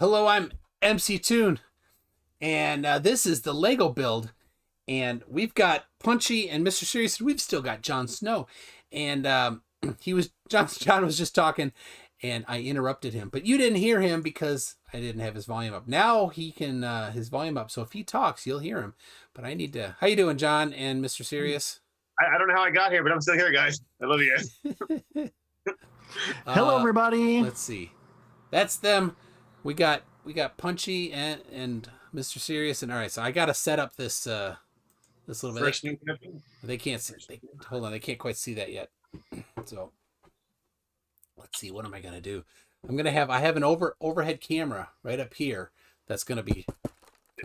Hello, I'm MC Toon, and this is the Lego build, and we've got Punchy and Mr. Serious, and we've still got Jon Snow, and John was just talking, and I interrupted him, but you didn't hear him because I didn't have his volume up. Now he can his volume up, so if he talks, you'll hear him. But I need to. How you doing, John and Mr. Serious? I don't know how I got here, but I'm still here, guys. I love you guys. Hello, everybody. Let's see. That's them. We got Punchy and Mr. Serious, and all right. So I got to set up this this little bit. They can't see. Hold on, they can't quite see that yet. So let's see. What am I gonna do? I have an overhead camera right up here. That's gonna be.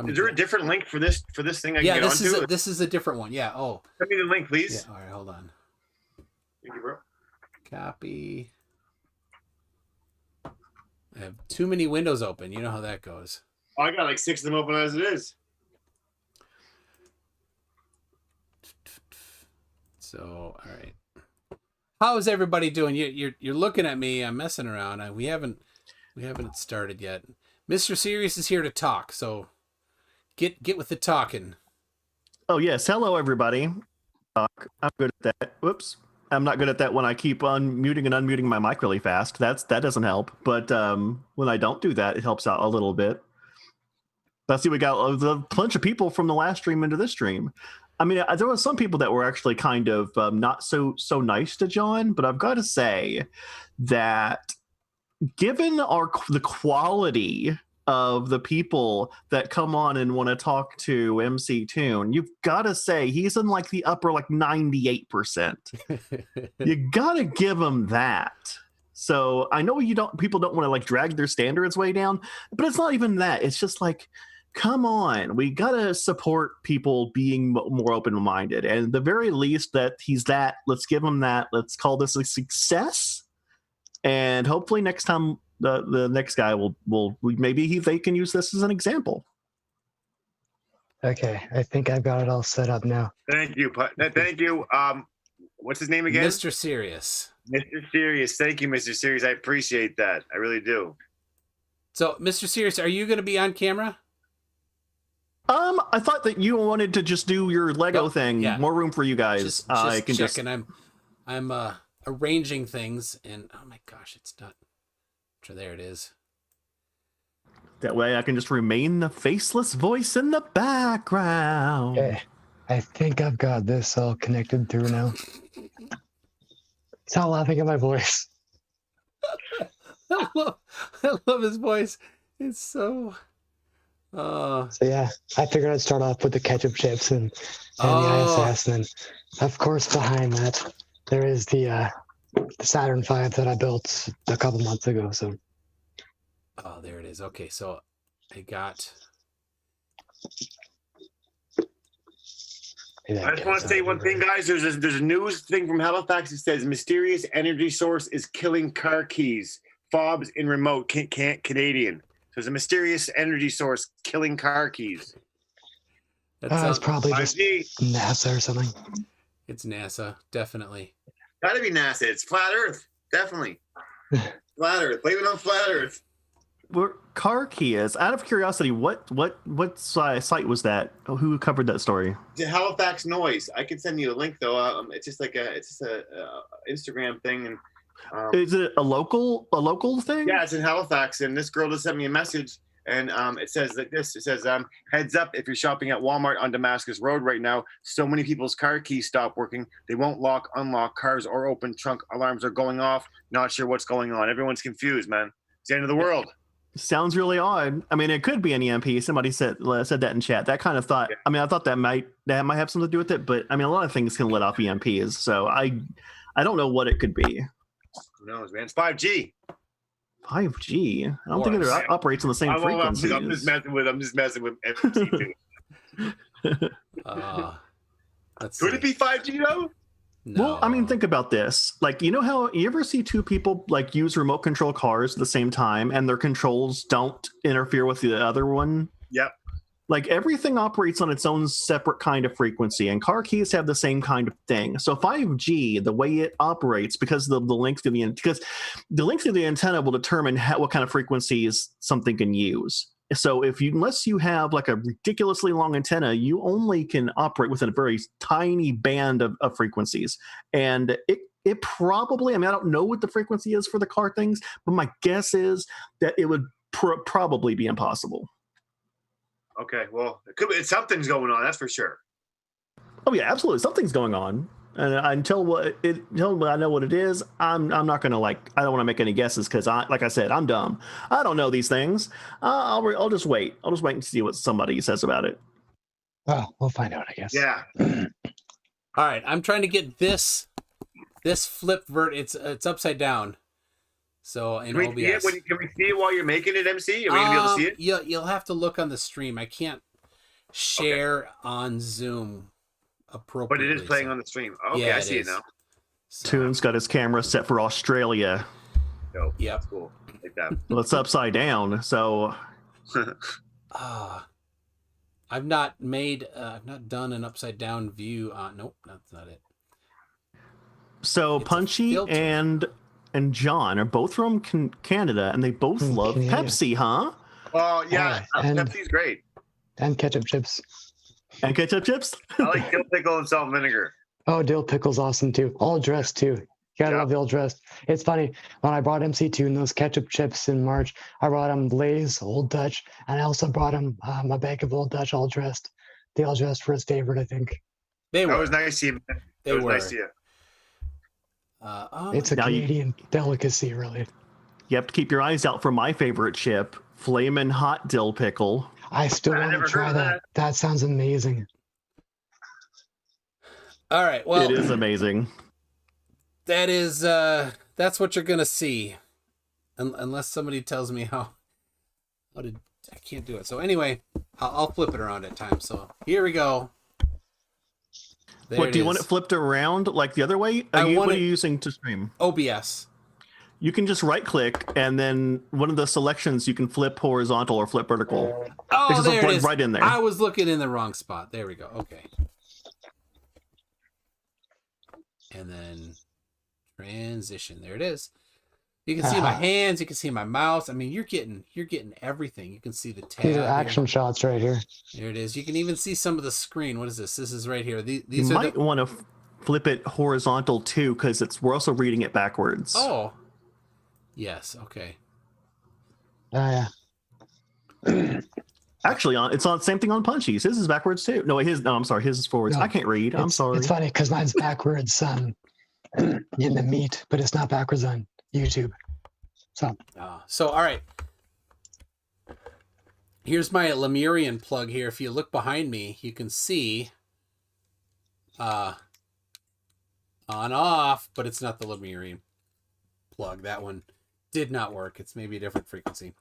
Is there a different link for this thing? I can get onto? This is a different one. Yeah. Oh. Send me the link, please. Yeah. All right. Hold on. Thank you, bro. Copy. I have too many windows open. You know how that goes. Oh, I got like 6 of them open as it is. So, all right. How is everybody doing? You're looking at me. I'm messing around. We haven't started yet. Mr. Serious is here to talk. So, get with the talking. Oh yes, hello everybody. I'm good at that. Whoops. I'm not good at that when I keep muting and unmuting my mic really fast. That doesn't help. But when I don't do that, it helps out a little bit. Let's see, we got a bunch of people from the last stream into this stream. I mean, there were some people that were actually kind of not so nice to John, but I've got to say that given the quality of the people that come on and want to talk to MC Toon, you've got to say he's in like the upper 98%. You got to give him that. So I know people don't want to like drag their standards way down, but it's not even that. It's just like, come on, we got to support people being more open-minded. And at the very least that he's that, let's give him that. Let's call this a success. And hopefully next time the next guy will maybe they can use this as an example. Okay, I think I've got it all set up now. Thank you. Thank you. What's his name again? Mr. Serious. Mr. Serious. Thank you, Mr. Serious. I appreciate that. I really do. So, Mr. Serious, are you going to be on camera? I thought that you wanted to just do your Lego thing. Yeah. More room for you guys. Just checking. I'm arranging things, and oh my gosh, it's not. So there it is. That way I can just remain the faceless voice in the background. Okay. I think I've got this all connected through now. Stop laughing at my voice. I love his voice. It's so... So yeah, I figured I'd start off with the ketchup chips and the ISS, and then, of course, behind that, there is the Saturn V that I built a couple months ago. So, oh, there it is. Okay, so I got. I just want to say one thing, guys. There's a news thing from Halifax that says mysterious energy source is killing car keys, fobs in remote Canadian. So there's a mysterious energy source killing car keys. It's probably 5G. Just NASA or something. It's NASA, definitely. Gotta be NASA. It's flat Earth, definitely. Flat Earth. Blame it on flat Earth. Where car key is? Out of curiosity, what site was that? Who covered that story? The Halifax Noise. I can send you a link though. It's just a Instagram thing, and is it a local thing? Yeah, it's in Halifax, and this girl just sent me a message, and it says like this. It says, heads up, if you're shopping at Walmart on Damascus Road right now, so many people's car keys stop working. They won't lock, unlock cars or open trunk alarms are going off. Not sure what's going on. Everyone's confused, man. It's the end of the world. Sounds really odd. I mean, it could be an EMP. Somebody said that in chat. That kind of thought. Yeah. I mean, I thought that might have something to do with it, but I mean, a lot of things can let off EMPs. So I don't know what it could be. Who knows, man? It's 5G. 5G. I don't think it operates on the same frequency. I'm just messing with MC. Could it be 5G though? No. Well, I mean, think about this. Like, you know how you ever see two people like use remote control cars at the same time and their controls don't interfere with the other one? Yep. Like everything operates on its own separate kind of frequency, and car keys have the same kind of thing. So 5G, the way it operates, because the length of the antenna will determine what kind of frequencies something can use. So unless you have like a ridiculously long antenna, you only can operate within a very tiny band of frequencies. And it probably, I mean, I don't know what the frequency is for the car things, but my guess is that it would probably be impossible. Okay, well, something's going on, that's for sure. Oh yeah, absolutely, something's going on, and until I know what it is, I'm not gonna I don't want to make any guesses because like I said, I'm dumb. I don't know these things. I'll just wait. I'll just wait and see what somebody says about it. Well, we'll find out, I guess. Yeah. All right, I'm trying to get this flip it's upside down. So in OBS. Can we see it while you're making it, MC? Are we gonna be able to see it? You'll have to look on the stream. I can't share on Zoom appropriately. But it is playing on the stream. Okay, yeah, I see it now. So, Toon's got his camera set for Australia. Oh, yep. That's cool. Like that. Well, it's upside down, so. I've not done an upside down view on. Nope, that's not it. So It's Punchy and John are both from Canada, and they both love Pepsi, huh? Oh, yeah. And Pepsi's great. And ketchup chips. And ketchup chips? I like dill pickle and salt and vinegar. Oh, dill pickle's awesome, too. All dressed, too. You gotta love the all dressed. It's funny, when I brought MC Toon those ketchup chips in March, I brought him Lay's Old Dutch, and I also brought him a bag of Old Dutch all dressed. The all dressed for his favorite, I think. That was nice to you, man. That was nice to you. It's a Canadian delicacy, really. You have to keep your eyes out for my favorite chip, Flamin' Hot Dill Pickle. I still want to try that. That sounds amazing. All right, well, it is amazing. That is that's what you're gonna see, unless somebody tells me how I can't do it. So anyway, I'll flip it around at times. So here we go. What do you want it flipped around like the other way? What are you using to stream? OBS. You can just right click and then one of the selections you can flip horizontal or flip vertical. Oh, there it is. Right in there. I was looking in the wrong spot. There we go. Okay. And then transition. There it is. You can see my hands. You can see my mouse. I mean, you're getting everything. You can see the tab. These are action shots right here. There it is. You can even see some of the screen. What is this? This is right here. These you might want to flip it horizontal too, because we're also reading it backwards. Oh. Yes. Okay. Oh yeah. Actually, it's on same thing on Punchy's. His is backwards too. No, I'm sorry. His is forwards. No, I can't read. I'm sorry. It's funny because mine's backwards in the meat, but it's not backwards on YouTube. So all right. Here's my Lemurian plug here. If you look behind me, you can see on off, but it's not the Lemurian plug. That one did not work. It's maybe a different frequency.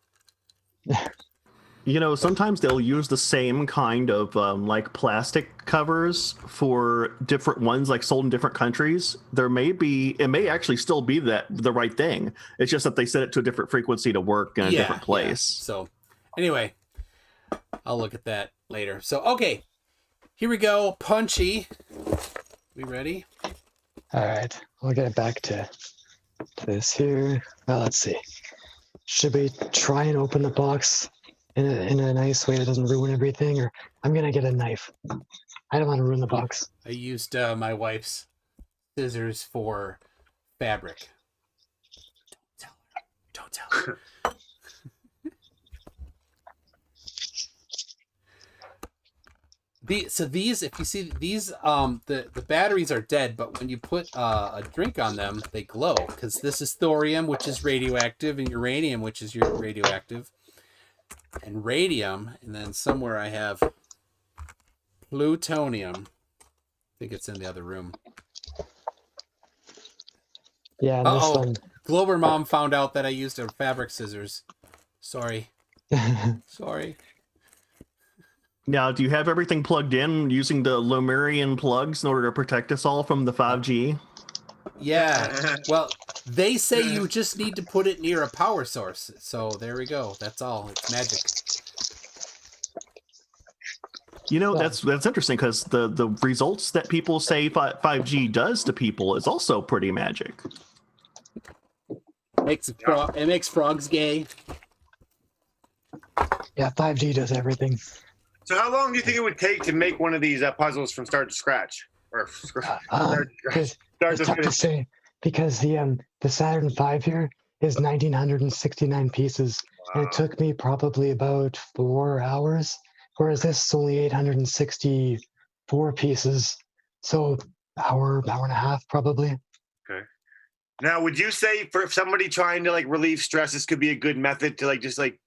You know, sometimes they'll use the same kind of like plastic covers for different ones, like sold in different countries. It may actually still be the right thing. It's just that they set it to a different frequency to work in a different place. Yeah. So anyway, I'll look at that later. So, okay, here we go. Punchy. We ready? All right, we'll get it back to this here. Well, let's see. Should we try and open the box in a nice way that doesn't ruin everything, or I'm gonna get a knife. I don't want to ruin the box. I used my wife's scissors for fabric. Don't tell her. These, if you see these, the batteries are dead, but when you put a drink on them, they glow, because this is thorium, which is radioactive, and uranium, which is radioactive, and radium, and then somewhere I have plutonium. I think it's in the other room. Yeah, and this one. Glober Mom found out that I used her fabric scissors. Sorry. Sorry. Now, do you have everything plugged in using the Lemurian plugs in order to protect us all from the 5G? Yeah. Well, they say you just need to put it near a power source. So there we go. That's all. It's magic. You know, that's interesting because the results that people say 5G does to people is also pretty magic. It makes frogs gay. Yeah, 5G does everything. So how long do you think it would take to make one of these puzzles from start to scratch? Or It's tough to say because the Saturn V here is 1,969 pieces, and it took me probably about 4 hours, whereas this is only 864 pieces, so hour and a half probably. Okay. Now, would you say for somebody trying to like relieve stress, this could be a good method to like just like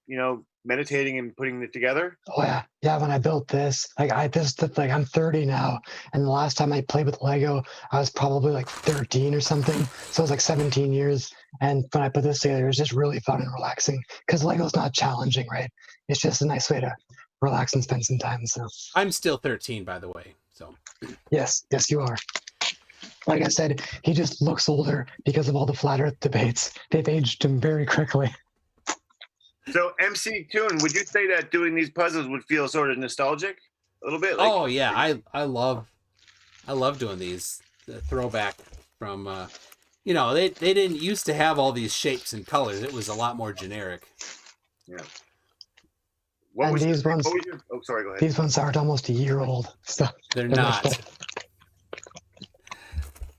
meditating and putting it together? Oh yeah. When I built this, I'm 30 now, and the last time I played with Lego, I was probably like 13 or something. So it was like 17 years. And when I put this together, it was just really fun and relaxing because Lego's not challenging, right? It's just a nice way to relax and spend some time. So I'm still 13, by the way. So yes, you are. Like I said, he just looks older because of all the flat Earth debates. They've aged him very quickly. So, MC Toon, would you say that doing these puzzles would feel sort of nostalgic a little bit? Oh yeah, I love doing these. The throwback from they didn't used to have all these shapes and colors. It was a lot more generic. Yeah. Oh, sorry, go ahead. These ones aren't almost a year old. So they're not.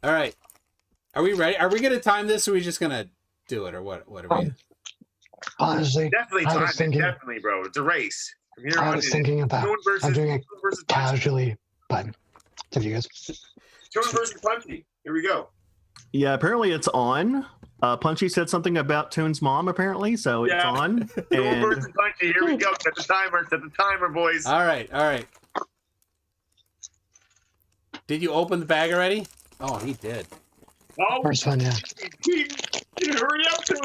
All right. Are we ready? Are we going to time this, or are we just going to do it, or what are we? Honestly, definitely time it. Definitely, bro. It's a race. From here I was thinking about I'm doing it casually, but it's up to you guys. Toon versus Punchy. Here we go. Yeah, apparently it's on. Punchy said something about Toon's mom, apparently, so it's on. Toon versus Punchy. Here we go. Set the timer, boys. All right. Did you open the bag already? Oh, he did. Oh, first one, yeah. Hurry up, Toon.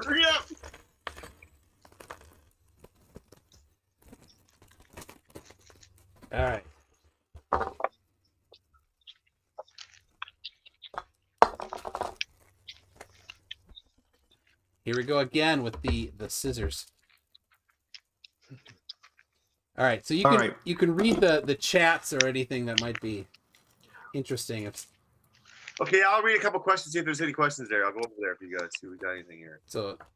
Hurry up. All right. Here we go again with the scissors. All right, so you can read the chats or anything that might be interesting. Okay, I'll read a couple questions, see if there's any questions there. I'll go over there if you guys see if we got anything here.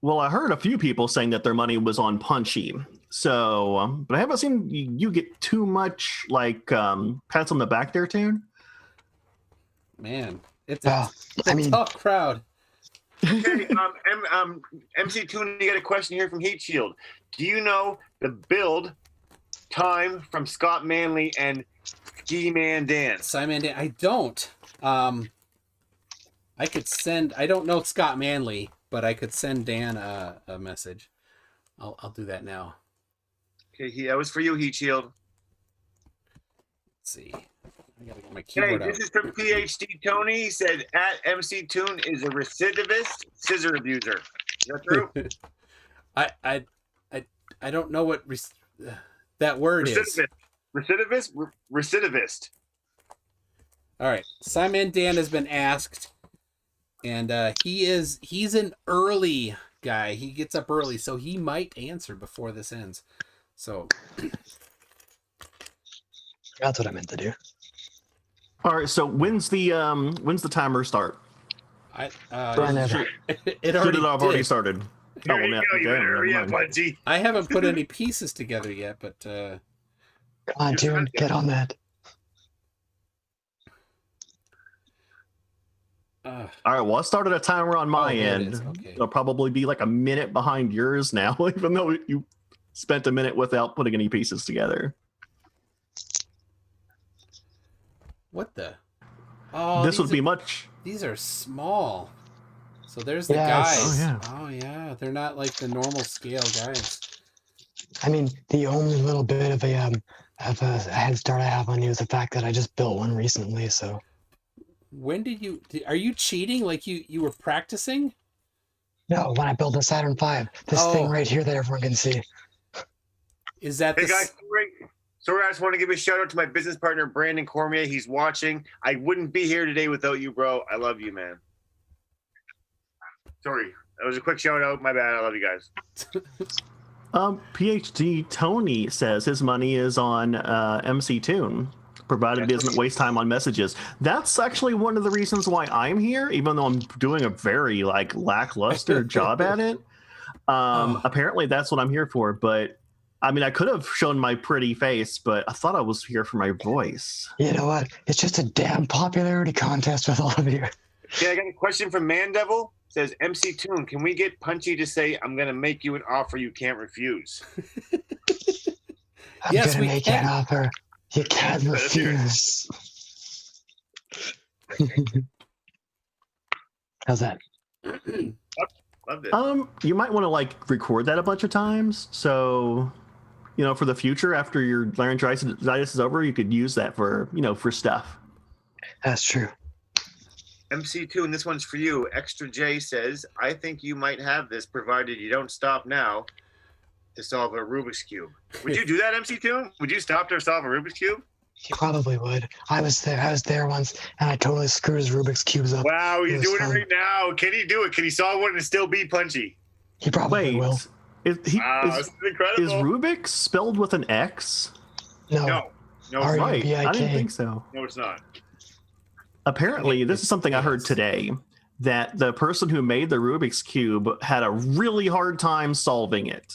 Well, I heard a few people saying that their money was on Punchy. So, but I haven't seen you get too much like pats on the back there, Toon. Man, it's a tough crowd. Okay, MC Toon, you got a question here from Heat Shield. Do you know the build time from Scott Manley and Ski Man Dan? Simon Dan, I don't. I don't know Scott Manley, but I could send Dan a message. I'll do that now. Okay, that was for you, Heat Shield. Let's see. I gotta get my keyboard out. This is from PhD Tony. He said, at MC Toon is a recidivist scissor abuser. Is that true? I don't know what that word is. Recidivist. All right. Simon Dan has been asked, and he's an early guy. He gets up early, so he might answer before this ends. So that's what I meant to do. All right. So when's the timer start? It already started. I haven't put any pieces together yet, but come on, Toon, get on that. All right, well, I started a timer on my end. Okay. It'll probably be like a minute behind yours now, even though you spent a minute without putting any pieces together. What the? This would be much. These are small. So there's the guys. Oh yeah, they're not like the normal scale guys. I mean, the only little bit of a head start I have on you is the fact that I just built one recently. So when are you cheating? Like you were practicing? No, when I built the Saturn V, this thing right here that everyone can see. Is that guys? Sorry, I just want to give a shout out to my business partner Brandon Cormier. He's watching. I wouldn't be here today without you, bro. I love you, man. Sorry, that was a quick shout out. My bad. I love you guys. PhD Tony says his money is on MC Toon, provided it doesn't waste time on messages. That's actually one of the reasons why I'm here, even though I'm doing a very lackluster job at it. Apparently that's what I'm here for. But I mean, I could have shown my pretty face, but I thought I was here for my voice. You know what? It's just a damn popularity contest with all of you. Yeah, I got a question from Mandevil. Says MC Toon, can we get Punchy to say, "I'm going to make you an offer you can't refuse"? I'm gonna make you an offer you can't refuse. How's that? Loved it. You might want to record that a bunch of times, so for the future after your laryngitis is over, you could use that for for stuff. That's true. MC Toon, this one's for you. Extra J says, I think you might have this provided you don't stop now to solve a Rubik's Cube. Would you do that, MC Toon? Would you stop to solve a Rubik's Cube? He probably would. I was there once, and I totally screwed his Rubik's Cubes up. Wow, he's doing it right now. Can he do it? Can he solve one and still be Punchy? He probably will. This is incredible. Is Rubik's spelled with an X? No, it's right. I didn't think so. No, it's not. Apparently, this is something I heard today, that the person who made the Rubik's Cube had a really hard time solving it.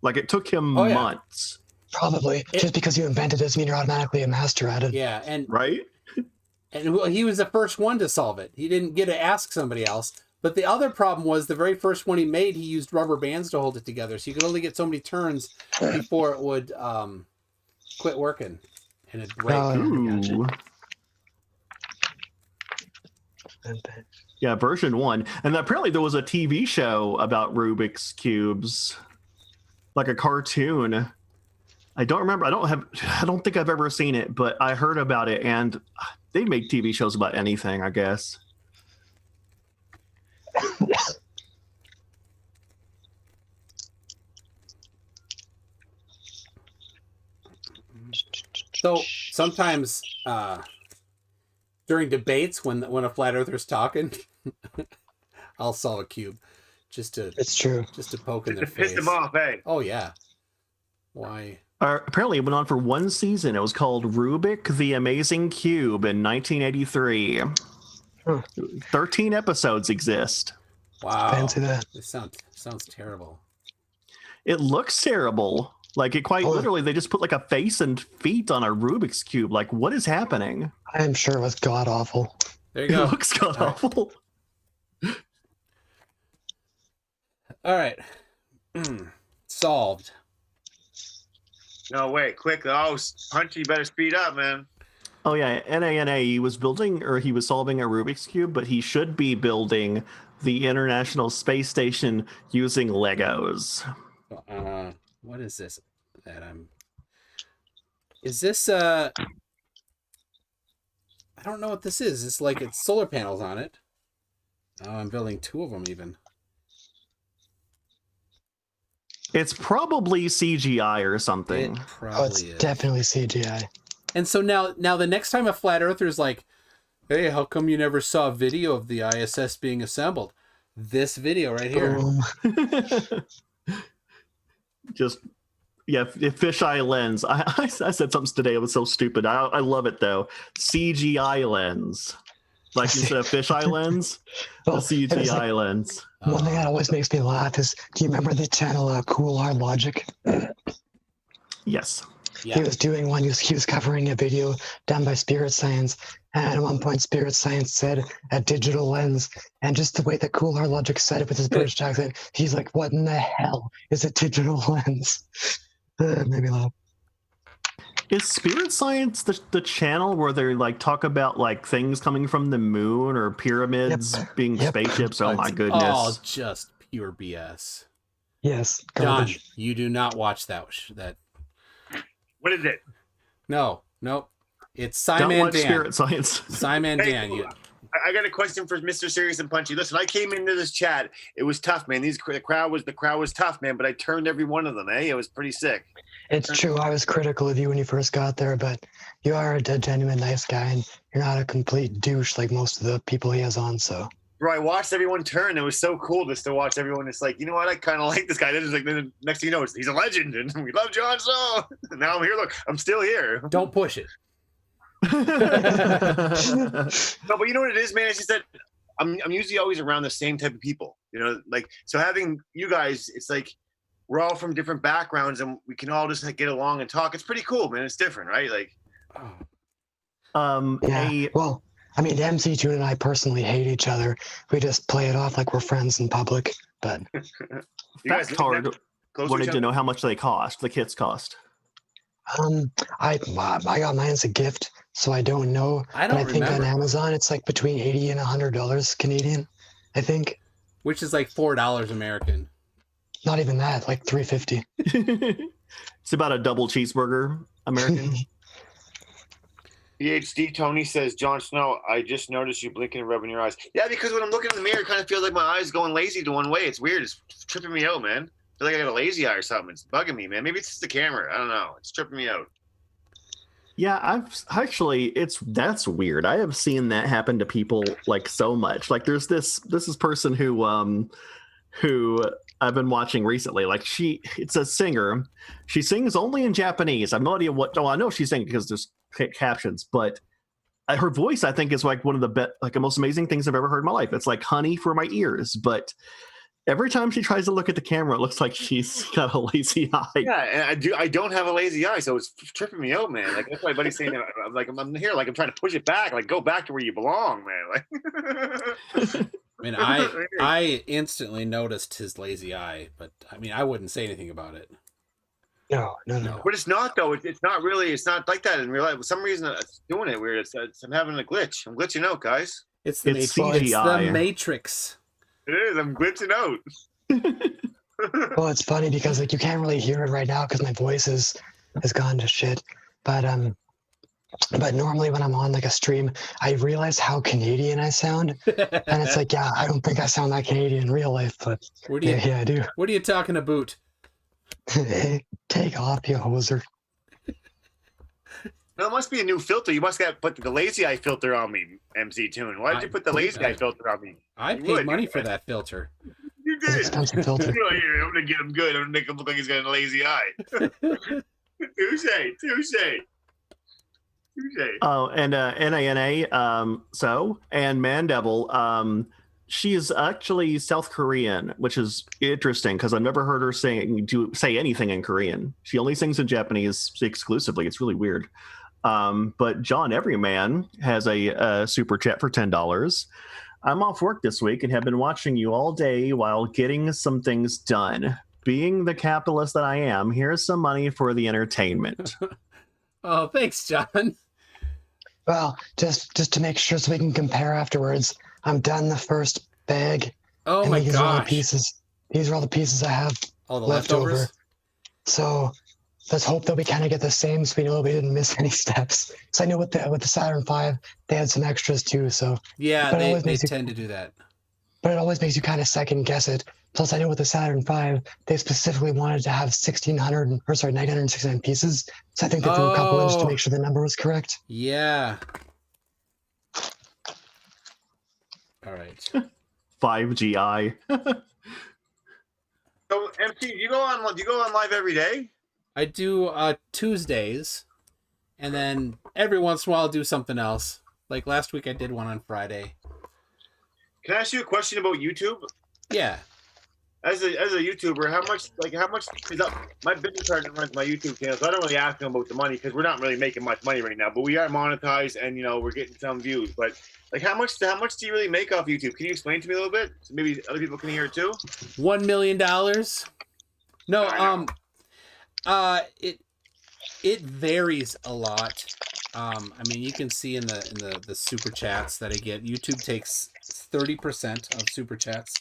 It took him months. Probably. Just because you invented it doesn't mean you're automatically a master at it. Yeah, and right? And he was the first one to solve it. He didn't get to ask somebody else. But the other problem was the very first one he made, he used rubber bands to hold it together. So you could only get so many turns before it would quit working. And it'd break. Ooh. Yeah, version 1. And apparently there was a TV show about Rubik's Cubes, like a cartoon. I don't remember. I don't think I've ever seen it, but I heard about it, and they make TV shows about anything, I guess. So sometimes during debates, when a flat earther's talking, I'll solve a cube, It's true. Just to poke in their Piss face. them off, eh? Oh yeah. Why? Apparently, it went on for one season. It was called Rubik: The Amazing Cube in 1983. 13 episodes exist. Wow. Fancy that. This sounds terrible. It looks terrible. Literally, they just put a face and feet on a Rubik's Cube. What is happening? I am sure it was god awful. There you go. It looks god awful. All right. Solved. No, wait, quick. Oh, Punchy, you better speed up, man. Oh, yeah. NANA, he was solving a Rubik's Cube, but he should be building the International Space Station using Legos. What is this is this I don't know what this is. It's it's solar panels on it. Oh, I'm building 2 of them even. It's probably CGI or something. It probably it's is. Definitely CGI. And so now the next time a flat earther's hey, how come you never saw a video of the ISS being assembled? This video right here. Just fisheye lens. I said something today. It was so stupid. I love it though. CGI lens, instead of fisheye lens, the CGI lens. One thing that always makes me laugh is, do you remember the channel Cool Hard Logic? Yes. Yeah. He was doing one. He was covering a video done by Spirit Science, and at one point, Spirit Science said a digital lens, and just the way that Cool Hard Logic said it with his British accent, he's like, "What in the hell is a digital lens?" Made me laugh. Is Spirit Science the channel where they talk about things coming from the moon or pyramids being spaceships? Oh my goodness! Oh, just pure BS. Yes, John, you do not watch that. What is it? No, it's Don't Simon watch Dan. Spirit Science. Simon Dan. I got a question for Mr. Serious and Punchy. Listen, I came into this chat. It was tough, man. The crowd was tough, man. But I turned every one of them. It was pretty sick. It's true. I was critical of you when you first got there, but you are a genuine nice guy, and you're not a complete douche like most of the people he has on. So Bro, I watched everyone turn. It was so cool just to watch everyone. It's like, you know what? I kind of like this guy. This is like, then next thing you know, he's a legend, and we love Jon Snow. And now I'm here. Look, I'm still here. Don't push it. No, but you know what it is, man? It's just that I'm usually always around the same type of people. You know, like, so having you guys, it's like we're all from different backgrounds, and we can all just like, get along and talk. It's pretty cool, man. It's different, right? Like, yeah. Well, I mean, MC Toon and I personally hate each other. We just play it off like we're friends in public. But that's hard. Wanted to know how much they cost. The kits cost. I got mine as a gift, so I don't know. I don't but I think remember. on Amazon it's like between $80 and $100 Canadian, I think. Which is like $4 American. Not even that, like $3.50. It's about a double cheeseburger American. PhD Tony says, Jon Snow, I just noticed you blinking and rubbing your eyes. Yeah, because when I'm looking in the mirror, it kind of feels like my eyes going lazy to one way. It's weird. It's tripping me out, man. I feel like I got a lazy eye or something. It's bugging me, man. Maybe it's just the camera. I don't know. It's tripping me out. Yeah, I've actually that's weird. I have seen that happen to people like so much. Like there's this person who I've been watching recently. Like it's a singer. She sings only in Japanese. I have no idea what. Oh, I know she's singing because there's captions, but her voice I think is like one of the most amazing things I've ever heard in my life. It's like honey for my ears, but every time she tries to look at the camera, it looks like she's got a lazy eye. Yeah, and I don't have a lazy eye, so it's tripping me out, man. Like that's why my buddy's saying that I'm here, like I'm trying to push it back, like go back to where you belong, man. Like I mean, I instantly noticed his lazy eye, but I mean, I wouldn't say anything about it. No. But it's not though. It's not really. It's not like that in real life. For some reason, it's doing it weird. I'm having a glitch. I'm glitching out, guys. It's the CGI. It's the Matrix. It is. I'm glitching out. Well, it's funny because like you can't really hear it right now because my voice has gone to shit. But normally when I'm on like a stream, I realize how Canadian I sound, and it's like, yeah, I don't think I sound that Canadian in real life, but yeah, I do. What are you talking about? Take off, you hoser. No, it must be a new filter. You must have put the lazy eye filter on me, MC Toon. Why did you put the lazy eye filter on me? I paid money for that filter. You did. Expensive filter. Here, I'm gonna get him good. I'm gonna make him look like he's got a lazy eye. Touche. Oh, and NANA, and Mandevil, she is actually South Korean, which is interesting because I've never heard her say anything in Korean. She only sings in Japanese exclusively. It's really weird. But John Everyman has a super chat for $10. I'm off work this week and have been watching you all day while getting some things done. Being the capitalist that I am, here's some money for the entertainment. Oh, thanks, John. Well, just to make sure so we can compare afterwards, I'm done the first bag. Oh and my these are all the gosh. pieces. These are all the pieces I have All the left leftovers? over. So let's hope that we kind of get the same so we know we didn't miss any steps. So I know with the Saturn V, they had some extras too. So Yeah, But it they always makes you- tend to do that. but it always makes you kind of second guess it. Plus, I know with the Saturn V, they specifically wanted to have 969 pieces. So I think they threw a couple in just to make sure the number was correct. Yeah. All right. 5GI. So MC, do you go on live every day? I do Tuesdays, and then every once in a while I'll do something else. Like last week I did one on Friday. Can I ask you a question about YouTube? Yeah. As a YouTuber, how much is up? My business partner runs my YouTube channel, so I don't really ask him about the money because we're not really making much money right now. But we are monetized, and we're getting some views. But like, how much do you really make off YouTube? Can you explain to me a little bit, so maybe other people can hear it too? $1 million? No, it varies a lot. I mean, you can see in the super chats that I get. YouTube takes 30% of super chats.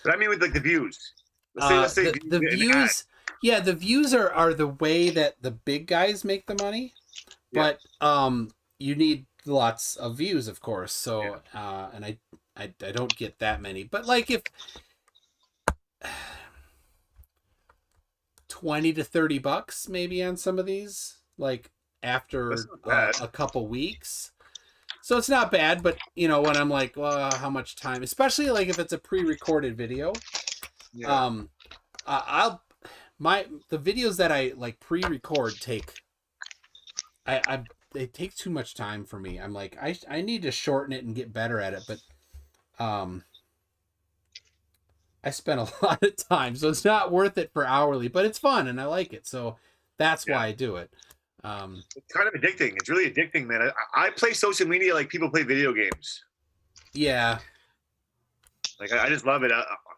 But I mean with like the views. The views. Yeah, the views are the way that the big guys make the money, but you need lots of views, of course. So and I don't get that many, but like if $20 to $30 maybe on some of these, like after a couple weeks. So it's not bad, but you know, when I'm like, well, how much time, especially like if it's a pre-recorded video, Yeah. the videos that I like pre-record they take too much time for me. I'm like, I need to shorten it and get better at it, but I spent a lot of time, so it's not worth it for hourly, but it's fun and I like it, so that's why I do it. It's kind of addicting. It's really addicting, man. I play social media like people play video games. Yeah. Like I just love it.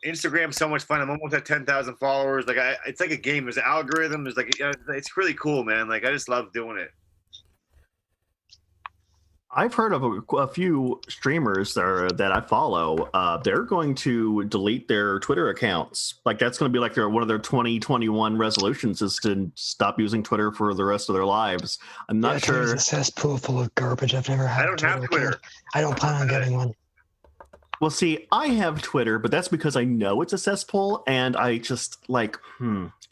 Instagram's so much fun. I'm almost at 10,000 followers. Like it's like a game. There's an algorithm. There's like it's really cool, man. Like I just love doing it. I've heard of a few streamers that I follow. They're going to delete their Twitter accounts. Like that's going to be like one of their 2021 resolutions is to stop using Twitter for the rest of their lives. I'm not sure. Twitter's a cesspool full of garbage. I've never had. I don't have Twitter. Account. I don't plan on getting one. Well, see, I have Twitter, but that's because I know it's a cesspool, and I just like,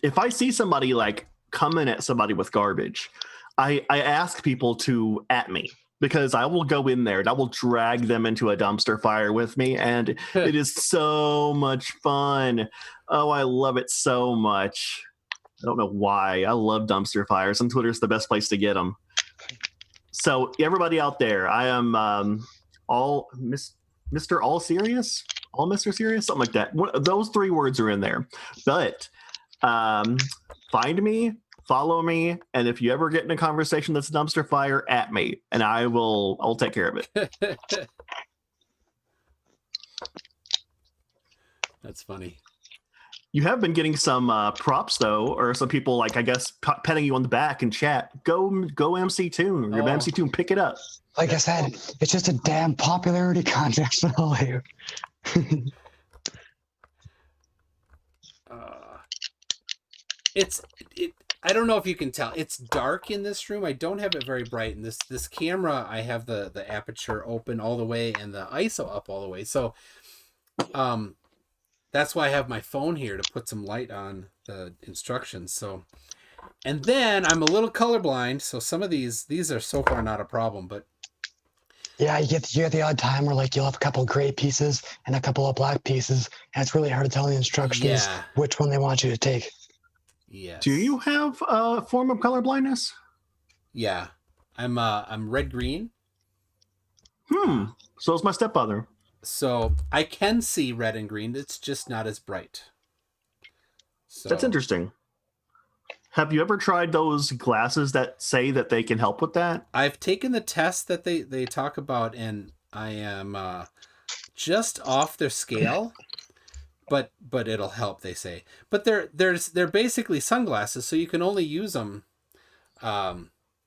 if I see somebody like coming at somebody with garbage, I ask people to at me. Because I will go in there and I will drag them into a dumpster fire with me. And it is so much fun. Oh, I love it so much. I don't know why. I love dumpster fires, and Twitter's the best place to get them. So everybody out there, I am Mr. All Serious? All Mr. Serious? Something like that. Those 3 words are in there. But find me. Follow me, and if you ever get in a conversation that's a dumpster fire, at me, and I'll take care of it. That's funny. You have been getting some props though, or some people like I guess petting you on the back in chat. Go MC Toon, or MC Toon, pick it up. Like I said, it's just a damn popularity contest for all of you. I don't know if you can tell. It's dark in this room. I don't have it very bright. And this camera, I have the aperture open all the way and the ISO up all the way. So that's why I have my phone here to put some light on the instructions. So, and then I'm a little colorblind, so some of these are so far not a problem, but yeah, you get the odd time where like you'll have a couple of gray pieces and a couple of black pieces, and it's really hard to tell the instructions which one they want you to take. Yes. Do you have a form of color blindness? Yeah. I'm red-green. So is my stepfather. So I can see red and green. It's just not as bright. So that's interesting. Have you ever tried those glasses that say that they can help with that? I've taken the test that they talk about, and I am just off their scale. But it'll help, they say. But they're basically sunglasses, so you can only use them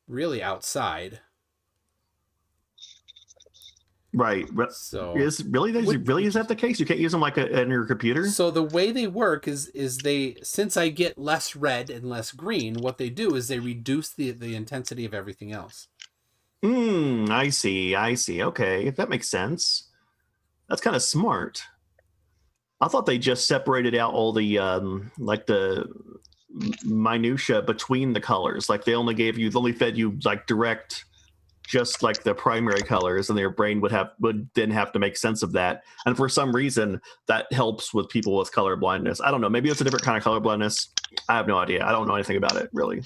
really outside. Right. So is that the case? You can't use them like in your computer? So the way they work is they, since I get less red and less green, what they do is they reduce the intensity of everything else. I see. Okay, that makes sense. That's kind of smart. I thought they just separated out all the like the minutia between the colors. Like they only fed you like direct, just like the primary colors, and their brain would then have to make sense of that. And for some reason, that helps with people with color blindness. I don't know. Maybe it's a different kind of color blindness. I have no idea. I don't know anything about it really.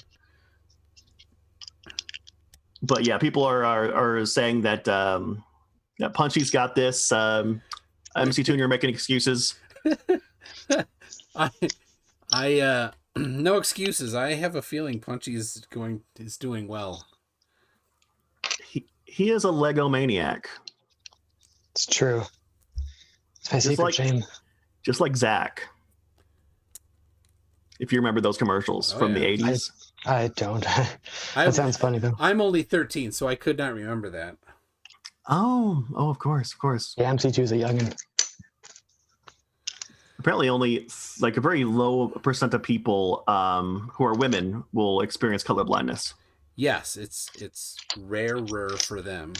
But yeah, people are saying that that Punchy's got this. MC Toon, you're making excuses. I no excuses. I have a feeling Punchy is doing well. He is a Lego maniac. It's true. It's my secret shame. Just like Zach. If you remember those commercials from the 80s. I don't. That sounds funny though. I'm only 13, so I could not remember that. Oh, of course. Yeah, MC2's a youngin'. Apparently only like a very low percent of people who are women will experience color blindness. Yes, it's rarer for them.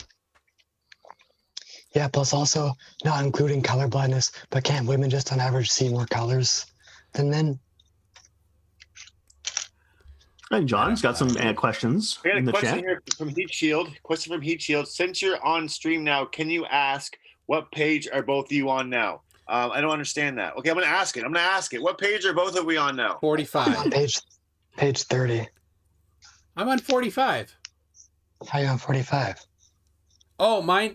Yeah, plus also not including color blindness, but can't women just on average see more colors than men? And John's got some questions I got in a the question chat. here from Heat Shield. Question from Heat Shield. Since you're on stream now, can you ask what page are both of you on now? I don't understand that. Okay, I'm going to ask it. What page are both of we on now? 45. I'm on page 30. I'm on 45. How are you on 45? Oh, my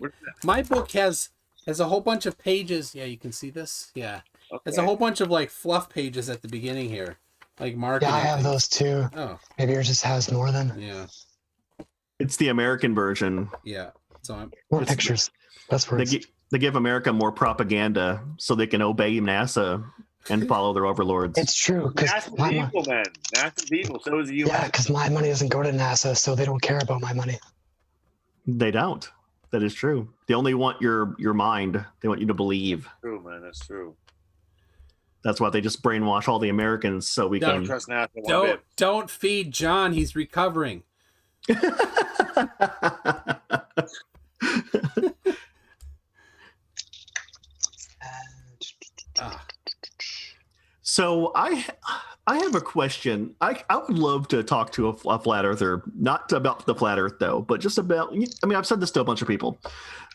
book has a whole bunch of pages. Yeah, you can see this. Yeah, Okay. there's a whole bunch of like fluff pages at the beginning here, like marketing. Yeah, I have things. those too. Oh, maybe yours just has more than. Yeah. It's the American version. Yeah. So more pictures. That's where they give America more propaganda so they can obey NASA and follow their overlords. It's true. NASA's evil, man. NASA's evil. So is the U.S. Yeah, because my money doesn't go to NASA, so they don't care about my money. They don't. That is true. They only want your mind. They want you to believe. True, man. That's true. That's why they just brainwash all the Americans so we Don't can trust NASA one bit. don't feed John. He's recovering. So I have a question. I would love to talk to a flat earther, not about the flat earth though, but just about, I mean, I've said this to a bunch of people,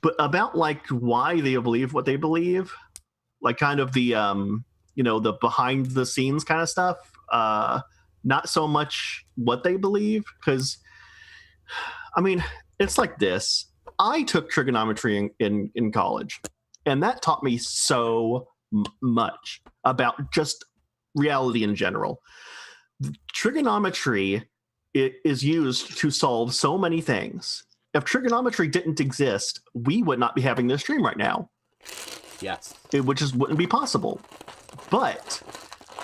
but about like why they believe what they believe, like kind of the, the behind the scenes kind of stuff. Not so much what they believe. Cause I mean, it's like this. I took trigonometry in college, and that taught me so much about just reality in general. Trigonometry is used to solve so many things. If trigonometry didn't exist, we would not be having this stream right now. Yes. It wouldn't be possible. But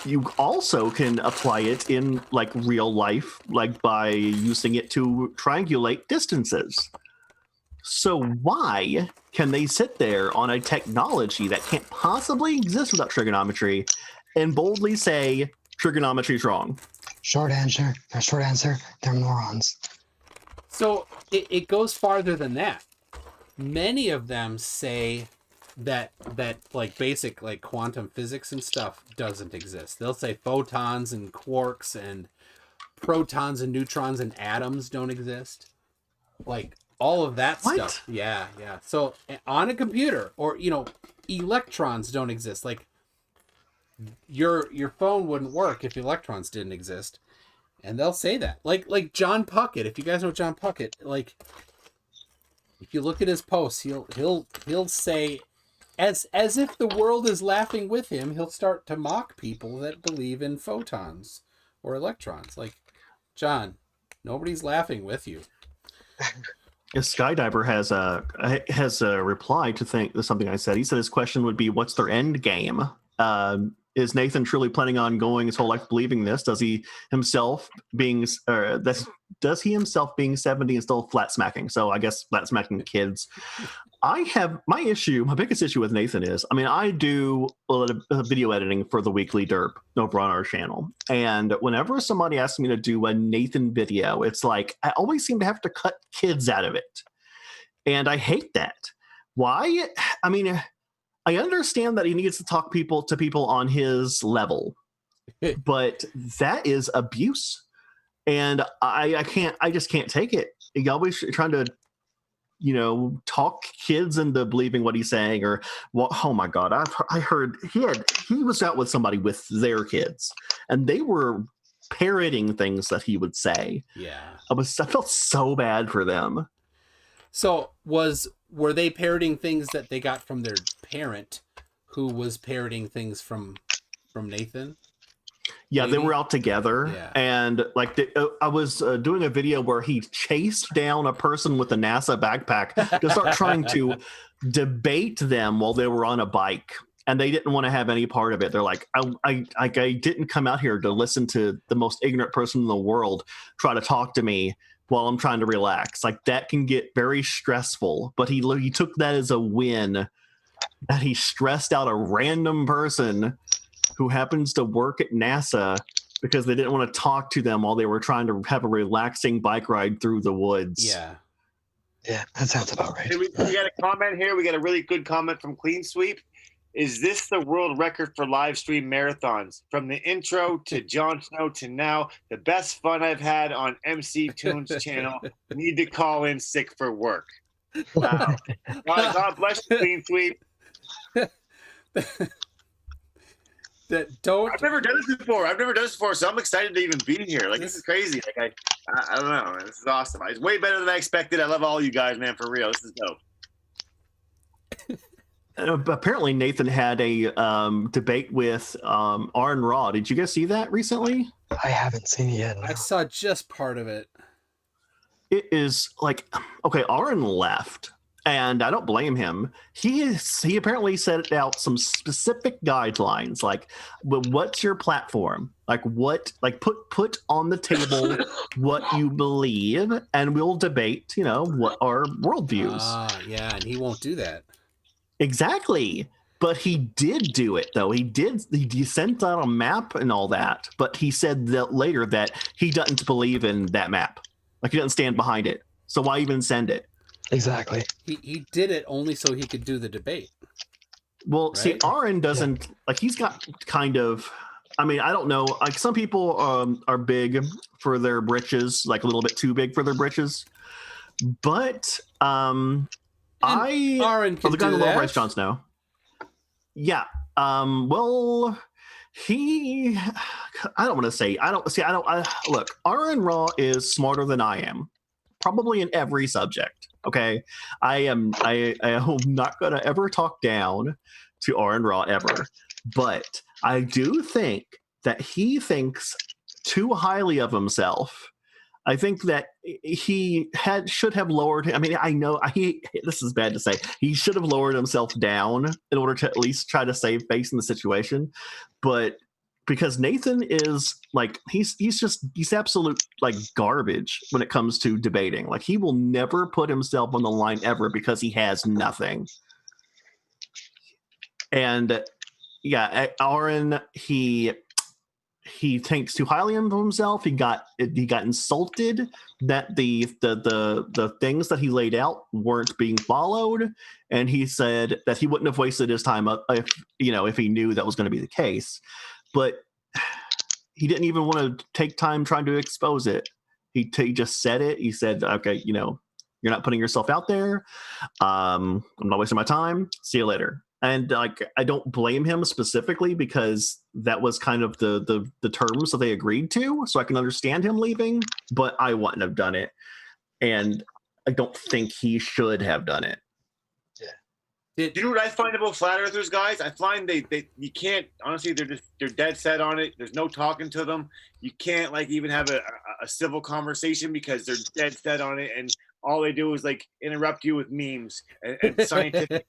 you also can apply it in like real life, like by using it to triangulate distances. So why can they sit there on a technology that can't possibly exist without trigonometry and boldly say trigonometry is wrong? Short answer, they're morons. So it goes farther than that. Many of them say that like basic like quantum physics and stuff doesn't exist. They'll say photons and quarks and protons and neutrons and atoms don't exist. Like all of that stuff. Yeah. So on a computer, or electrons don't exist. Like your phone wouldn't work if electrons didn't exist. And they'll say that. Like John Puckett, if you guys know John Puckett, like if you look at his posts, he'll say as if the world is laughing with him, he'll start to mock people that believe in photons or electrons. Like, John, nobody's laughing with you. A Skydiver has a reply to something I said. He said his question would be, "What's their end game? Is Nathan truly planning on going his whole life believing this? Does he himself being 70 and still flat smacking?" So I guess flat smacking kids. I have my biggest issue with Nathan is, I mean, I do a lot of video editing for the Weekly Derp over on our channel. And whenever somebody asks me to do a Nathan video, it's like, I always seem to have to cut kids out of it. And I hate that. Why? I mean, I understand that he needs to talk to people on his level, but that is abuse. And I just can't take it. He's always trying to, talk kids into believing what he's saying, or oh my God, I heard he was out with somebody with their kids and they were parroting things that he would say. Yeah. I felt so bad for them. So were they parroting things that they got from their parent, who was parroting things from Nathan? Yeah, Maybe? They were out together, yeah. And like I was doing a video where he chased down a person with a NASA backpack to start trying to debate them while they were on a bike, and they didn't want to have any part of it. They're like, I didn't come out here to listen to the most ignorant person in the world try to talk to me while I'm trying to relax. Like, that can get very stressful. But he took that as a win, that he stressed out a random person who happens to work at NASA because they didn't want to talk to them while they were trying to have a relaxing bike ride through the woods. Yeah. Yeah, that sounds about right. We got a comment here. We got a really good comment from Clean Sweep. Is this the world record for live stream marathons? From the intro to Jon Snow to now, the best fun I've had on MC Toon's channel. Need to call in sick for work. Wow. God bless you, Clean Sweep. I've never done this before. So I'm excited to even be here. Like, this is crazy. Like, I don't know, man. This is awesome. It's way better than I expected. I love all you guys, man, for real. This is dope. Apparently Nathan had a debate with Aaron Raw. Did you guys see that recently? I haven't seen it yet. No. I saw just part of it. It is like, okay, Aaron left, and I don't blame him. He apparently set out some specific guidelines, like, what's your platform? Like, put on the table what you believe, and we'll debate, what our worldviews. Yeah, and he won't do that. Exactly. But he did do it, though. He sent out a map and all that, but he said that later that he doesn't believe in that map. Like, he doesn't stand behind it. So why even send it? Exactly. He did it only so he could do the debate. Well, right? see, Aaron doesn't, like, he's got kind of, I mean, I don't know. Like, some people are big for their britches, like a little bit too big for their britches. But Aaron can the guy do who that. loves Jon Snow. Yeah. Well, look, Aaron Raw is smarter than I am, probably in every subject. Okay. I am not going to ever talk down to Aaron Raw ever, but I do think that he thinks too highly of himself. I think that he should have lowered. I mean, I know this is bad to say. He should have lowered himself down in order to at least try to save face in the situation. But because Nathan is like, he's absolute like garbage when it comes to debating. Like, he will never put himself on the line ever because he has nothing. And yeah, Aaron, he thinks too highly of himself. He got insulted that the things that he laid out weren't being followed, and he said that he wouldn't have wasted his time if he knew that was going to be the case. But he didn't even want to take time trying to expose it. He just said it. He said, "Okay, you're not putting yourself out there. I'm not wasting my time. See you later." And like, I don't blame him specifically because that was kind of the terms that they agreed to. So I can understand him leaving, but I wouldn't have done it. And I don't think he should have done it. Yeah. Do you know what I find about flat earthers, guys? I find they you can't, honestly, they're dead set on it. There's no talking to them. You can't like even have a civil conversation because they're dead set on it. And all they do is like interrupt you with memes and scientific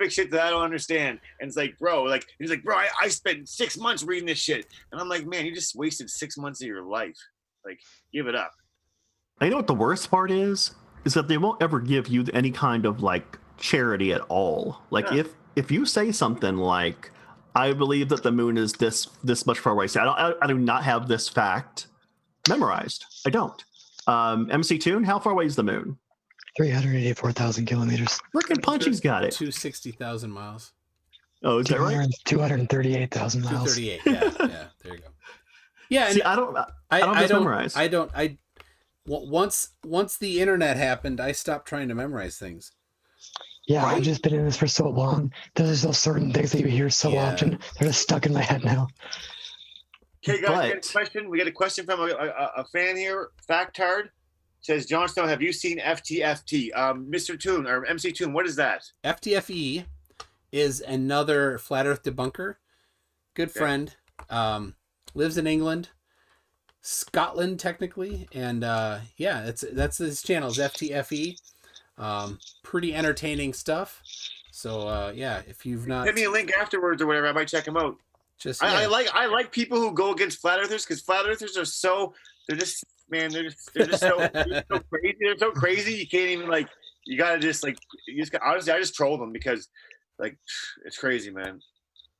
shit that I don't understand. And it's like, bro, like, he's like, bro, I spent 6 months reading this shit. And I'm like, man, you just wasted 6 months of your life. Like, give it up. I know what the worst part is that they won't ever give you any kind of like charity at all. Like, yeah. If you say something like, I believe that the moon is this much far away, so I do not have this fact memorized. I don't. MC Toon, how far away is the moon? 384,000 kilometers. Frickin' Punchy's got it. 260,000 miles. Oh, is that right? 238,000 miles. 238. Yeah. There you go. Yeah. See, I don't memorize. Once the internet happened, I stopped trying to memorize things. Yeah, right? I've just been in this for so long. There's those certain things that you hear so often. They're just stuck in my head now. Okay, guys, we got a question. We got a question from a fan here. Factard says, Jon Snow, have you seen FTFT? Mr. Toon or MC Toon, what is that? FTFE is another flat Earth debunker. Good friend. Lives in England, Scotland technically, and that's his channel is FTFE. Pretty entertaining stuff. So if you've not, send me a link afterwards or whatever, I might check them out. I like people who go against flat earthers because flat earthers are so they're just so crazy. They're so crazy. You can't even honestly, I just troll them because like it's crazy, man.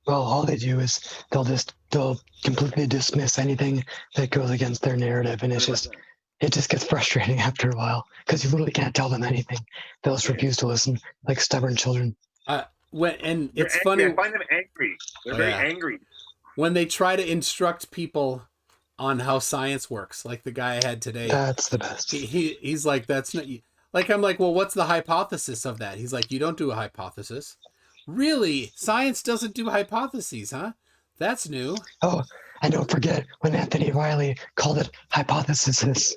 Well, all they do is they'll completely dismiss anything that goes against their narrative, and it just gets frustrating after a while because you literally can't tell them anything. They'll just refuse to listen, like stubborn children. It's angry. funny. I find them angry. They're very angry. When they try to instruct people on how science works, like the guy I had today. That's the best. He's like, that's not... Like, I'm like, well, what's the hypothesis of that? He's like, you don't do a hypothesis. Really? Science doesn't do hypotheses, huh? That's new. Oh, and don't forget when Anthony Riley called it hypothesis.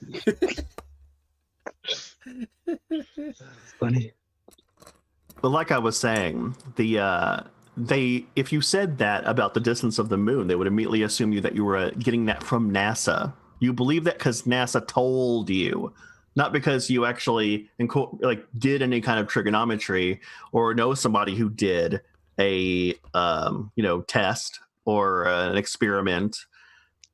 Funny. But like I was saying, if you said that about the distance of the moon, they would immediately assume that you were getting that from NASA. You believe that because NASA told you, not because you actually did any kind of trigonometry or know somebody who did a test or an experiment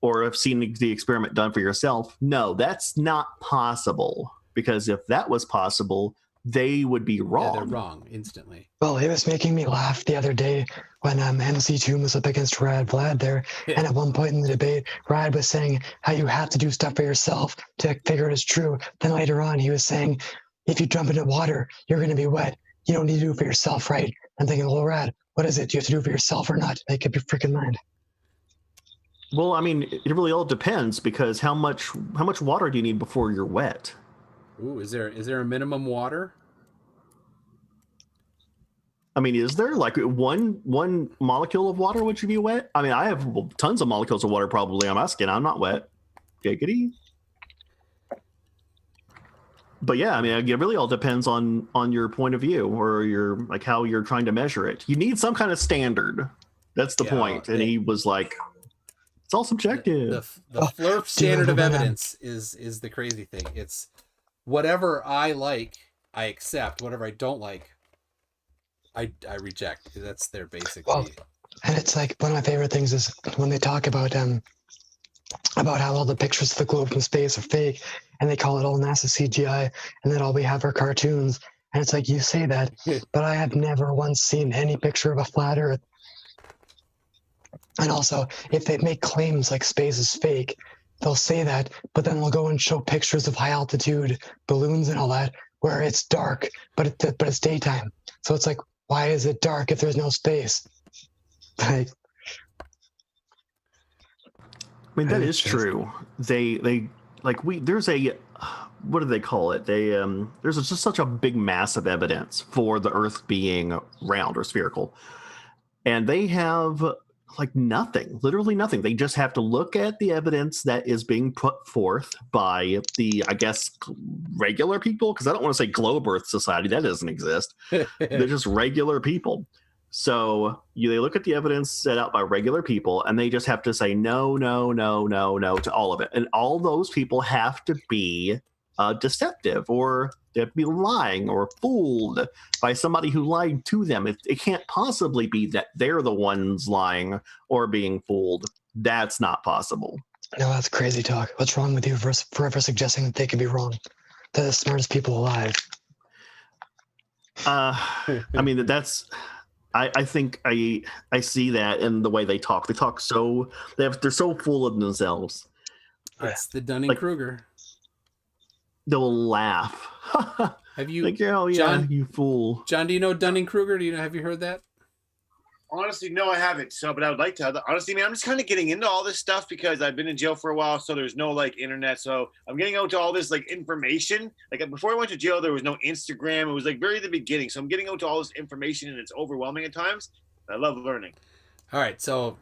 or have seen the experiment done for yourself. No, that's not possible, because if that was possible, they would be wrong. Yeah, they're wrong instantly. Well, it was making me laugh the other day when MC Toon was up against Rad Vlad there. Yeah. And at one point in the debate, Rad was saying how you have to do stuff for yourself to figure it is true. Then later on, he was saying, if you jump into water, you're going to be wet. You don't need to do it for yourself, right? I'm thinking, well, Rad, what is it? Do you have to do it for yourself or not? Make up your freaking mind. Well, I mean, it really all depends, because how much water do you need before you're wet? Ooh, is there a minimum water? I mean, is there like one molecule of water would you be wet? I mean, I have tons of molecules of water probably on my skin. I'm not wet. Giggity. But yeah, I mean, it really all depends on your point of view, or your like how you're trying to measure it. You need some kind of standard. That's the point. And he was like, it's all subjective. The FLIRP standard of evidence is the crazy thing. It's whatever I like, I accept. Whatever I don't like, I reject. That's their basic. Well, and it's like one of my favorite things is when they talk about how all the pictures of the globe from space are fake, and they call it all NASA CGI, and that all we have are cartoons. And it's like, you say that, but I have never once seen any picture of a flat Earth. And also, if they make claims like space is fake, they'll say that, but then they'll go and show pictures of high altitude balloons and all that where it's dark, but it's daytime. So it's like, why is it dark if there's no space? Like, I mean, that is true. There's a, what do they call it? There's just such a big mass of evidence for the Earth being round or spherical. And they have like nothing, literally nothing. They just have to look at the evidence that is being put forth by the, I guess, regular people, because I don't want to say Globe Earth Society. That doesn't exist. They're just regular people. So they look at the evidence set out by regular people, and they just have to say no, no, no, no, no to all of it. And all those people have to be deceptive, or they have to be lying or fooled by somebody who lied to them. It can't possibly be that they're the ones lying or being fooled. That's not possible. No, that's crazy talk. What's wrong with you for forever suggesting that they could be wrong? They're the smartest people alive. I mean, that's... I think I see that in the way they talk. They talk so... They're so full of themselves. It's the Dunning-Kruger. They'll laugh. Have you, like, oh yeah, John, you fool. John, do you know Dunning-Kruger? Have you heard that? Honestly, no, I haven't. So, but I would like to. Honestly, man, I'm just kind of getting into all this stuff because I've been in jail for a while, so there's no like internet. So I'm getting out to all this like information. Like before I went to jail, there was no Instagram. It was like very the beginning. So I'm getting out to all this information, and it's overwhelming at times. I love learning. All right, so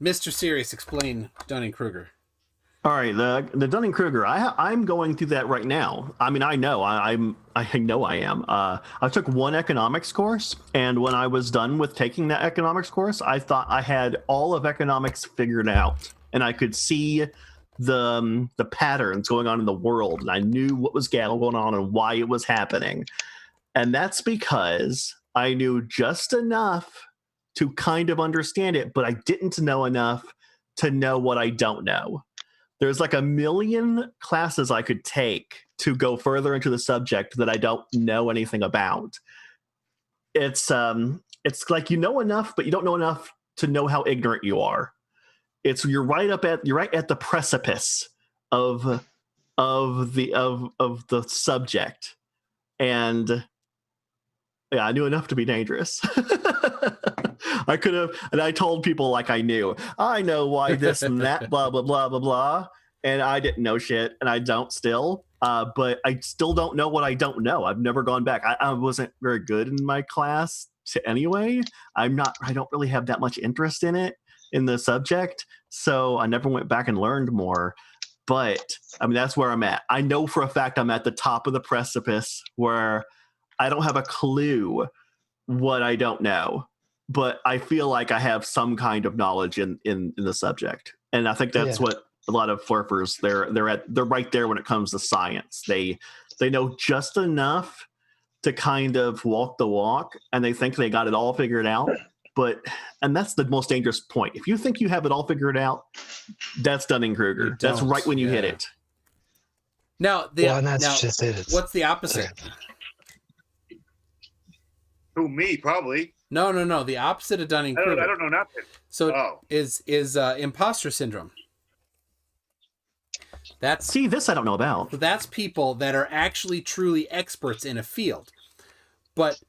Mr. Serious, explain Dunning-Kruger. All right, the Dunning-Kruger. I'm going through that right now. I mean, I know I am. I took one economics course, and when I was done with taking that economics course, I thought I had all of economics figured out, and I could see the patterns going on in the world, and I knew what was going on and why it was happening. And that's because I knew just enough to kind of understand it, but I didn't know enough to know what I don't know. There's like a million classes I could take to go further into the subject that I don't know anything about. It's like you know enough, but you don't know enough to know how ignorant you are. You're right at the precipice of the subject, and Yeah, I knew enough to be dangerous. I could have, and I told people like I knew. I know why this and that, blah, blah, blah, blah, blah. And I didn't know shit, and I don't still. But I still don't know what I don't know. I've never gone back. I wasn't very good in my class anyway. I don't really have that much interest in it, in the subject. So I never went back and learned more. But I mean, that's where I'm at. I know for a fact I'm at the top of the precipice where I don't have a clue what I don't know, but I feel like I have some kind of knowledge in the subject. And I think that's what a lot of flurfers, they're right there when it comes to science. They know just enough to kind of walk the walk, and they think they got it all figured out. And that's the most dangerous point. If you think you have it all figured out, that's Dunning-Kruger. That's right when you hit it. Now, just it. What's the opposite? Who, me? Probably. No. The opposite of Dunning-Kruger. I don't know nothing. So is imposter syndrome. This I don't know about. That's people that are actually truly experts in a field, but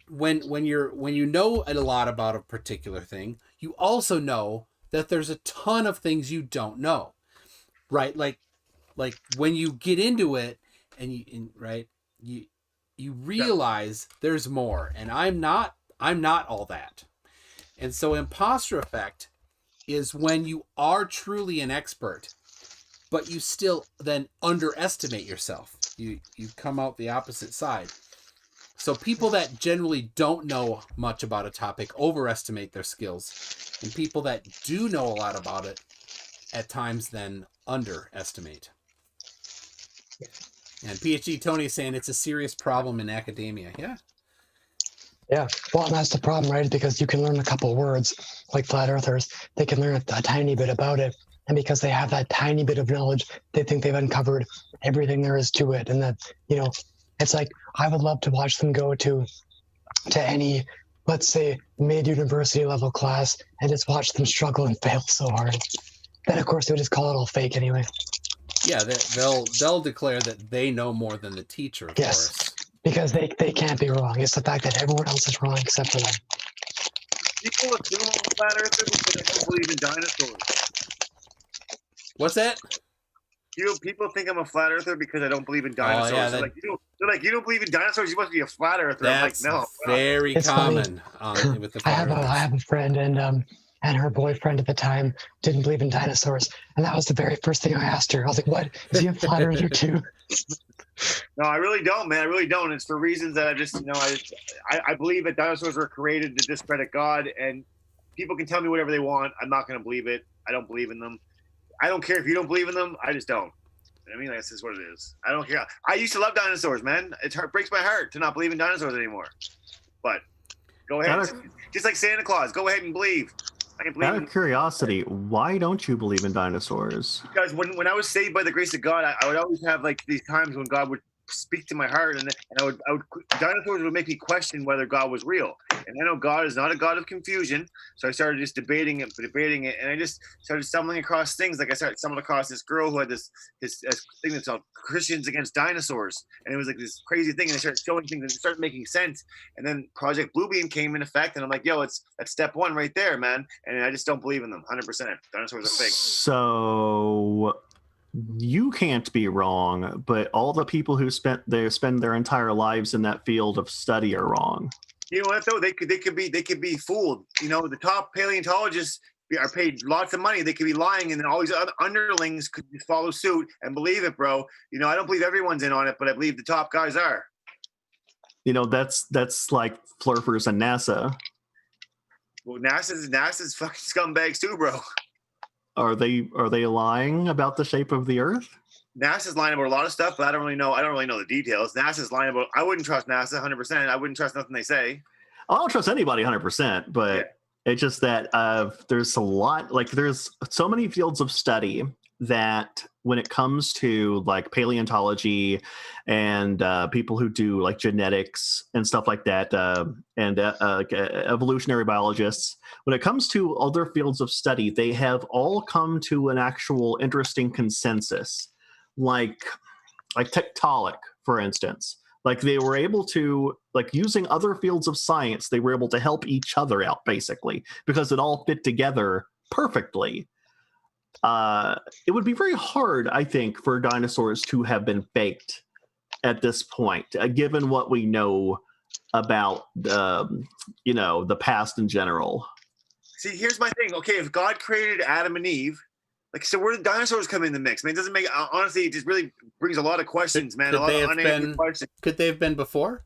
when you know a lot about a particular thing, you also know that there's a ton of things you don't know, right? Like when you get into it and you realize there's more, and I'm not all that. And so imposter effect is when you are truly an expert, but you still then underestimate yourself. You come out the opposite side. So people that generally don't know much about a topic overestimate their skills, and people that do know a lot about it at times then underestimate. And PhD Tony is saying it's a serious problem in academia. Yeah. Yeah. Well, and that's the problem, right? Because you can learn a couple words, like flat earthers. They can learn a tiny bit about it. And because they have that tiny bit of knowledge, they think they've uncovered everything there is to it. And that, it's like, I would love to watch them go to any, let's say, mid-university level class and just watch them struggle and fail so hard. Then, of course, they would just call it all fake anyway. Yeah, they'll declare that they know more than the teacher, of course. Because they can't be wrong. It's the fact that everyone else is wrong except for them. People assume I'm a flat earther because I don't believe in dinosaurs. What's that? People think I'm a flat earther because I don't believe in dinosaurs. Oh, yeah, they're like, you don't believe in dinosaurs? You must be a flat earther. I'm like, no. Very common with the flat earthers. I have a friend, and her boyfriend at the time didn't believe in dinosaurs, and that was the very first thing I asked her. I was like, "What? Is he a flat earther too?" No, I really don't, man. I really don't. It's for reasons that I just, I believe that dinosaurs were created to discredit God, and people can tell me whatever they want. I'm not going to believe it. I don't believe in them. I don't care if you don't believe in them. I just don't. I mean, that's just what it is. I don't care. I used to love dinosaurs, man. It breaks my heart to not believe in dinosaurs anymore. But go ahead. Just like Santa Claus, go ahead and believe. I can believe. Out of curiosity, why don't you believe in dinosaurs? Because when I was saved by the grace of God, I would always have like these times when God would speak to my heart, and I would dinosaurs would make me question whether God was real. And I know God is not a God of confusion, so I started just debating it, and I just started stumbling across things. Like I started stumbling across this girl who had this thing that's called Christians Against Dinosaurs, and it was like this crazy thing. And I started showing things, and it started making sense. And then Project Bluebeam came in effect, and I'm like, yo, that's step one right there, man. And I just don't believe in them, 100%. Dinosaurs are fake. So you can't be wrong, but all the people who spend their entire lives in that field of study are wrong. You know what though? They could be fooled. The top paleontologists are paid lots of money. They could be lying, and then all these other underlings could follow suit and believe it, bro. I don't believe everyone's in on it, but I believe the top guys are. That's like flurfers and NASA. Well, NASA's fucking scumbags too, bro. Are they lying about the shape of the Earth? NASA's lying about a lot of stuff, but I don't really know the details. NASA's lying about. I wouldn't trust NASA 100%. I wouldn't trust nothing they say. I don't trust anybody 100%, but it's just that there's a lot. Like there's so many fields of study that when it comes to like paleontology and people who do like genetics and stuff like that, and evolutionary biologists, when it comes to other fields of study, they have all come to an actual interesting consensus. Like Tiktaalik, for instance. Like they were able to, like using other fields of science, they were able to help each other out basically because it all fit together perfectly. It would be very hard, I think, for dinosaurs to have been faked at this point, given what we know about the past in general. See, here's my thing. Okay, if God created Adam and Eve, like, so where did dinosaurs come in the mix? Man, it doesn't make, honestly, it just really brings a lot of questions, man. A lot of unanswered questions. Could they have been before?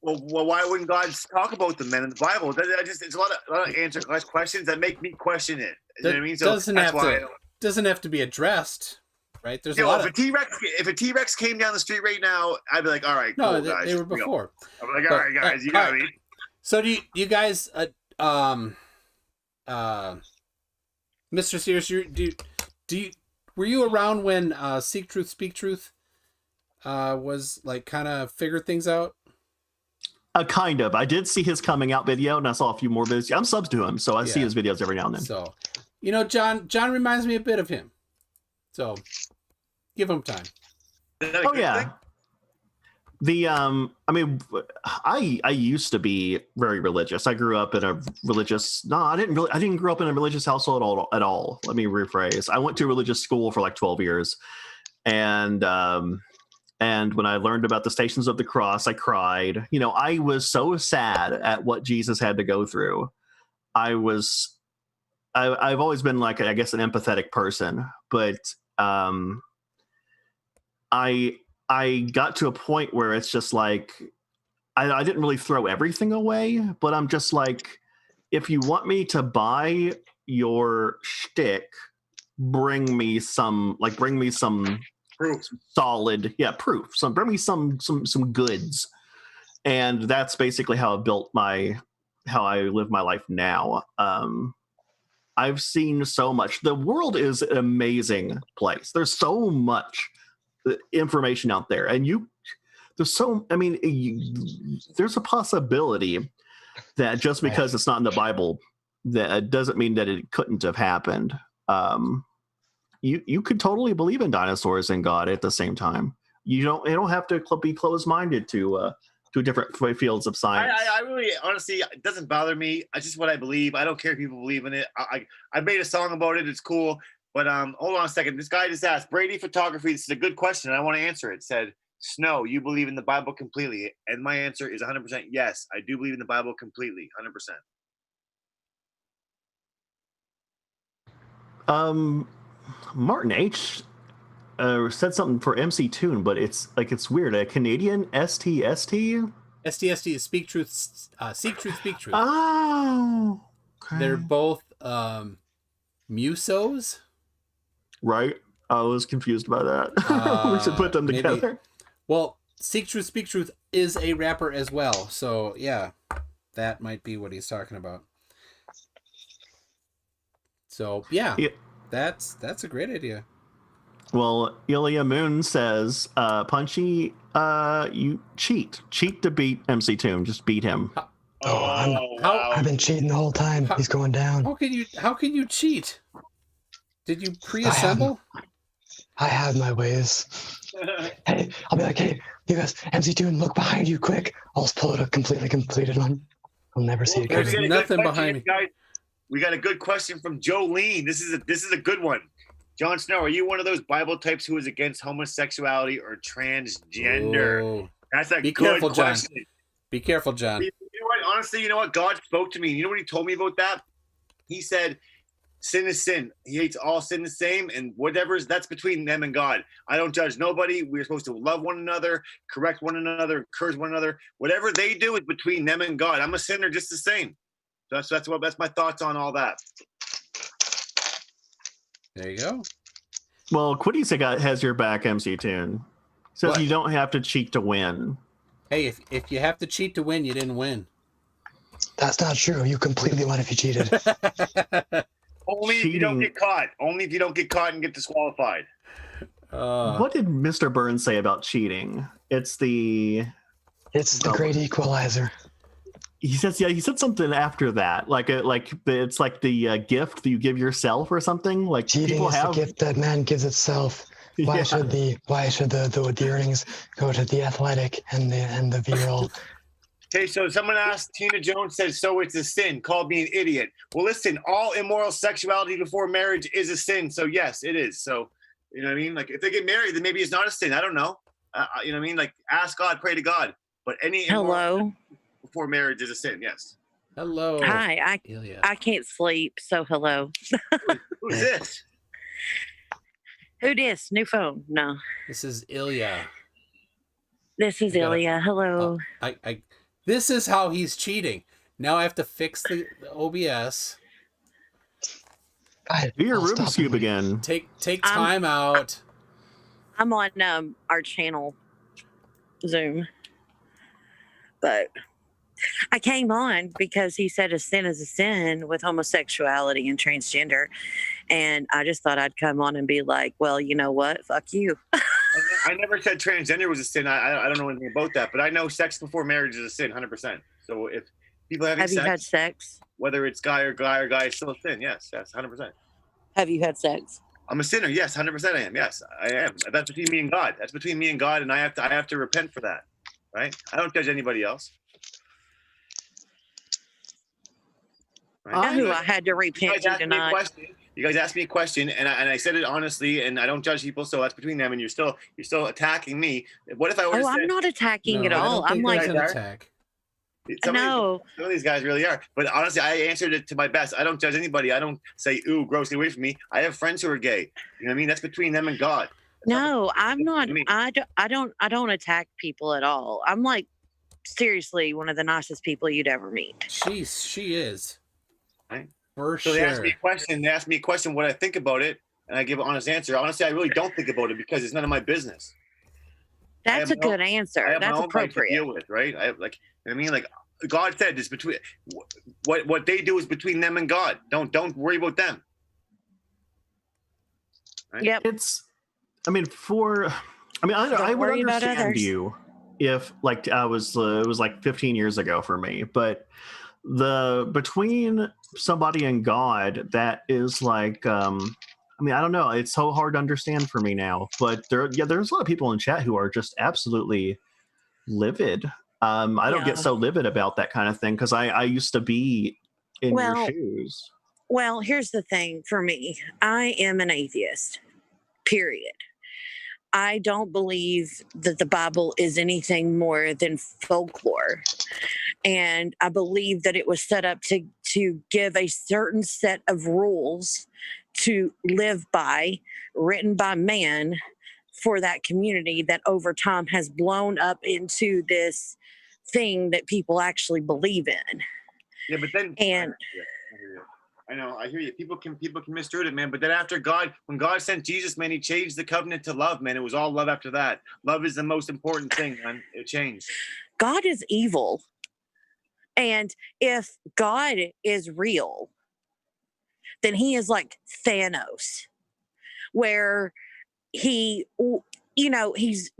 Well, why wouldn't God talk about them, man, in the Bible? It's a lot of answered questions that make me question it. You know what I mean? So doesn't have to be addressed, right? There's a lot lot of if a T-Rex came down the street right now, I'd be like, all right, cool, guys. They were before. I'm like, all right, guys, you know what I mean? So do you guys Mr. Sears, were you around when Seek Truth, Speak Truth was like kind of figured things out? Kind of. I did see his coming out video, and I saw a few more videos. I'm subs to him, so I see his videos every now and then. So, John reminds me a bit of him. So, give him time. Oh yeah. I used to be very religious. I grew up in a religious. No, I didn't grow up in a religious household at all. Let me rephrase. I went to a religious school for like 12 years, and when I learned about the Stations of the Cross, I cried. I was so sad at what Jesus had to go through. I've always been like, I guess, an empathetic person, but I got to a point where it's just like, I didn't really throw everything away, but I'm just like, if you want me to buy your shtick, bring me some proof. Solid, proof. Bring me some goods. And that's basically how I live my life now. I've seen so much. The world is an amazing place. There's so much information out there, and there's a possibility that just because it's not in the Bible, that doesn't mean that it couldn't have happened. You could totally believe in dinosaurs and God at the same time. You don't have to be closed-minded to different fields of science. I really, honestly, it doesn't bother me. It's just what I believe. I don't care if people believe in it. I made a song about it. It's cool. But hold on a second. This guy just asked, Brady Photography, this is a good question. I want to answer it. It said, Snow, you believe in the Bible completely? And my answer is 100% yes. I do believe in the Bible completely, 100%. Martin H. Said something for MC Toon, but it's weird. A Canadian STST? STST is Speak Truth, Seek Truth, Speak Truth. Oh, okay. They're both musos. Right. I was confused by that. We should put them together. Well, Seek Truth, Speak Truth is a rapper as well. So, yeah, that might be what he's talking about. So, yeah. That's a great idea. Well, Ilya Moon says, Punchy, you cheat to beat MC Toon. Just beat him. I've been cheating the whole time. He's going down. How can you cheat? Did you pre-assemble? I have my ways. Hey, I'll be like, hey, you guys, MC Toon, look behind you, quick. I'll just pull it a completely completed one. I'll never see it. There's nothing behind me. Guys, we got a good question from Jolene. This is a good one. Jon Snow, are you one of those Bible types who is against homosexuality or transgender? Whoa. That's a good question. John. Be careful, John. You know what? Honestly, you know what? God spoke to me. You know what he told me about that? He said, sin is sin. He hates all sin the same, and that's between them and God. I don't judge nobody. We're supposed to love one another, correct one another, encourage one another. Whatever they do is between them and God. I'm a sinner just the same. So that's my thoughts on all that. There you go. Well, Quiddy has your back, MC Toon. Says What? You don't have to cheat to win. Hey, if you have to cheat to win, you didn't win. That's not true. You completely won if you cheated. Only if you don't get caught. Only if you don't get caught and get disqualified. What did Mr. Burns say about cheating? It's the great equalizer. He said something after that, it's like the gift that you give yourself or something. Like cheating is the gift that man gives itself. Why should the earnings go to the athletic and the virile? Okay, so someone asked, Tina Jones says, so it's a sin. Called me an idiot. Well, listen, all immoral sexuality before marriage is a sin. So yes, it is. So, you know what I mean? Like if they get married, then maybe it's not a sin. I don't know. You know what I mean? Like ask God, pray to God. But any immoral before marriage is a sin. Yes. Hello. Hi. Ilya. I can't sleep, so hello. Who's this? Who dis? New phone? No. This is Ilya. This is Ilya. Hello. This is how he's cheating. Now I have to fix the OBS. Do your Rubik's Cube again. Take time out. I'm on our channel Zoom. But I came on because he said a sin is a sin with homosexuality and transgender. And I just thought I'd come on and be like, well, you know what? Fuck you. I never said transgender was a sin. I don't know anything about that, but I know sex before marriage is a sin, 100%. So if people have you had sex? Whether it's guy or guy, it's still a sin. Yes, 100%. Have you had sex? I'm a sinner. Yes, 100% I am. Yes, I am. That's between me and God. That's between me and God, and I have to repent for that. Right? I don't judge anybody else. Right? I had to repent tonight. You guys asked me a question, and I said it honestly, and I don't judge people, so that's between them. And you're still attacking me. What if I were? I'm not attacking at all. I'm like an attack. Some of these guys really are. But honestly, I answered it to my best. I don't judge anybody. I don't say, "Ooh, gross, get away from me." I have friends who are gay. You know what I mean? That's between them and God. No, I'm not. I don't attack people at all. I'm like seriously one of the nicest people you'd ever meet. She is. Right. For so sure. They asked me a question, what I think about it, and I give an honest answer. Honestly, I really don't think about it because it's none of my business. That's a good answer. That's appropriate. To deal with, right? I like. I mean, like God said, it's between what they do is between them and God. Don't worry about them. Right? Yep. I would understand you if like it was like 15 years ago for me, but between somebody and God, that is like I don't know, it's so hard to understand for me now, but there's a lot of people in chat who are just absolutely livid. I don't get so livid about that kind of thing because I used to be in your shoes. Well, here's the thing for me. I am an atheist, period. I don't believe that the Bible is anything more than folklore. And I believe that it was set up to give a certain set of rules to live by, written by man for that community that over time has blown up into this thing that people actually believe in. Yeah, but then I know, I hear you. People can misread it, man. But then after when God sent Jesus, man, he changed the covenant to love, man. It was all love after that. Love is the most important thing, man. It changed. God is evil. And if God is real, then he is like Thanos, where he's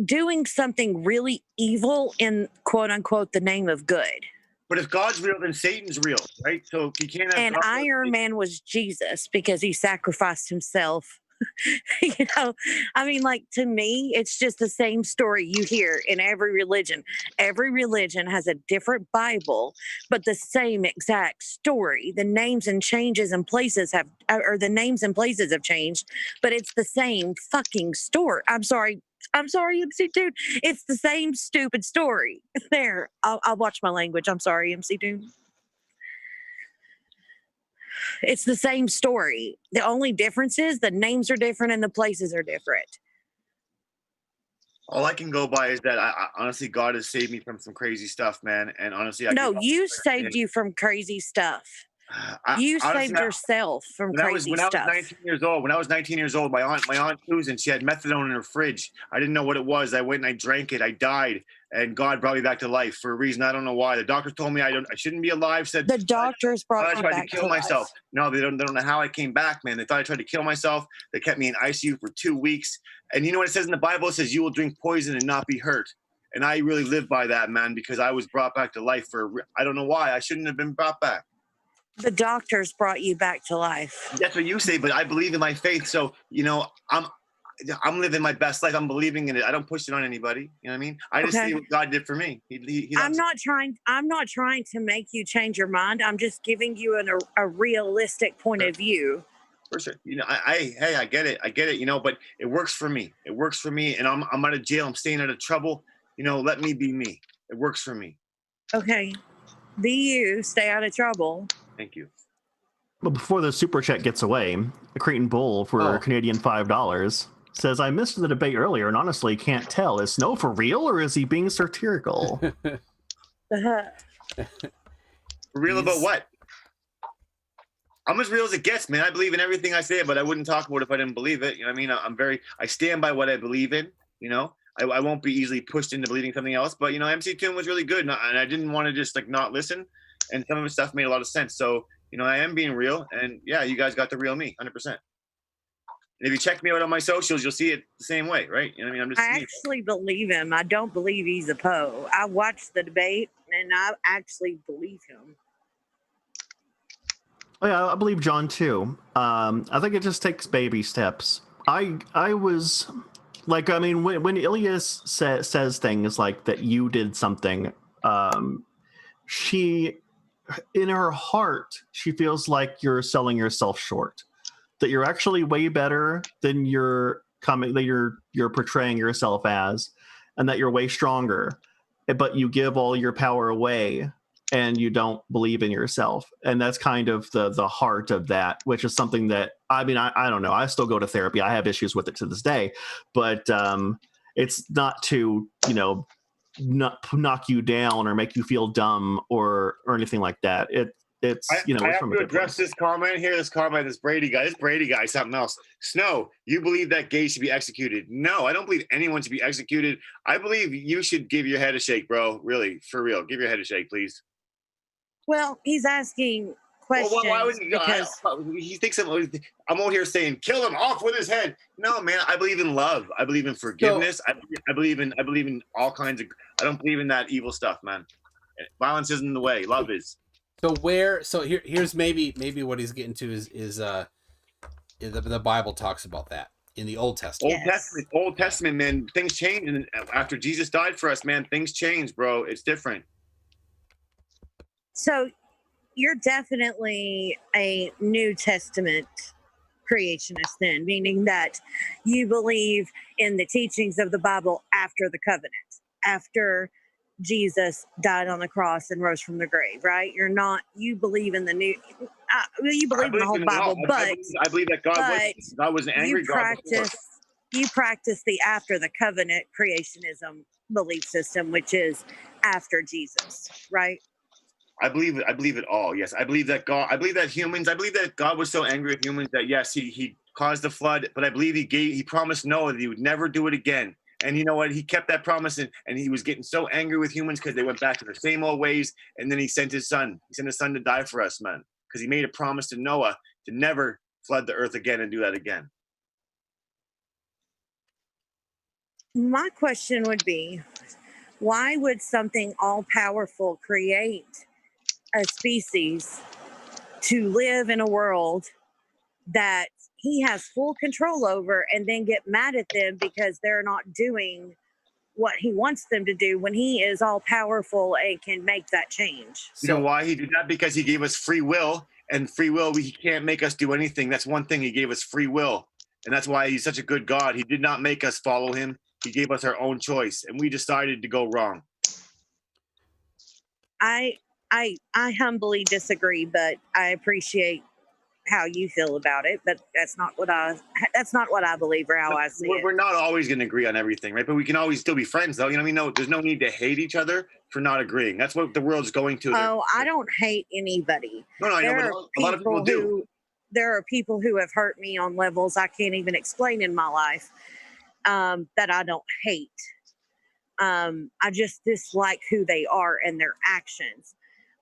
doing something really evil in quote unquote the name of good. But if God's real, then Satan's real, right? So he can't have. And Iron Man was Jesus because he sacrificed himself. To me, it's just the same story you hear in every religion. Every religion has a different Bible, but the same exact story. The names and changes and places have changed, but it's the same fucking story. I'm sorry, MC Toon. It's the same stupid story. There, I'll watch my language. I'm sorry, MC Toon. It's the same story. The only difference is the names are different and the places are different. All I can go by is that honestly, God has saved me from some crazy stuff, man. And honestly, you saved you from crazy stuff. You saved yourself from crazy stuff. When I was 19 years old, my aunt Susan, she had methadone in her fridge. I didn't know what it was. I went and I drank it. I died, and God brought me back to life for a reason I don't know why. The doctors told me I shouldn't be alive. Said the doctors brought you back to life. I tried to kill myself. No, they don't know how I came back, man. They thought I tried to kill myself. They kept me in ICU for 2 weeks. And you know what it says in the Bible? It says you will drink poison and not be hurt. And I really live by that, man, because I was brought back to life I don't know why. I shouldn't have been brought back. The doctors brought you back to life. That's what you say, but I believe in my faith. So, I'm living my best life. I'm believing in it. I don't push it on anybody. You know what I mean? I just see what God did for me. I'm not trying to make you change your mind. I'm just giving you a realistic point of view. For sure. You know, I get it. I get it, you know, but it works for me. It works for me. And I'm out of jail. I'm staying out of trouble. You know, let me be me. It works for me. Okay. Be you, stay out of trouble. Thank you. But before the super chat gets away, the Cretan Bull for Canadian $5 says, I missed the debate earlier and honestly can't tell. Is Snow for real or is he being satirical? For real about what? I'm as real as it gets, man. I believe in everything I say, but I wouldn't talk about it if I didn't believe it. You know what I mean? I stand by what I believe in, you know? I won't be easily pushed into believing something else, but you know, MC Toon was really good and I didn't want to just like not listen. And some of his stuff made a lot of sense. So, you know, I am being real and yeah, you guys got the real me, 100%. And if you check me out on my socials, you'll see it the same way, right? You know what I mean? I actually believe him. I don't believe he's a Poe. I watched the debate and I actually believe him. Oh, yeah, I believe John too. I think it just takes baby steps. I was like, I mean, when Ilias says things like that you did something, she, in her heart, she feels like you're selling yourself short. That you're actually way better than you're portraying yourself as, and that you're way stronger, but you give all your power away and you don't believe in yourself. And that's kind of the heart of that, which is something that, I mean, I don't know. I still go to therapy. I have issues with it to this day, but it's not to, you know, not knock you down or make you feel dumb or anything like that. It's, you know, I it's have from to a good address place. this comment here. This comment, this Brady guy, something else. Snow, you believe that gays should be executed? No, I don't believe anyone should be executed. I believe you should give your head a shake, bro. Really, for real. Give your head a shake, please. Well, he's asking questions why would he? because He thinks I'm out here saying kill him off with his head. No, man. I believe in love. I believe in forgiveness. I believe in all kinds of. I don't believe in that evil stuff, man. Violence isn't the way. Love is. So here's maybe what he's getting to is the Bible talks about that in the Old Testament. Old Testament, man, things change, and after Jesus died for us, man, things change, bro. It's different. So you're definitely a New Testament creationist then, meaning that you believe in the teachings of the Bible after the covenant, after Jesus died on the cross and rose from the grave, right? You believe in the new, you believe in the whole Bible, but I believe that God was an angry God. You practice the after the covenant creationism belief system, which is after Jesus, right? I believe it all. Yes, I believe that God. I believe that God was so angry with humans that yes, he caused the flood. But I believe he promised Noah that he would never do it again. And you know what? He kept that promise, and he was getting so angry with humans because they went back to the same old ways. And then he sent his son. He sent his son to die for us, man, because he made a promise to Noah to never flood the earth again and do that again. My question would be, why would something all-powerful create a species to live in a world that he has full control over and then get mad at them because they're not doing what he wants them to do when he is all-powerful and can make that change? You know why he did that? Because he gave us free will, and free will, he can't make us do anything. That's one thing. He gave us free will, and that's why he's such a good God. He did not make us follow him. He gave us our own choice, and we decided to go wrong. I humbly disagree, but I appreciate how you feel about it. But that's not what I believe or how I see it. We're not always going to agree on everything, right? But we can always still be friends, though. You know what I mean? No, there's no need to hate each other for not agreeing. That's what the world's going to. Oh, I don't hate anybody. No, I know, but a lot of people do. There are people who have hurt me on levels I can't even explain in my life. That I don't hate. I just dislike who they are and their actions.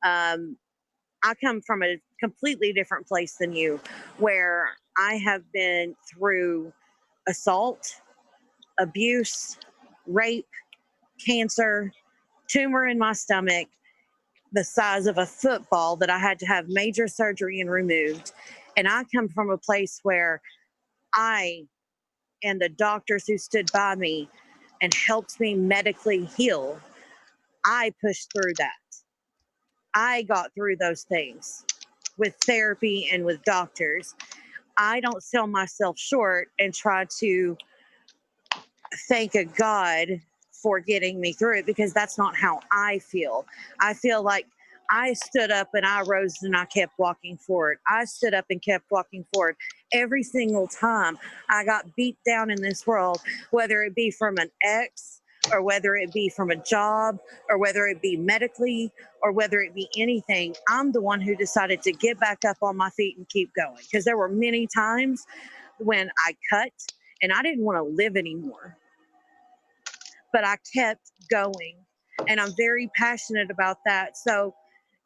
I come from a completely different place than you, where I have been through assault, abuse, rape, cancer, tumor in my stomach, the size of a football that I had to have major surgery and removed. And I come from a place where I and the doctors who stood by me and helped me medically heal, I pushed through that. I got through those things with therapy and with doctors. I don't sell myself short and try to thank a God for getting me through it, because that's not how I feel. I feel like I stood up and I rose and I kept walking forward. I stood up and kept walking forward. Every single time I got beat down in this world, whether it be from an ex, or whether it be from a job, or whether it be medically, or whether it be anything, I'm the one who decided to get back up on my feet and keep going. Because there were many times when I cut and I didn't want to live anymore, but I kept going, and I'm very passionate about that. So,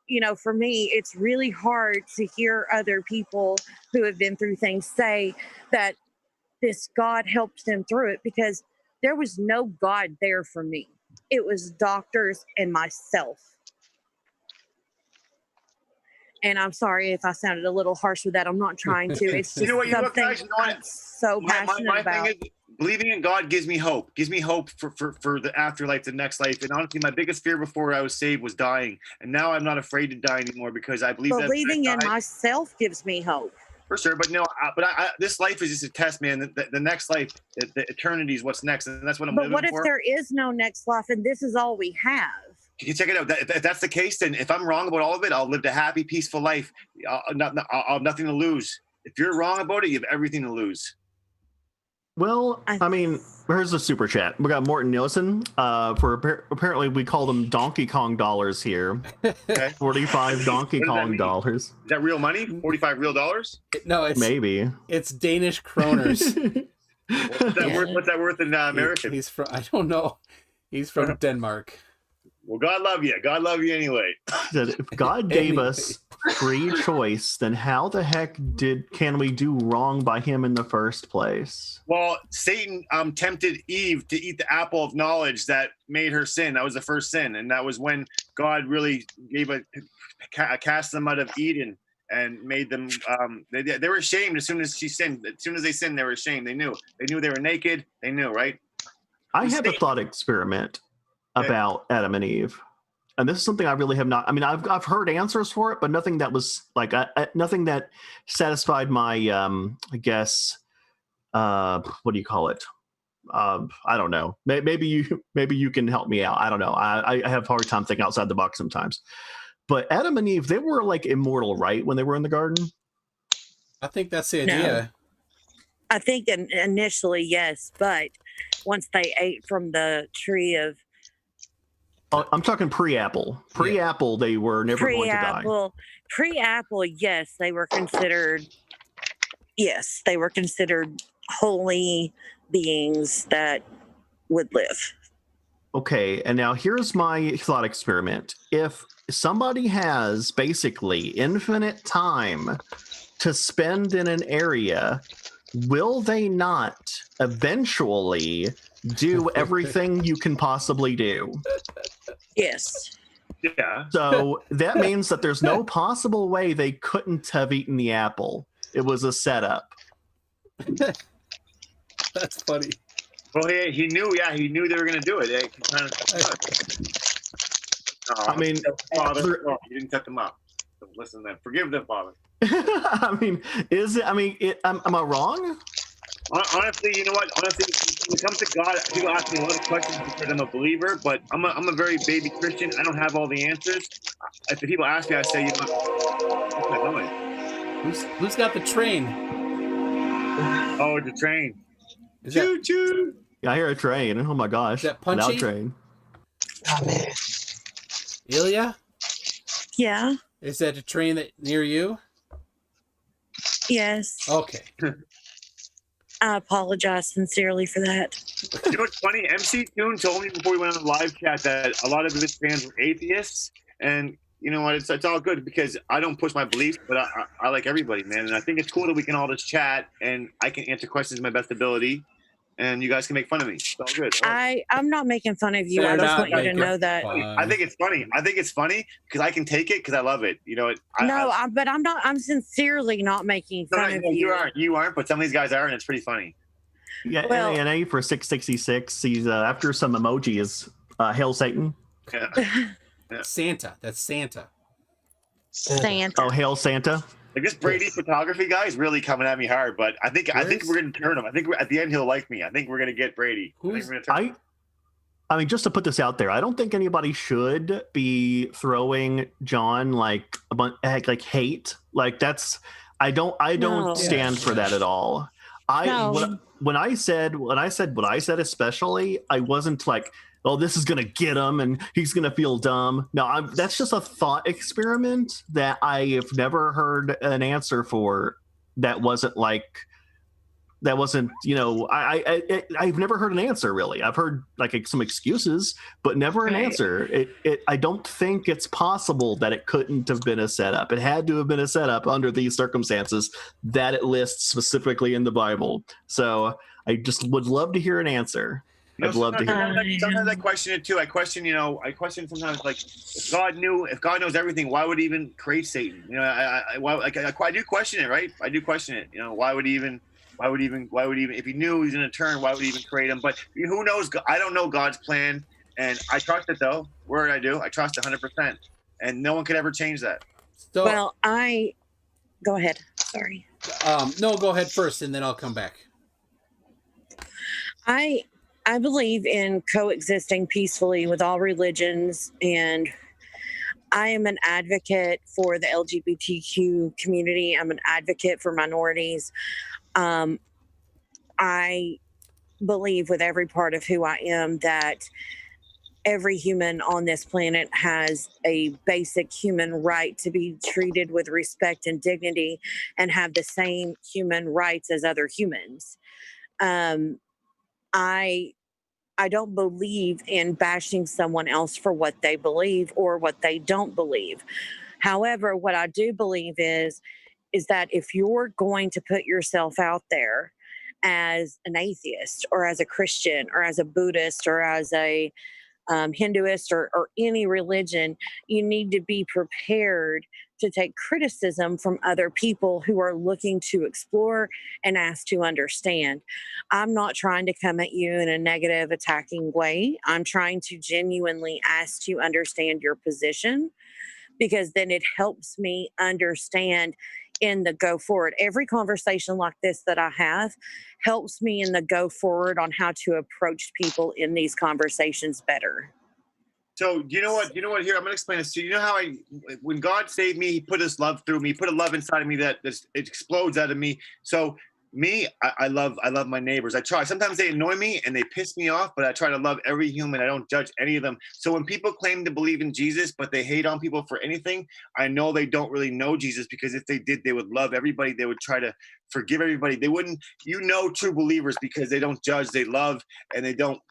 you know, for me, it's really hard to hear other people who have been through things say that this God helped them through it, because there was no God there for me. It was doctors and myself. And I'm sorry if I sounded a little harsh with that. I'm not trying to. It's just something I'm so passionate about. Thing is, believing in God gives me hope. Gives me hope for the afterlife, the next life. And honestly, my biggest fear before I was saved was dying. And now I'm not afraid to die anymore, because I believe that believing in myself gives me hope. For sure, but no, this life is just a test, man. The next life, the eternity is what's next, and that's what I'm living for. But what if there is no next life and this is all we have? You check it out. If that's the case, then if I'm wrong about all of it, I'll live a happy, peaceful life. I'll have nothing to lose. If you're wrong about it, you have everything to lose. Well, I mean, here's the super chat. We got Morton Nielsen. Apparently we call them Donkey Kong dollars here. Okay. 45 Donkey Kong dollars. Is that real money? 45 real dollars? No, it's Danish kroners. What's that worth in American? He's from, I don't know. He's from Denmark. Well, God love you. God love you anyway. If God gave us free choice, then how the heck can we do wrong by him in the first place? Well, Satan tempted Eve to eat the apple of knowledge that made her sin. That was the first sin, and that was when God really cast them out of Eden and made them. They were ashamed as soon as she sinned. As soon as they sinned, they were ashamed. They knew they were naked. They knew, right? I have a thought experiment about Adam and Eve, and this is something I really have not. I mean, I've heard answers for it, but nothing that was like nothing that satisfied my I guess what do you call it? I don't know. Maybe you can help me out. I don't know. I have a hard time thinking outside the box sometimes. But Adam and Eve, they were like immortal, right? When they were in the garden. I think that's the idea. No. I think initially yes, but once they ate from the tree of. I'm talking pre-Apple. Pre-Apple, they were never going to die. Pre-Apple, yes, they were considered. Yes, they were considered holy beings that would live. Okay, and now here's my thought experiment. If somebody has basically infinite time to spend in an area, will they not eventually do everything you can possibly do? Yes. Yeah. So that means that there's no possible way they couldn't have eaten the apple. It was a setup. That's funny. Well, he knew. Yeah, he knew they were going to do it. I mean, Father, you didn't set them up. So listen to them. Forgive them, Father. I mean, am I wrong? Honestly, you know what? Honestly, when it comes to God, people ask me a lot of questions because I'm a believer, but I'm a very baby Christian. I don't have all the answers. If the people ask me, I say, what's that noise? Who's got the train? Oh, it's a train. Choo choo. Yeah, I hear a train. Oh my gosh. Is that Punchy? Loud train. Oh man. Ilya? Yeah. Is that a train that near you? Yes. Okay. I apologize sincerely for that. You know what's funny? MC Toon told me before we went on the live chat that a lot of his fans were atheists, and you know what? It's all good because I don't push my beliefs, but I like everybody, man. And I think it's cool that we can all just chat, and I can answer questions to my best ability, and you guys can make fun of me. It's all good. I'm not making fun of you. I just want you to know that. I think it's funny. I think it's funny because I can take it because I love it. You know. But I'm not. I'm sincerely not making fun of you. You aren't. But some of these guys are, and it's pretty funny. Yeah, Well- NANA for 666. He's after some emojis. Hail Satan. Yeah. Santa. That's Santa. Santa. Oh, Hail Santa. Like this Brady photography guy is really coming at me hard, but I think we're gonna turn him. I think at the end he'll like me. I think we're gonna get Brady. I mean, just to put this out there, I don't think anybody should be throwing John like a bunch like hate. Like that's I don't No. stand for that at all. No. When I said what I said, especially, I wasn't like, oh, this is gonna get him and he's gonna feel dumb. No, that's just a thought experiment that I have never heard an answer for. That wasn't, you know, I've never heard an answer really. I've heard like some excuses, but never an answer. I don't think it's possible that it couldn't have been a setup. It had to have been a setup under these circumstances that it lists specifically in the Bible. So I just would love to hear an ansir. I'd love to hear. Sometimes I question it too. I question sometimes like if God knows everything, why would he even create Satan? You know, I do question it, right? I do question it. You know, why would he even if he knew he was going to turn, why would he even create him? But who knows? I don't know God's plan, and I trust it though. Word I do. I trust 100%, and no one could ever change that. So, Well, go ahead. Sorry. no, go ahead first, and then I'll come back. I believe in coexisting peacefully with all religions, and I am an advocate for the LGBTQ community. I'm an advocate for minorities. I believe with every part of who I am that every human on this planet has a basic human right to be treated with respect and dignity and have the same human rights as other humans. I don't believe in bashing someone else for what they believe or what they don't believe. However, what I do believe is that if you're going to put yourself out there as an atheist or as a Christian or as a Buddhist or as a Hinduist or any religion, you need to be prepared to take criticism from other people who are looking to explore and ask to understand. I'm not trying to come at you in a negative, attacking way. I'm trying to genuinely ask to understand your position, because then it helps me understand in the go forward. Every conversation like this that I have helps me in the go forward on how to approach people in these conversations better. So you know what? Here, I'm going to explain this to you. You know how when God saved me, he put his love through me, he put a love inside of me that it explodes out of me. So me, I love my neighbors. I try. Sometimes they annoy me and they piss me off, but I try to love every human. I don't judge any of them. So when people claim to believe in Jesus, but they hate on people for anything, I know they don't really know Jesus, because if they did, they would love everybody. They would try to forgive everybody. They wouldn't, true believers, because they don't judge, they love, and they don't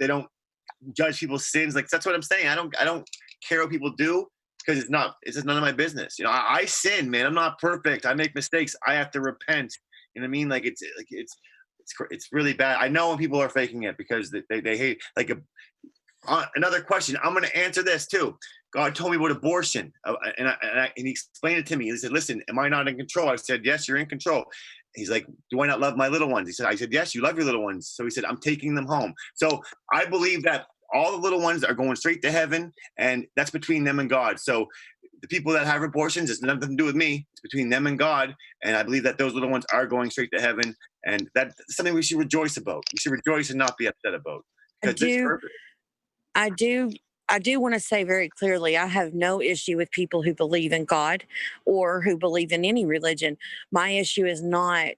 judge people's sins. Like, that's what I'm saying. I don't care what people do, because it's just none of my business. You know, I sin, man. I'm not perfect. I make mistakes. I have to repent. You know what I mean? Like it's really bad. I know when people are faking it because they hate. Like another question. I'm going to answer this too. God told me about abortion, and he explained it to me. He said, "Listen, am I not in control?" I said, "Yes, you're in control." He's like, "Do I not love my little ones?" I said, "Yes, you love your little ones." So he said, "I'm taking them home." So I believe that all the little ones are going straight to heaven, and that's between them and God. So the people that have abortions, it's nothing to do with me. It's between them and God. And I believe that those little ones are going straight to heaven. And that's something we should rejoice about. We should rejoice and not be upset about. I do want to say very clearly, I have no issue with people who believe in God or who believe in any religion. My issue is not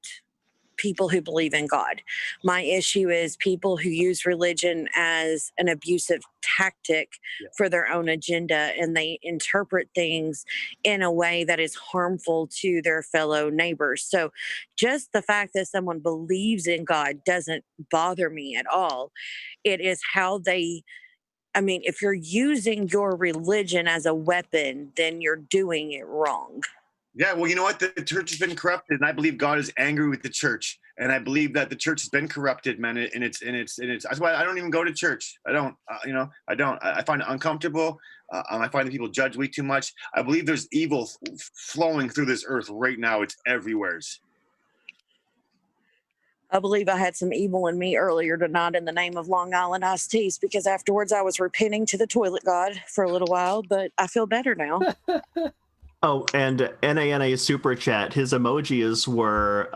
people who believe in God. My issue is people who use religion as an abusive tactic for their own agenda, and they interpret things in a way that is harmful to their fellow neighbors. So just the fact that someone believes in God doesn't bother me at all. It is how if you're using your religion as a weapon, then you're doing it wrong. Yeah, well, you know what? The church has been corrupted, and I believe God is angry with the church. And I believe that the church has been corrupted, man. And it's that's why I don't even go to church. I don't, I don't. I find it uncomfortable. I find that people judge way too much. I believe there's evil flowing through this earth right now. It's everywhere. I believe I had some evil in me earlier tonight in the name of Long Island iced teas, because afterwards I was repenting to the toilet god for a little while, but I feel better now. Oh, and NANA super chat. His emojis were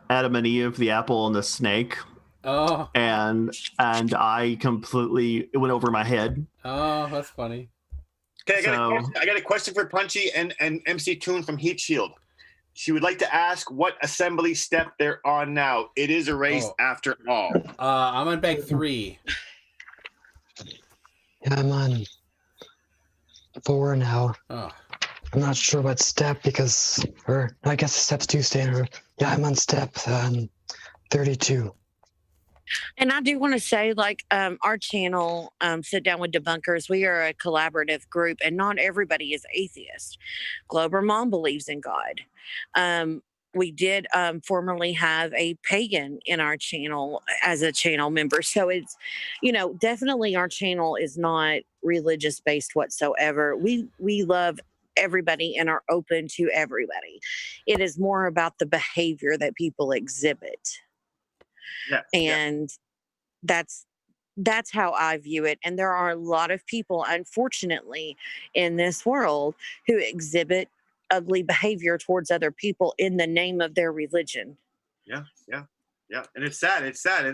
Adam and Eve, the apple, and the snake. Oh. And I completely, it went over my head. Oh, that's funny. Okay, I got a question for Punchy and MC Toon from Heat Shield. She would like to ask what assembly step they're on now. It is a race after all. I'm on bank 3. Yeah, I'm on 4 now. Oh. I'm not sure what step I guess the steps do stay in order. Yeah, I'm on step 32. And I do want to say, like, our channel, Sit Down with Debunkers, we are a collaborative group, and not everybody is atheist. Glober Mom believes in God. We did formerly have a pagan in our channel as a channel member. So it's, definitely our channel is not religious based whatsoever. We love everybody and are open to everybody. It is more about the behavior that people exhibit. And that's how I view it. And there are a lot of people, unfortunately, in this world who exhibit ugly behavior towards other people in the name of their religion. Yeah. And it's sad.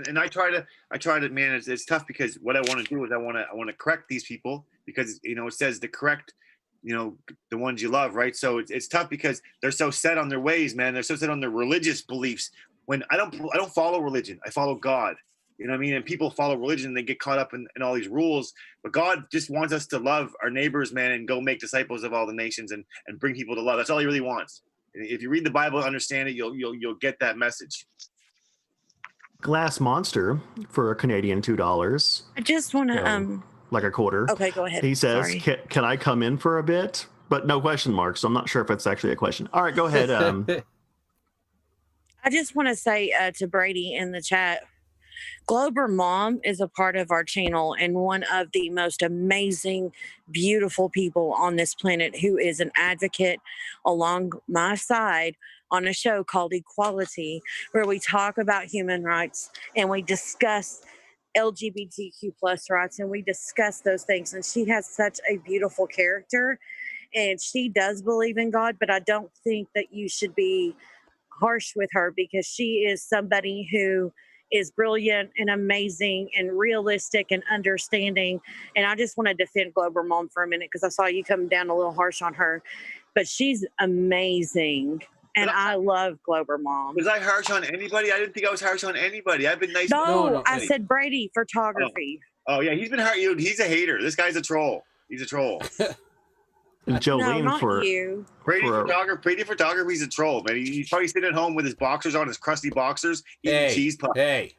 And I try to manage. It's tough because what I want to do is I want to correct these people, because it says to correct the ones you love, right? So it's tough because they're so set on their ways, man. They're so set on their religious beliefs. When I don't follow religion, I follow God. You know what I mean? And people follow religion and they get caught up in all these rules. But God just wants us to love our neighbors, man, and go make disciples of all the nations and bring people to love. That's all he really wants. If you read the Bible and understand it, you'll get that message. Glass Monster for a Canadian $2. I just want to like a quarter. Okay, go ahead. He says, "Can I come in for a bit?" But no question mark, so I'm not sure if it's actually a question. All right, go ahead. I just want to say to Brady in the chat, Glober Mom is a part of our channel and one of the most amazing, beautiful people on this planet, who is an advocate along my side on a show called Equality, where we talk about human rights and we discuss LGBTQ plus rights, and we discuss those things. And she has such a beautiful character, and she does believe in God, but I don't think that you should be harsh with her, because she is somebody who is brilliant and amazing and realistic and understanding. And I just want to defend Glober Mom for a minute, because I saw you come down a little harsh on her, but she's amazing. And I love Glober Mom. Was I harsh on anybody? I didn't think I was harsh on anybody. I've been nice. No, I said Brady photography. Oh yeah, he's been hard. He's a hater. This guy's a troll. He's a troll. And Jolene not you. Brady photography. He's a troll, man. He's probably sitting at home with his boxers on, his crusty boxers, eating cheese puffs. Hey.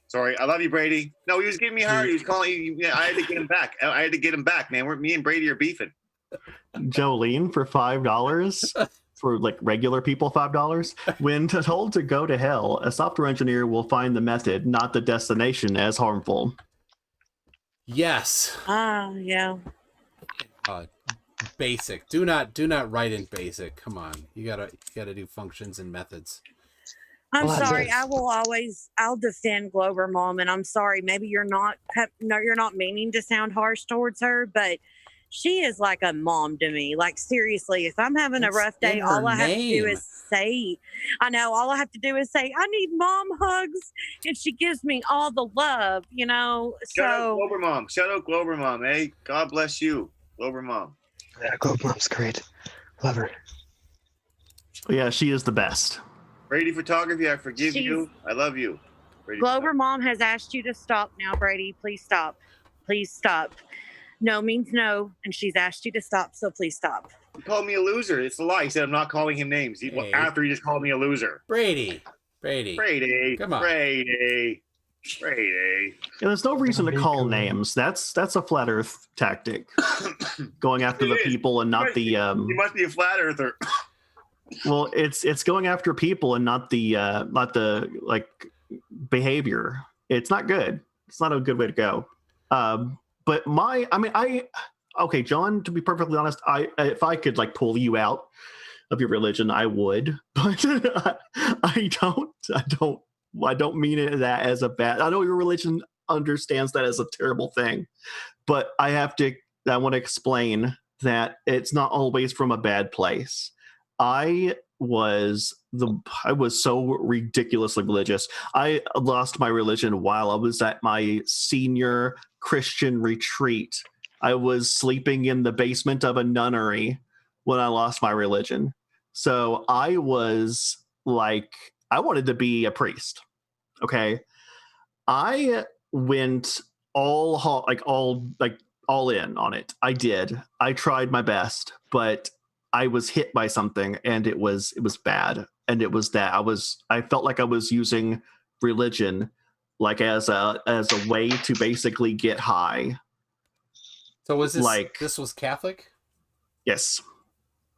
Sorry, I love you, Brady. No, he was giving me hard. He was calling. I had to get him back. Man. Me and Brady are beefing. Jolene for $5. For like regular people, $5. When told to go to hell, a software engineer will find the method, not the destination, as harmful. Yes. Yeah. Basic. Do not write in basic. Come on. You gotta do functions and methods. I'm sorry. I'll defend Glober Mom, and I'm sorry. Maybe you're not meaning to sound harsh towards her, but she is like a mom to me. Like, seriously, if I'm having a rough day, all I have to do is say, I need mom hugs. And she gives me all the love, Shout out Glober Mom. Hey, God bless you, Glober Mom. Yeah, Glober Mom's great. Love her. Yeah, she is the best. Brady photography, I forgive you. I love you. Glober Mom has asked you to stop now, Brady. Please stop. Please stop. No means no, and she's asked you to stop, so please stop. He called me a loser. It's a lie. He said I'm not calling him names. After he just called me a loser. Brady. Come on. Brady. Yeah, there's no reason to call names. That's a flat Earth tactic. Going after the people and not the. You must be a flat earther. Well, it's going after people and not the like behavior. It's not good. It's not a good way to go. But okay, John, to be perfectly honest, if I could like pull you out of your religion, I would, but I don't I don't mean it that as a bad. I know your religion understands that as a terrible thing, but I want to explain that it's not always from a bad place. I was so ridiculously religious. I lost my religion while I was at my senior Christian retreat. I was sleeping in the basement of a nunnery when I lost my religion. So I was like, I wanted to be a priest. Okay. I went all in on it. I did. I tried my best, but I was hit by something, and it was bad. And it was that I felt like I was using religion like as a way to basically get high. So was this was Catholic? Yes.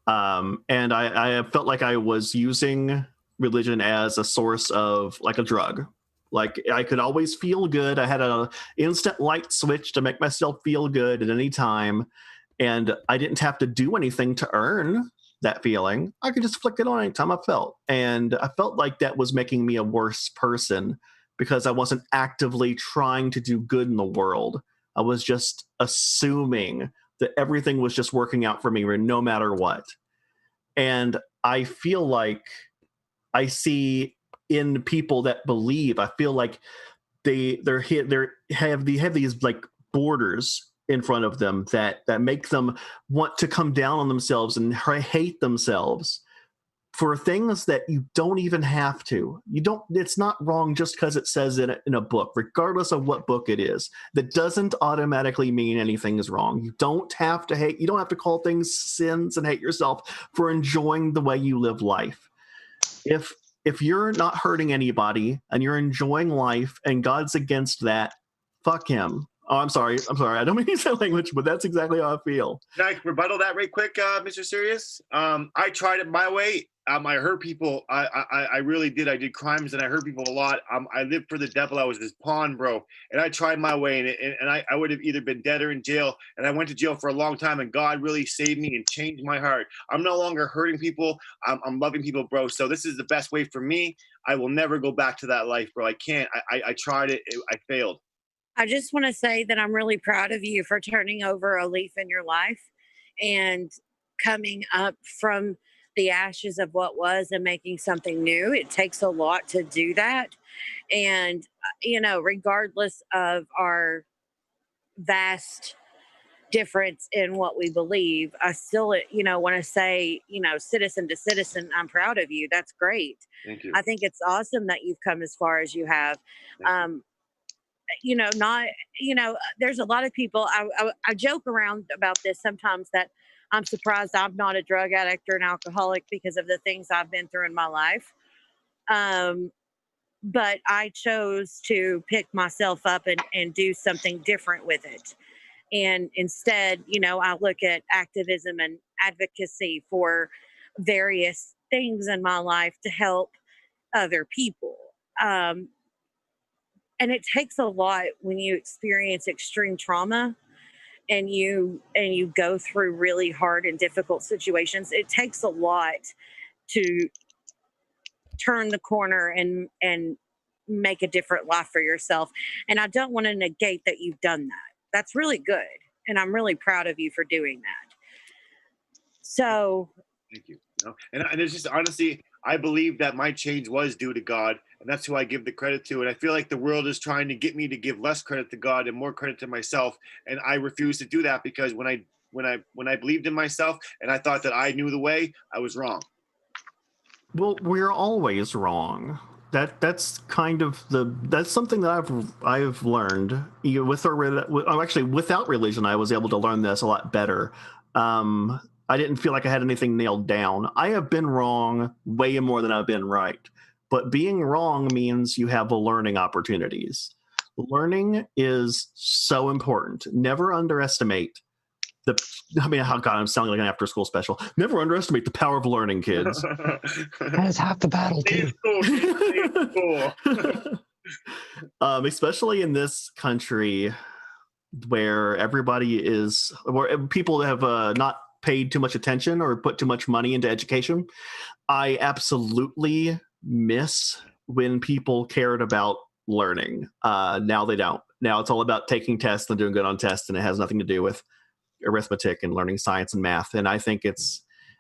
And I felt like I was using religion as a source of like a drug. Like I could always feel good. I had an instant light switch to make myself feel good at any time. And I didn't have to do anything to earn that feeling. I could just flick it on anytime I felt. And I felt like that was making me a worse person because I wasn't actively trying to do good in the world. I was just assuming that everything was just working out for me no matter what. And I feel like I see in people that believe, I feel like they have these like borders in front of them that make them want to come down on themselves and hate themselves for things that you don't even have to. It's not wrong just because it says it in a book, regardless of what book it is. That doesn't automatically mean anything is wrong. You don't have to hate. You don't have to call things sins and hate yourself for enjoying the way you live life. If you're not hurting anybody and you're enjoying life and God's against that, fuck him. Oh, I'm sorry. I don't mean to say language, but that's exactly how I feel. Can I rebuttal that right quick, Mr. Serious? I tried it my way. I hurt people. I really did. I did crimes and I hurt people a lot. I lived for the devil. I was his pawn, bro. And I tried my way, and I would have either been dead or in jail. And I went to jail for a long time, and God really saved me and changed my heart. I'm no longer hurting people. I'm loving people, bro. So this is the best way for me. I will never go back to that life, bro. I can't. I tried it. I failed. I just want to say that I'm really proud of you for turning over a leaf in your life and coming up from the ashes of what was and making something new. It takes a lot to do that. And, regardless of our vast difference in what we believe, I still, want to say, citizen to citizen, I'm proud of you. That's great. Thank you. I think it's awesome that you've come as far as you have. There's a lot of people, I joke around about this sometimes, that I'm surprised I'm not a drug addict or an alcoholic because of the things I've been through in my life. But I chose to pick myself up and do something different with it. And instead, I look at activism and advocacy for various things in my life to help other people. And it takes a lot when you experience extreme trauma and you go through really hard and difficult situations. It takes a lot to turn the corner and make a different life for yourself. And I don't want to negate that you've done that. That's really good. And I'm really proud of you for doing that. So thank you. And it's just, honestly, I believe that my change was due to God, and that's who I give the credit to. And I feel like the world is trying to get me to give less credit to God and more credit to myself. And I refuse to do that, because when I believed in myself and I thought that I knew the way, I was wrong. Well, we're always wrong. That's kind of that's something that I've learned. Without religion, I was able to learn this a lot better. I didn't feel like I had anything nailed down. I have been wrong way more than I've been right. But being wrong means you have learning opportunities. Learning is so important. Never underestimate I'm sounding like an after-school special. Never underestimate the power of learning, kids. That is half the battle, too. Especially in this country where people have not paid too much attention or put too much money into education. I absolutely miss when people cared about learning. Now they don't. Now it's all about taking tests and doing good on tests, and it has nothing to do with arithmetic and learning science and math. And I think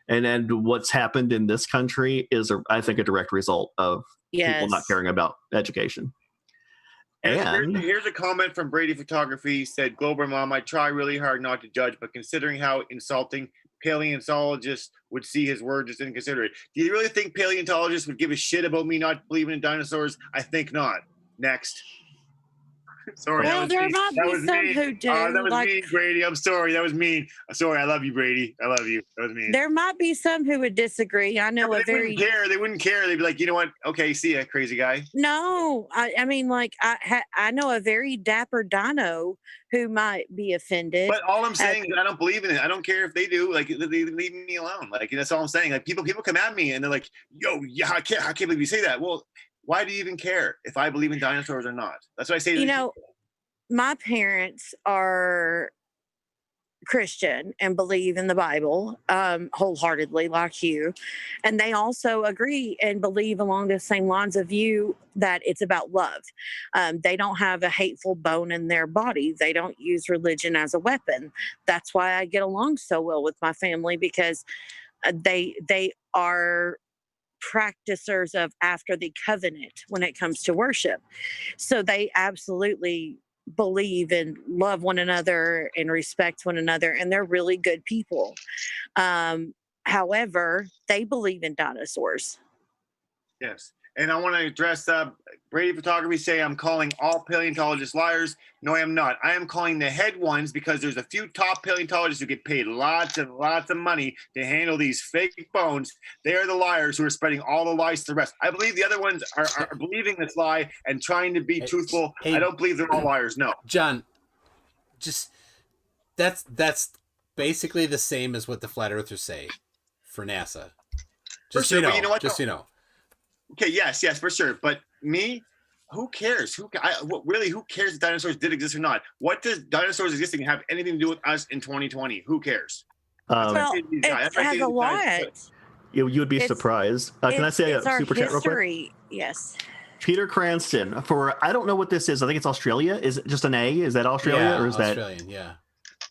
and what's happened in this country is, I think, a direct result of people not caring about education. And here's a comment from Brady Photography. He said, Glober Mom, I try really hard not to judge, but considering how insulting paleontologists would see his words as inconsiderate. Do you really think paleontologists would give a shit about me not believing in dinosaurs? I think not. Next. Sorry. Well, there might be some who do. That was mean, Brady. I'm sorry. That was mean. Sorry. I love you, Brady. I love you. That was mean. There might be some who would disagree. I know They wouldn't care. They'd be like, you know what? Okay, see ya, crazy guy. No, I mean, like, I know a very dapper dino who might be offended. But all I'm saying is I don't believe in it. I don't care if they do. Like, they leave me alone. Like, that's all I'm saying. Like, people come at me and they're like, yo, yeah, I can't believe you say that. Well, why do you even care if I believe in dinosaurs or not? That's what I say. You know, my parents are Christian and believe in the Bible wholeheartedly, like you. And they also agree and believe along the same lines of you that it's about love. They don't have a hateful bone in their body. They don't use religion as a weapon. That's why I get along so well with my family, because they are practicers of after the covenant when it comes to worship. So they absolutely believe and love one another and respect one another, and they're really good people. However, they believe in dinosaurs. Yes. And I want to address Brady Photography say I'm calling all paleontologists liars. No, I am not. I am calling the head ones, because there's a few top paleontologists who get paid lots and lots of money to handle these fake bones. They are the liars who are spreading all the lies to the rest. I believe the other ones are believing this lie and trying to be truthful. I don't believe they're all liars. No. John, just that's basically the same as what the flat earthers say for NASA. Just so you know. But you know what? Just so you know. Okay, yes, for sure. But me, who cares? Who cares if dinosaurs did exist or not? What does dinosaurs existing have anything to do with us in 2020? Who cares? Well, it has a lot. You would be surprised. Can I say a super chat real quick? Yes. Peter Cranston, I don't know what this is. I think it's Australia. Is it just an A? Is that Australia, or is Australian, yeah.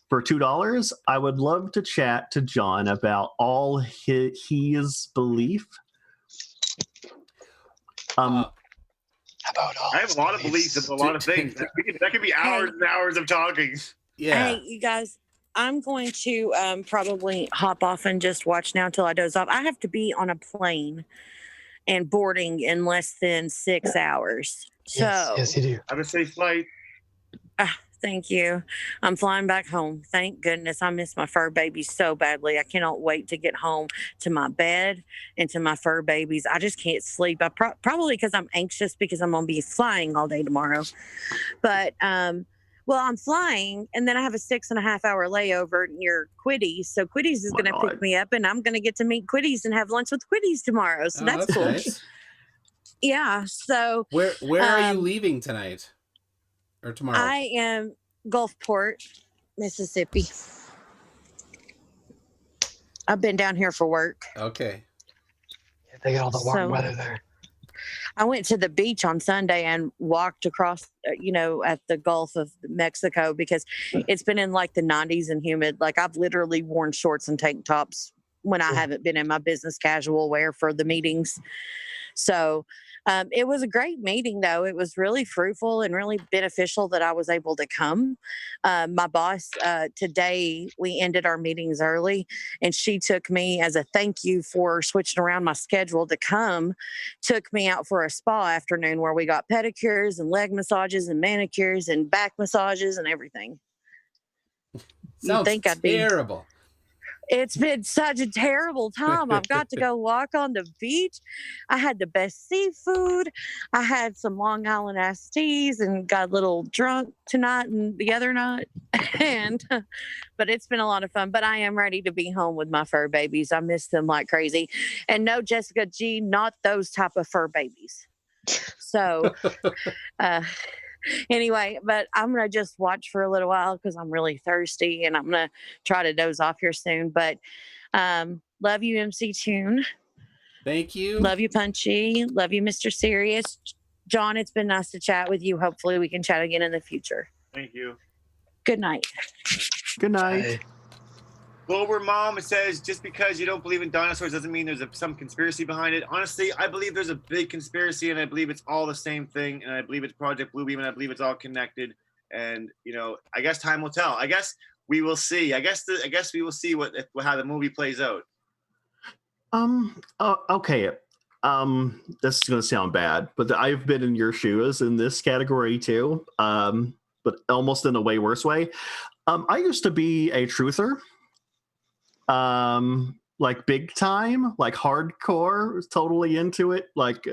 For $2, I would love to chat to John about all his belief. I have a lot of beliefs about a lot of things. That could be hours and hours of talking. Yeah. Hey, you guys, I'm going to probably hop off and just watch now until I doze off. I have to be on a plane and boarding in less than 6 hours. Yes, you do. Have a safe flight. Thank you. I'm flying back home. Thank goodness. I miss my fur babies so badly. I cannot wait to get home to my bed and to my fur babies. I just can't sleep. I probably because I'm anxious, because I'm going to be flying all day tomorrow. But, well, I'm flying, and then I have a 6.5 hour layover near Quiddies. So Quiddies is going to pick me up, and I'm going to get to meet Quiddies and have lunch with Quiddies tomorrow. So that's cool. Nice. Yeah. So where are you leaving tonight? Or tomorrow? I am Gulfport, Mississippi. I've been down here for work. Okay. Yeah, they got all the warm weather there. I went to the beach on Sunday and walked across, at the Gulf of Mexico, because it's been in like the 90s and humid. Like, I've literally worn shorts and tank tops when I haven't been in my business casual wear for the meetings. So it was a great meeting, though. It was really fruitful and really beneficial that I was able to come. My boss, today, we ended our meetings early, and she took me as a thank you for switching around my schedule to come, took me out for a spa afternoon where we got pedicures and leg massages and manicures and back massages and everything. Sounds terrible. It's been such a terrible time. I've got to go walk on the beach. I had the best seafood. I had some Long Island iced teas and got a little drunk tonight and the other night. But it's been a lot of fun. But I am ready to be home with my fur babies. I miss them like crazy. And no, Jessica G, not those type of fur babies. So, anyway, but I'm going to just watch for a little while because I'm really thirsty, and I'm going to try to doze off here soon. But love you, MC Toon. Thank you. Love you, Punchy. Love you, Mr. Serious. John, it's been nice to chat with you. Hopefully we can chat again in the future. Thank you. Good night. Good night. Hey. Glober Mom, it says, just because you don't believe in dinosaurs doesn't mean there's some conspiracy behind it. Honestly, I believe there's a big conspiracy, and I believe it's all the same thing, and I believe it's Project Bluebeam, and I believe it's all connected. And, I guess time will tell. I guess we will see. I guess we will see how the movie plays out. Okay. This is going to sound bad, but I've been in your shoes in this category too. But almost in a way worse way. I used to be a truther. Like big time, like hardcore, totally into it, like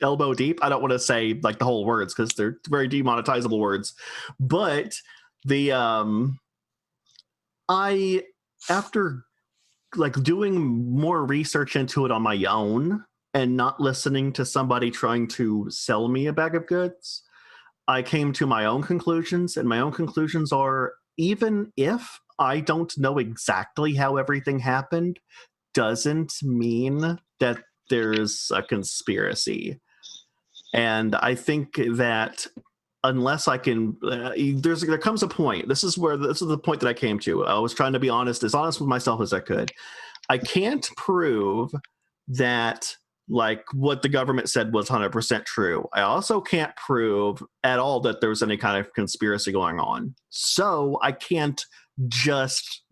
elbow deep. I don't want to say like the whole words because they're very demonetizable words, but I, after like doing more research into it on my own and not listening to somebody trying to sell me a bag of goods, I came to my own conclusions, and my own conclusions are, even if I don't know exactly how everything happened, doesn't mean that there's a conspiracy. And I think that unless I can, there comes a point. This is the point that I came to. I was trying to be honest with myself as I could. I can't prove that like what the government said was 100% true. I also can't prove at all that there was any kind of conspiracy going on. So I can't just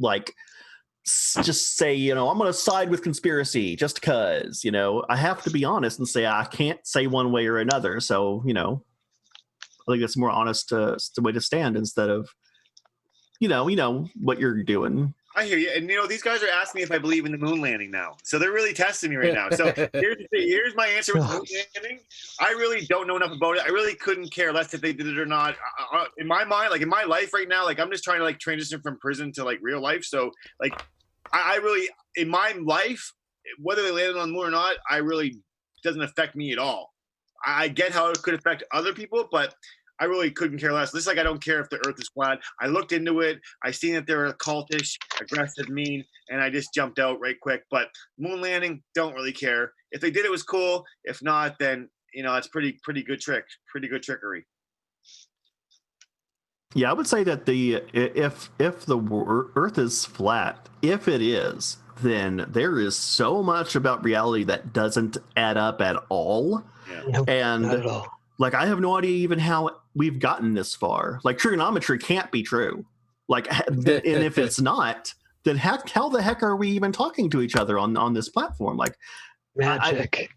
say, I'm going to side with conspiracy just because, I have to be honest and say I can't say one way or another. So, I think that's more honest the way to stand instead of, what you're doing. I hear you. And, these guys are asking me if I believe in the moon landing now. So they're really testing me right now. So here's my answer with the moon landing. I really don't know enough about it. I really couldn't care less if they did it or not. In my mind, in my life right now, I'm just trying to transition from prison to real life. So I really, in my life, whether they landed on the moon or not, I really doesn't affect me at all. I get how it could affect other people, but I really couldn't care less. Just like I don't care if the Earth is flat. I looked into it. I seen that they were cultish, aggressive, mean, and I just jumped out right quick. But moon landing, don't really care. If they did, it was cool. If not, then it's pretty good trick, pretty good trickery. Yeah, I would say that if the Earth is flat, if it is, then there is so much about reality that doesn't add up at all. Yeah. Nope, And not at all. I have no idea even how we've gotten this far. Trigonometry can't be true. And if it's not, then how the heck are we even talking to each other on this platform? Magic.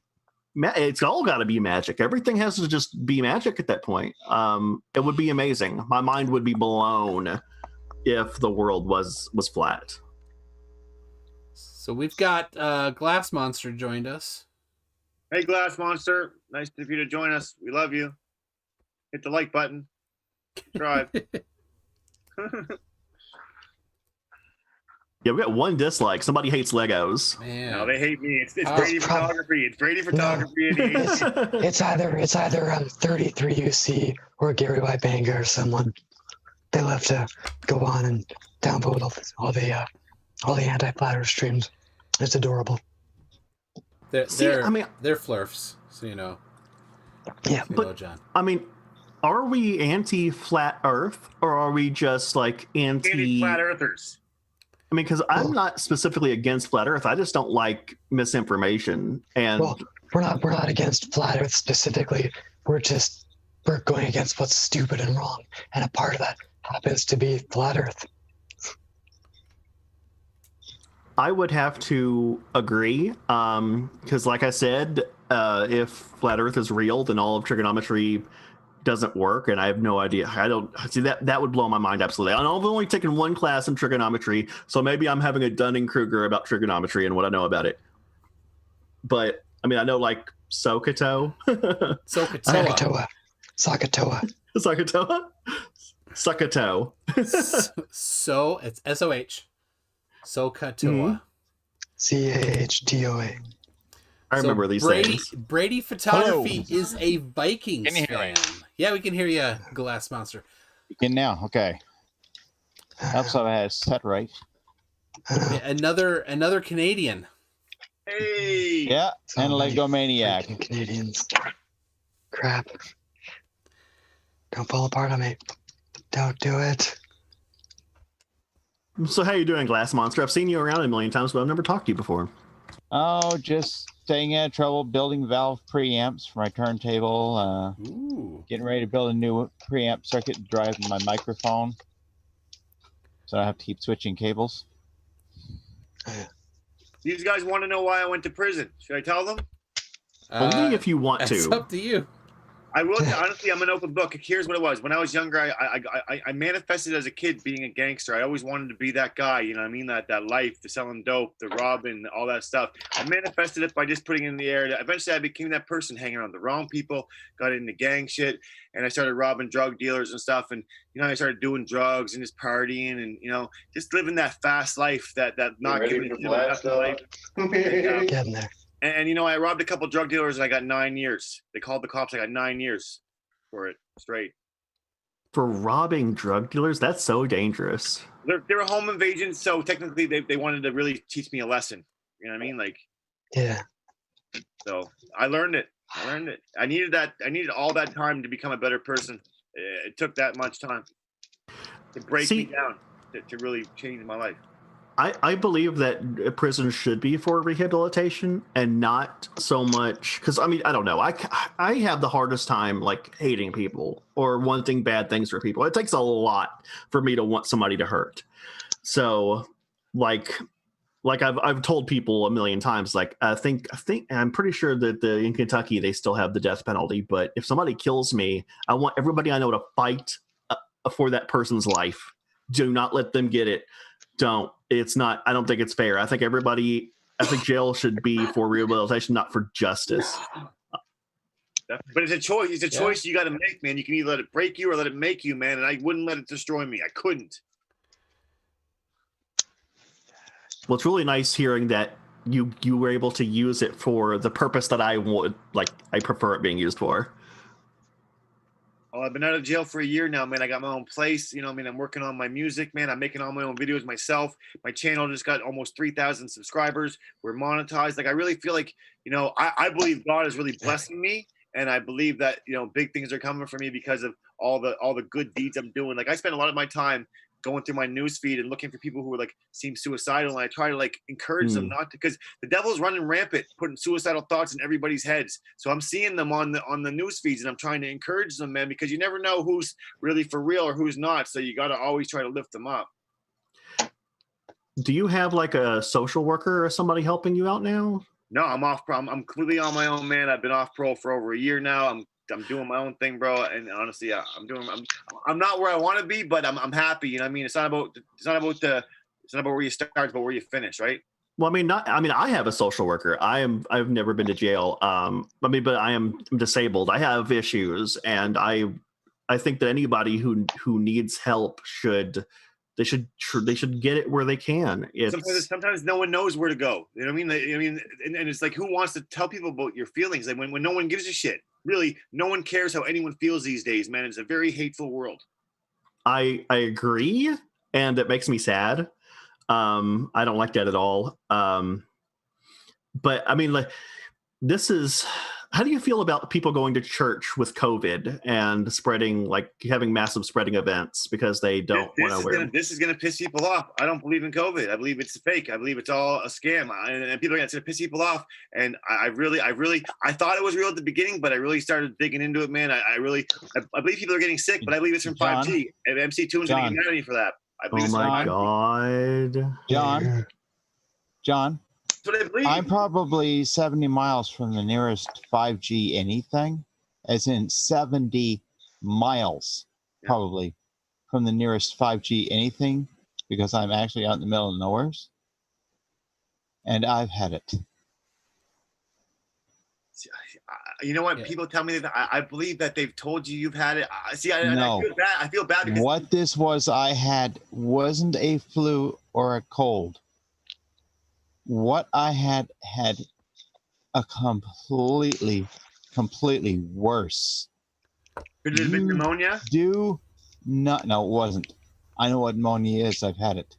It's all got to be magic. Everything has to just be magic at that point. It would be amazing. My mind would be blown if the world was flat. So we've got Glass Monster joined us. Hey, Glass Monster. Nice of you to join us. We love you. Hit the like button. Subscribe. Yeah, we got one dislike. Somebody hates Legos. Man. No, they hate me. It's Brady photography. It's Brady photography. No, it's either 33 UC or Gary Y. Banger or someone. They love to go on and downvote all the anti-flatter streams. It's adorable. They're flurfs, so Yeah, but John. Are we anti-flat Earth or are we just Anti-flat earthers. Because I'm not specifically against flat Earth. I just don't like misinformation. And we're not against flat Earth specifically. We're going against what's stupid and wrong, and a part of that happens to be flat Earth. I would have to agree, because like I said, if flat Earth is real, then all of trigonometry doesn't work, and I have no idea. I don't see that would blow my mind absolutely. And I've only taken one class in trigonometry, so maybe I'm having a Dunning-Kruger about trigonometry and what I know about it. But I know SOHCAHTOA. SOHCAHTOA. SOHCAHTOA. So it's SOH. SOHCAHTOA. CAHTOA. I remember these things. Brady Photography is a Vikings Can you hear fan. me? Yeah, we can hear you, Glass Monster. You can now. Okay. That's what I had set right. Another Canadian. Hey. Yeah, So and many Lego Maniac. freaking Canadians. Crap. Don't fall apart on me. Don't do it. So how you doing, Glass Monster? I've seen you around a million times, but I've never talked to you before. Oh, just staying out of trouble building valve preamps for my turntable. Ooh. Getting ready to build a new preamp circuit to drive my microphone. So I have to keep switching cables. These guys want to know why I went to prison. Should I tell them? Only if you want It's to. up to you. I will. Honestly, I'm an open book. Here's what it was. When I was younger, I manifested as a kid being a gangster. I always wanted to be that guy. You know what I mean? That life, the selling dope, the robbing, all that stuff. I manifested it by just putting it in the air. Eventually, I became that person hanging around the wrong people, got into gang shit, and I started robbing drug dealers and stuff. And I started doing drugs and just partying and just living that fast life, that not giving a shit about life. Getting there. And I robbed a couple drug dealers and I got 9 years. They called the cops. I got 9 years for it straight. For robbing drug dealers? That's so dangerous. They're a home invasion, so technically they wanted to really teach me a lesson. You know what I mean? Like, Yeah. so I learned it. I needed that. I needed all that time to become a better person. It took that much time to break me down to really change my life. I believe that prison should be for rehabilitation and not so much because I don't know. I have the hardest time like hating people or wanting bad things for people. It takes a lot for me to want somebody to hurt. So like I've told people a million times, like I think I'm pretty sure that in Kentucky they still have the death penalty. But if somebody kills me, I want everybody I know to fight for that person's life. Do not let them get it. Don't. It's not. I don't think it's fair. I think jail should be for rehabilitation, not for justice. But it's a choice. It's a choice you got to make, man. You can either let it break you or let it make you, man. And I wouldn't let it destroy me. I couldn't. Well, it's really nice hearing that you were able to use it for the purpose that I would like. I prefer it being used for. Oh, I've been out of jail for a year now, man. I got my own place. I'm working on my music, man. I'm making all my own videos myself. My channel just got almost 3,000 subscribers. We're monetized. Like, I really feel like, I believe God is really blessing me. And I believe that, big things are coming for me because of all the good deeds I'm doing. Like, I spend a lot of my time going through my news feed and looking for people who seem suicidal. And I try to encourage them not to, because the devil's running rampant, putting suicidal thoughts in everybody's heads. So I'm seeing them on the news feeds and I'm trying to encourage them, man, because you never know who's really for real or who's not. So you got to always try to lift them up. Do you have like a social worker or somebody helping you out now? No, I'm off. I'm completely on my own, man. I've been off parole for over a year now. I'm doing my own thing, bro. And honestly, I'm not where I want to be, but I'm happy. You know what I mean? It's not about where you start, but where you finish, right? Well, I have a social worker. I've never been to jail. But I am disabled. I have issues, and I think that anybody who needs help should get it where they can. Sometimes no one knows where to go. You know what I mean? And it's like, who wants to tell people about your feelings? Like when no one gives a shit. Really, no one cares how anyone feels these days, man. It's a very hateful world. I agree, and it makes me sad. I don't like that at all. But this is. How do you feel about people going to church with COVID and spreading, having massive spreading events because they don't want to wear them? This is going to piss people off. I don't believe in COVID. I believe it's fake. I believe it's all a scam. And people are going to piss people off. And I thought it was real at the beginning, but I really started digging into it, man. I believe people are getting sick, but I believe it's from 5G. And MC Toon's going to get mad at me for that. Oh my God. John. I'm probably 70 miles from the nearest 5G anything, as in 70 miles probably from the nearest 5G anything, because I'm actually out in the middle of nowhere, and I've had it. You know what? People tell me that I believe that they've told you you've had it. No. I feel bad because what this was I had wasn't a flu or a cold. What I had a completely worse. Could it have been pneumonia? No, it wasn't. I know what pneumonia is. I've had it.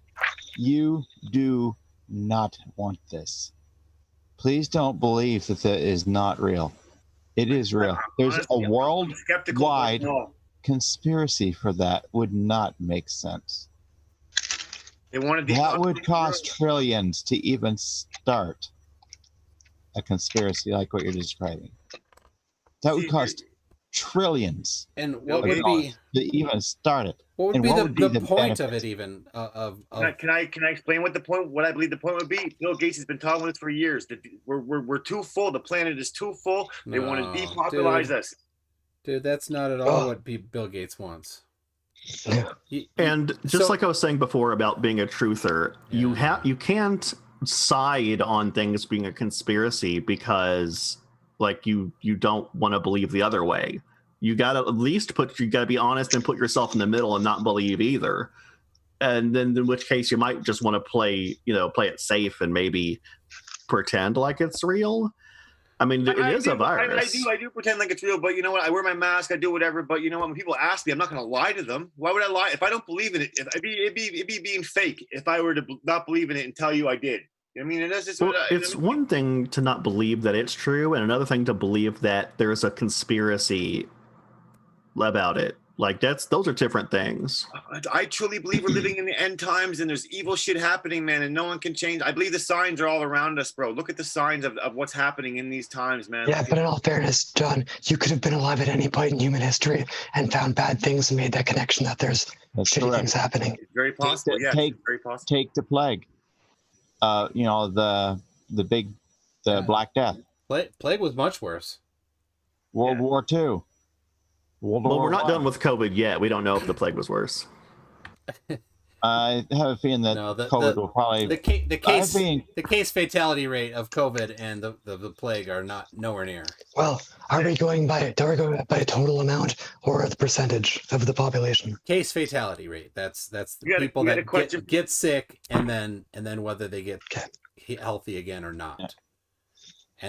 You do not want this. Please don't believe that that is not real. It is real. There's Honestly, a I'm skeptical, but worldwide no. conspiracy for that. Would not make sense. They want to That would depopulate cost the Earth. trillions to even start a conspiracy like what you're describing. That would cost trillions. And what would be to even start it? What would And be what the point of it even? Can I explain what the point? What I believe the point would be? Bill Gates has been talking this for years. That we're too full. The planet is too full. They want to depopularize us. Dude, that's not at all what Bill Gates wants. And just like I was saying before about being a truther, you can't side on things being a conspiracy because like you don't want to believe the other way. You gotta at least be honest and put yourself in the middle and not believe either. And then in which case you might just want to play it safe and maybe pretend like it's real. I mean, it is a virus. I do pretend like it's real, but you know what? I wear my mask, I do whatever. But you know what? When people ask me, I'm not going to lie to them. Why would I lie? If I don't believe in it, it'd be being fake if I were to not believe in it and tell you I did. I mean, and that's just it's one thing to not believe that it's true, and another thing to believe that there's a conspiracy about it. Like those are different things. I truly believe we're living in the end times and there's evil shit happening, man, and no one can change. I believe the signs are all around us, bro. Look at the signs of what's happening in these times, man. Yeah, but in all fairness, John, you could have been alive at any point in human history and found bad things and made that connection that there's shitty things happening. It's very possible. Very possible. Take the plague. The Black Death. Plague was much worse. World War II. Well, we're not done with COVID yet. We don't know if the plague was worse. I have a feeling that COVID will probably the case fatality rate of COVID and the plague are nowhere near. Well, are we going by a total amount or the percentage of the population? Case fatality rate. That's the people that get sick and then whether they get healthy again or not. Yeah.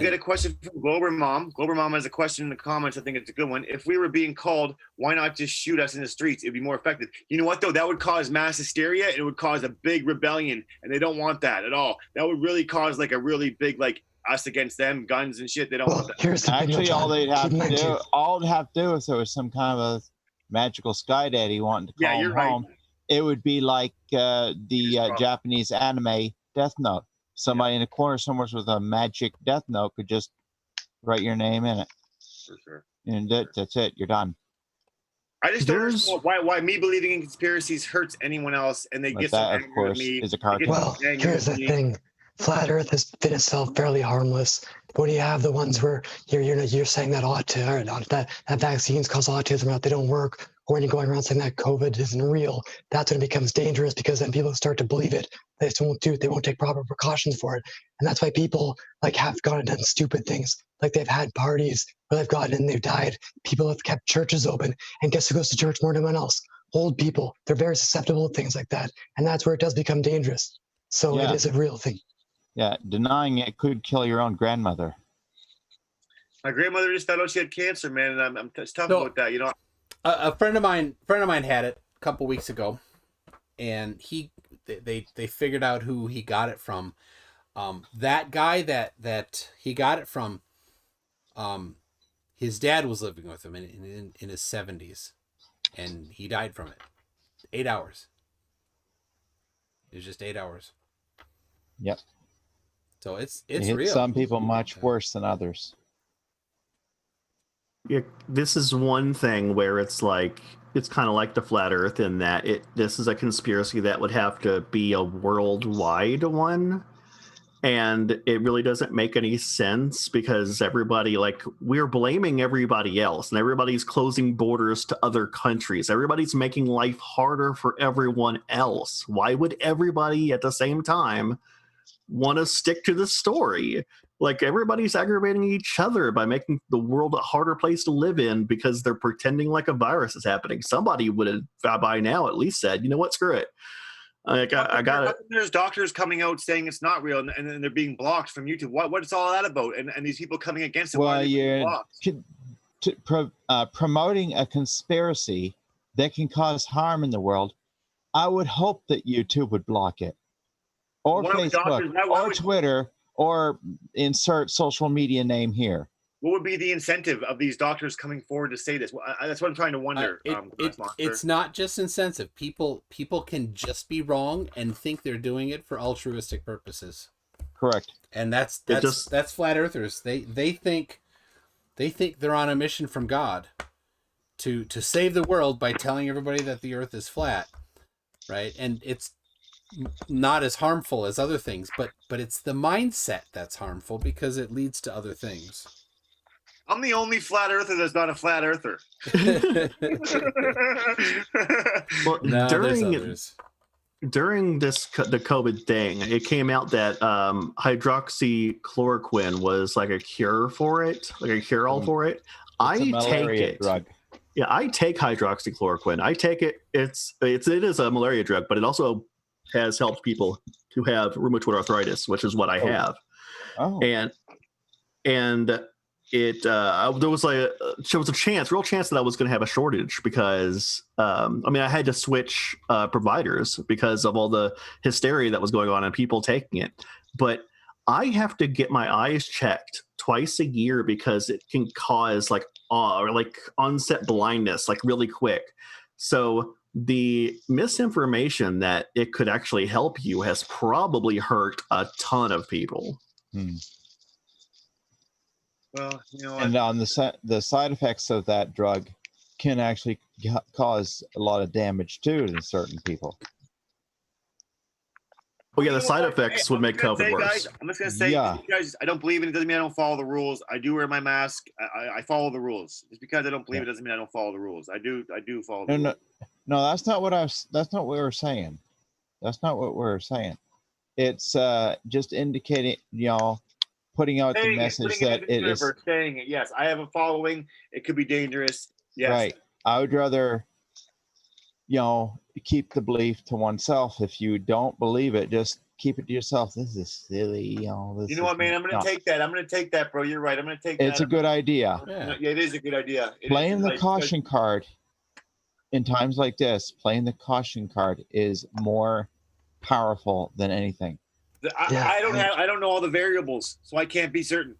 We got a question from Glober Mom. Glober Mom has a question in the comments. I think it's a good one. If we were being called, why not just shoot us in the streets? It'd be more effective. You know what, though? That would cause mass hysteria, and it would cause a big rebellion, and they don't want that at all. That would really cause, like, a really big, like, us against them, guns and shit. They don't want that. Here's the Actually, all they'd have to do if there was some kind of a magical sky daddy wanting to call them home, it would be like the Japanese anime Death Note. Somebody in the corner somewhere with a magic death note could just write your name in it. For sure. And that's it. You're done. I just don't understand why me believing in conspiracies hurts anyone else, and they get so angry with me. Is a cartoon. Well, here's the thing. Flat Earth has been itself fairly harmless. But when you have the ones where you're saying that that vaccines cause autism or that they don't work, or when you're going around saying that COVID isn't real, that's when it becomes dangerous because then people start to believe it. They just won't take proper precautions for it. And that's why people have gone and done stupid things. Like they've had parties where they've gotten in, they've died. People have kept churches open. And guess who goes to church more than anyone else? Old people. They're very susceptible to things like that. And that's where it does become dangerous. So it is a real thing. Yeah, denying it could kill your own grandmother. My grandmother just found out she had cancer, man, and I'm tough about that. You know, a friend of mine had it a couple weeks ago, and they figured out who he got it from. That guy that he got it from, his dad was living with him in his 70s, and he died from it. 8 hours. It was just 8 hours. Yep. So it's real. Some people much worse than others. Yeah, this is one thing where it's kind of like the flat Earth in that this is a conspiracy that would have to be a worldwide one, and it really doesn't make any sense because everybody we're blaming everybody else, and everybody's closing borders to other countries. Everybody's making life harder for everyone else. Why would everybody at the same time want to stick to the story? Everybody's aggravating each other by making the world a harder place to live in because they're pretending like a virus is happening. Somebody would have by now at least said, you know what, screw it. I got it. There's doctors coming out saying it's not real, and they're being blocked from YouTube. What's all that about? And these people coming against it. Well, you're promoting a conspiracy that can cause harm in the world. I would hope that YouTube would block it, or Facebook, or Twitter, or insert social media name here. What would be the incentive of these doctors coming forward to say this? Well, that's what I'm trying to wonder. It's not just incentive. People can just be wrong and think they're doing it for altruistic purposes. Correct. And that's flat earthers. They think they're on a mission from God to save the world by telling everybody that the earth is flat, right? And it's not as harmful as other things, but it's the mindset that's harmful because it leads to other things. I'm the only flat earther that's not a flat earther. Well, No, during the COVID thing, it came out that hydroxychloroquine was like a cure for it, like a cure-all for it. I take it. Drug. Yeah, I take hydroxychloroquine. I take it. It is a malaria drug, but it also has helped people who have rheumatoid arthritis, which is what I have. Oh. And it there was a real chance that I was going to have a shortage because I had to switch providers because of all the hysteria that was going on and people taking it. But I have to get my eyes checked twice a year because it can cause like onset blindness like really quick. So the misinformation that it could actually help you has probably hurt a ton of people. Well, you know, and on the side effects of that drug can actually cause a lot of damage too to certain people. Well, yeah, the side effects would make COVID worse. Guys, I'm just gonna say, you guys, I don't believe in it. Doesn't mean I don't follow the rules. I do wear my mask. I follow the rules. Just because I don't believe it doesn't mean I don't follow the rules. I do follow the rules. No, that's not what that's not what we were saying. That's not what we're saying. It's just indicating, putting out the message that it is saying it. Yes, I have a following. It could be dangerous. Yes. Right. I would rather, keep the belief to oneself. If you don't believe it, just keep it to yourself. This is silly. You know what, man? I'm going to take that. I'm going to take that, bro. You're right. I'm going to take that. It's a good idea. Yeah, it is a good idea. Playing the caution card in times like this, playing the caution card is more powerful than anything. I don't know all the variables, so I can't be certain.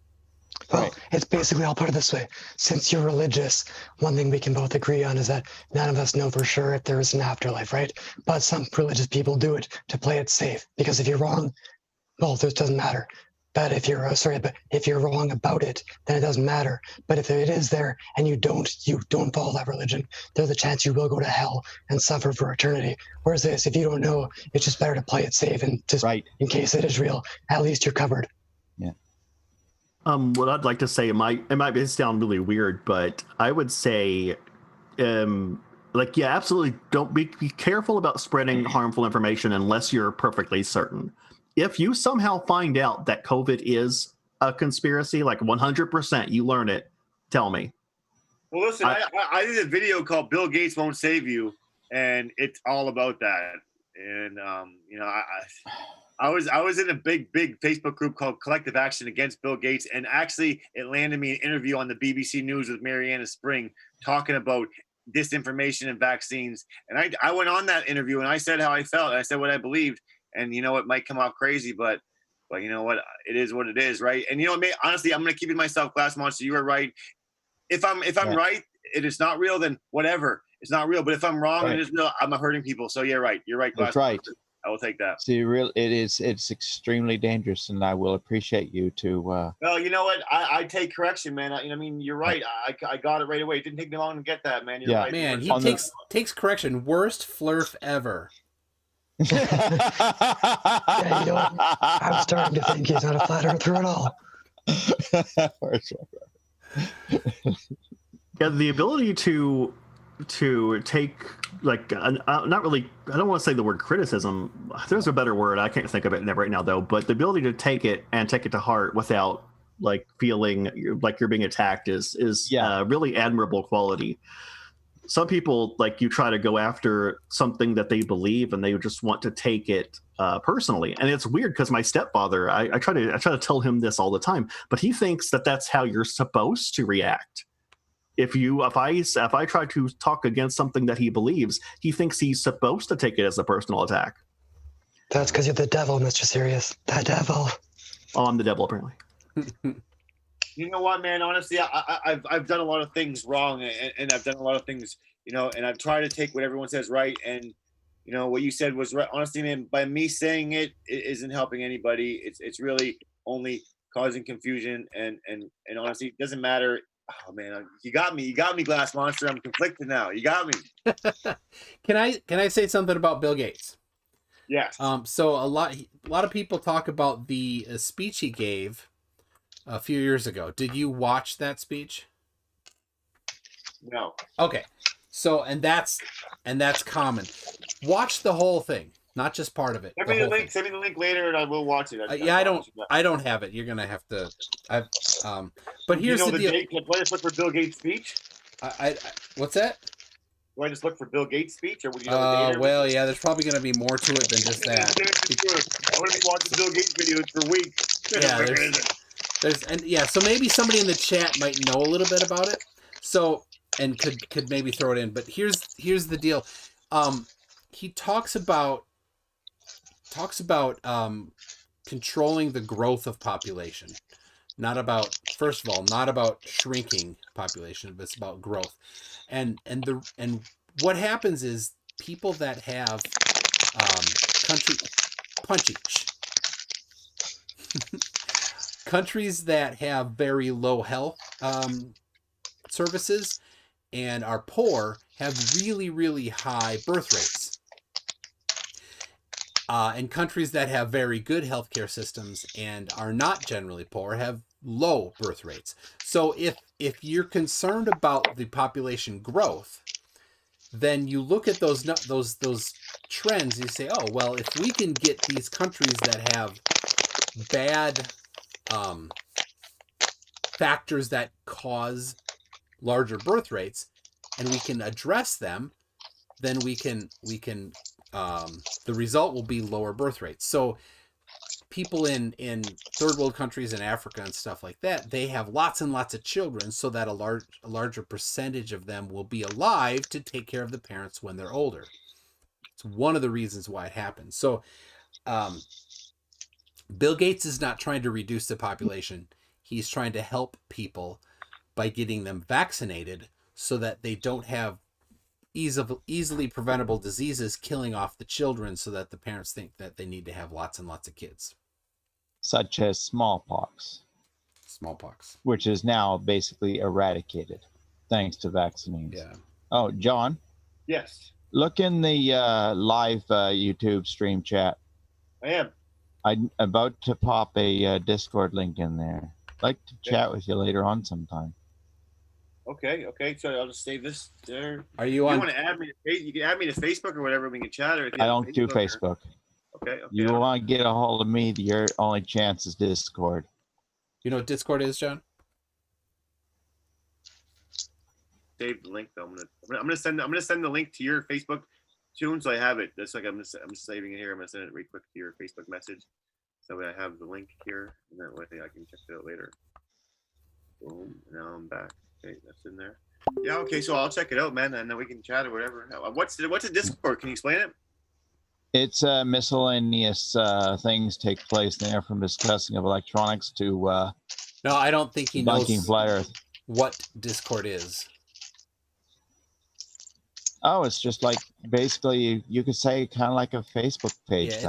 Well, it's basically all part of this way. Since you're religious, one thing we can both agree on is that none of us know for sure if there is an afterlife, right? But some religious people do it to play it safe. Because if you're wrong, well, this doesn't matter. But if you're wrong about it, then it doesn't matter. But if it is there and you don't follow that religion, there's a chance you will go to hell and suffer for eternity. Whereas this, if you don't know, it's just better to play it safe and just in case it is real, at least you're covered. Yeah. What I'd like to say, it might sound really weird, but I would say, absolutely don't be careful about spreading harmful information unless you're perfectly certain. If you somehow find out that COVID is a conspiracy, like 100%, you learn it, tell me. Well, listen, I did a video called "Bill Gates Won't Save You," and it's all about that. And I was in a big Facebook group called Collective Action Against Bill Gates, and actually it landed me an interview on the BBC News with Mariana Spring talking about disinformation and vaccines. And I went on that interview and I said how I felt. And I said what I believed. And it might come off crazy, but you know what? It is what it is, right? And honestly, I'm gonna keep it myself, Glass Monster. You are right. If I'm right, it is not real. Then whatever, it's not real. But if I'm wrong, it is real. I'm hurting people. So you're right, Glass That's right. Monster. I will take that. See, it's extremely dangerous, and I will appreciate you to. Well, you know what? I take correction, man. You're right. I got it right away. It didn't take me long to get that, man. You're right. Man, he takes correction. Worst flurf ever. I'm starting to think he's not a flat earther at all. Yeah, the ability to take not really, I don't want to say the word criticism. There's a better word. I can't think of it right now though. But the ability to take it to heart without feeling like you're being attacked is really admirable quality. Some people you try to go after something that they believe and they just want to take it personally. And it's weird because my stepfather, I try to tell him this all the time, but he thinks that that's how you're supposed to react. If I try to talk against something that he believes, he thinks he's supposed to take it as a personal attack. That's because you're the devil, Mr. Serious. The devil. Oh, I'm the devil, apparently. You know what, man? Honestly, I've done a lot of things wrong, and I've done a lot of things, and I've tried to take what everyone says right, and what you said was right. Honestly, man, by me saying it isn't helping anybody. It's really only causing confusion, and honestly, it doesn't matter. Oh man, you got me, Glass Monster. I'm conflicted now. You got me. Can I say something about Bill Gates? Yes. So a lot of people talk about the speech he gave a few years ago. Did you watch that speech? No. Okay. So and that's common. Watch the whole thing, not just part of it. Send me the link later, and I will watch it. I don't have it. You're gonna have to. But here's the deal. Do I just look for Bill Gates' speech? What's that? Do I just look for Bill Gates' speech, or would you know the date? Well, yeah. There's probably gonna be more to it than just that. I'm gonna be watching Bill Gates videos for weeks. Yeah. So maybe somebody in the chat might know a little bit about it. So and could maybe throw it in. But here's the deal. He talks about controlling the growth of population. First of all, not about shrinking population, but it's about growth. And what happens is people that have countries that have very low health services and are poor have really, really high birth rates. And countries that have very good healthcare systems and are not generally poor have low birth rates. So if you're concerned about the population growth, then you look at those trends and you say, oh, well, if we can get these countries that have bad factors that cause larger birth rates, and we can address them, then we can the result will be lower birth rates. So people in third world countries in Africa and stuff like that, they have lots and lots of children so that a larger percentage of them will be alive to take care of the parents when they're older. It's one of the reasons why it happens. So Bill Gates is not trying to reduce the population. He's trying to help people by getting them vaccinated so that they don't have easily preventable diseases killing off the children, so that the parents think that they need to have lots and lots of kids. Such as smallpox. Which is now basically eradicated thanks to vaccines. Yeah. Oh, John? Yes. Look in the live YouTube stream chat. I am. I'm about to pop a Discord link in there. I'd like to chat with you later on sometime. Okay. So I'll just save this there. Are you on? You want to add me? You can add me to Facebook or whatever. We can chat. Or I don't do Facebook. Okay. You want to get a hold of me? Your only chance is Discord. You know what Discord is, John? Save the link though. I'm gonna send the link to your Facebook, Toon, so I have it. That's like I'm saving it here. I'm gonna send it real quick to your Facebook message, so I have the link here, and that way I can check it out later. Boom. Now I'm back. Okay, that's in there. Yeah, okay, so I'll check it out, man, and then we can chat or whatever. What's a Discord? Can you explain it? It's miscellaneous things take place there, from discussing of electronics to no, I don't think he knows flat Earth. What Discord is. Oh, it's just like basically you could say kind of like a Facebook page. Yeah,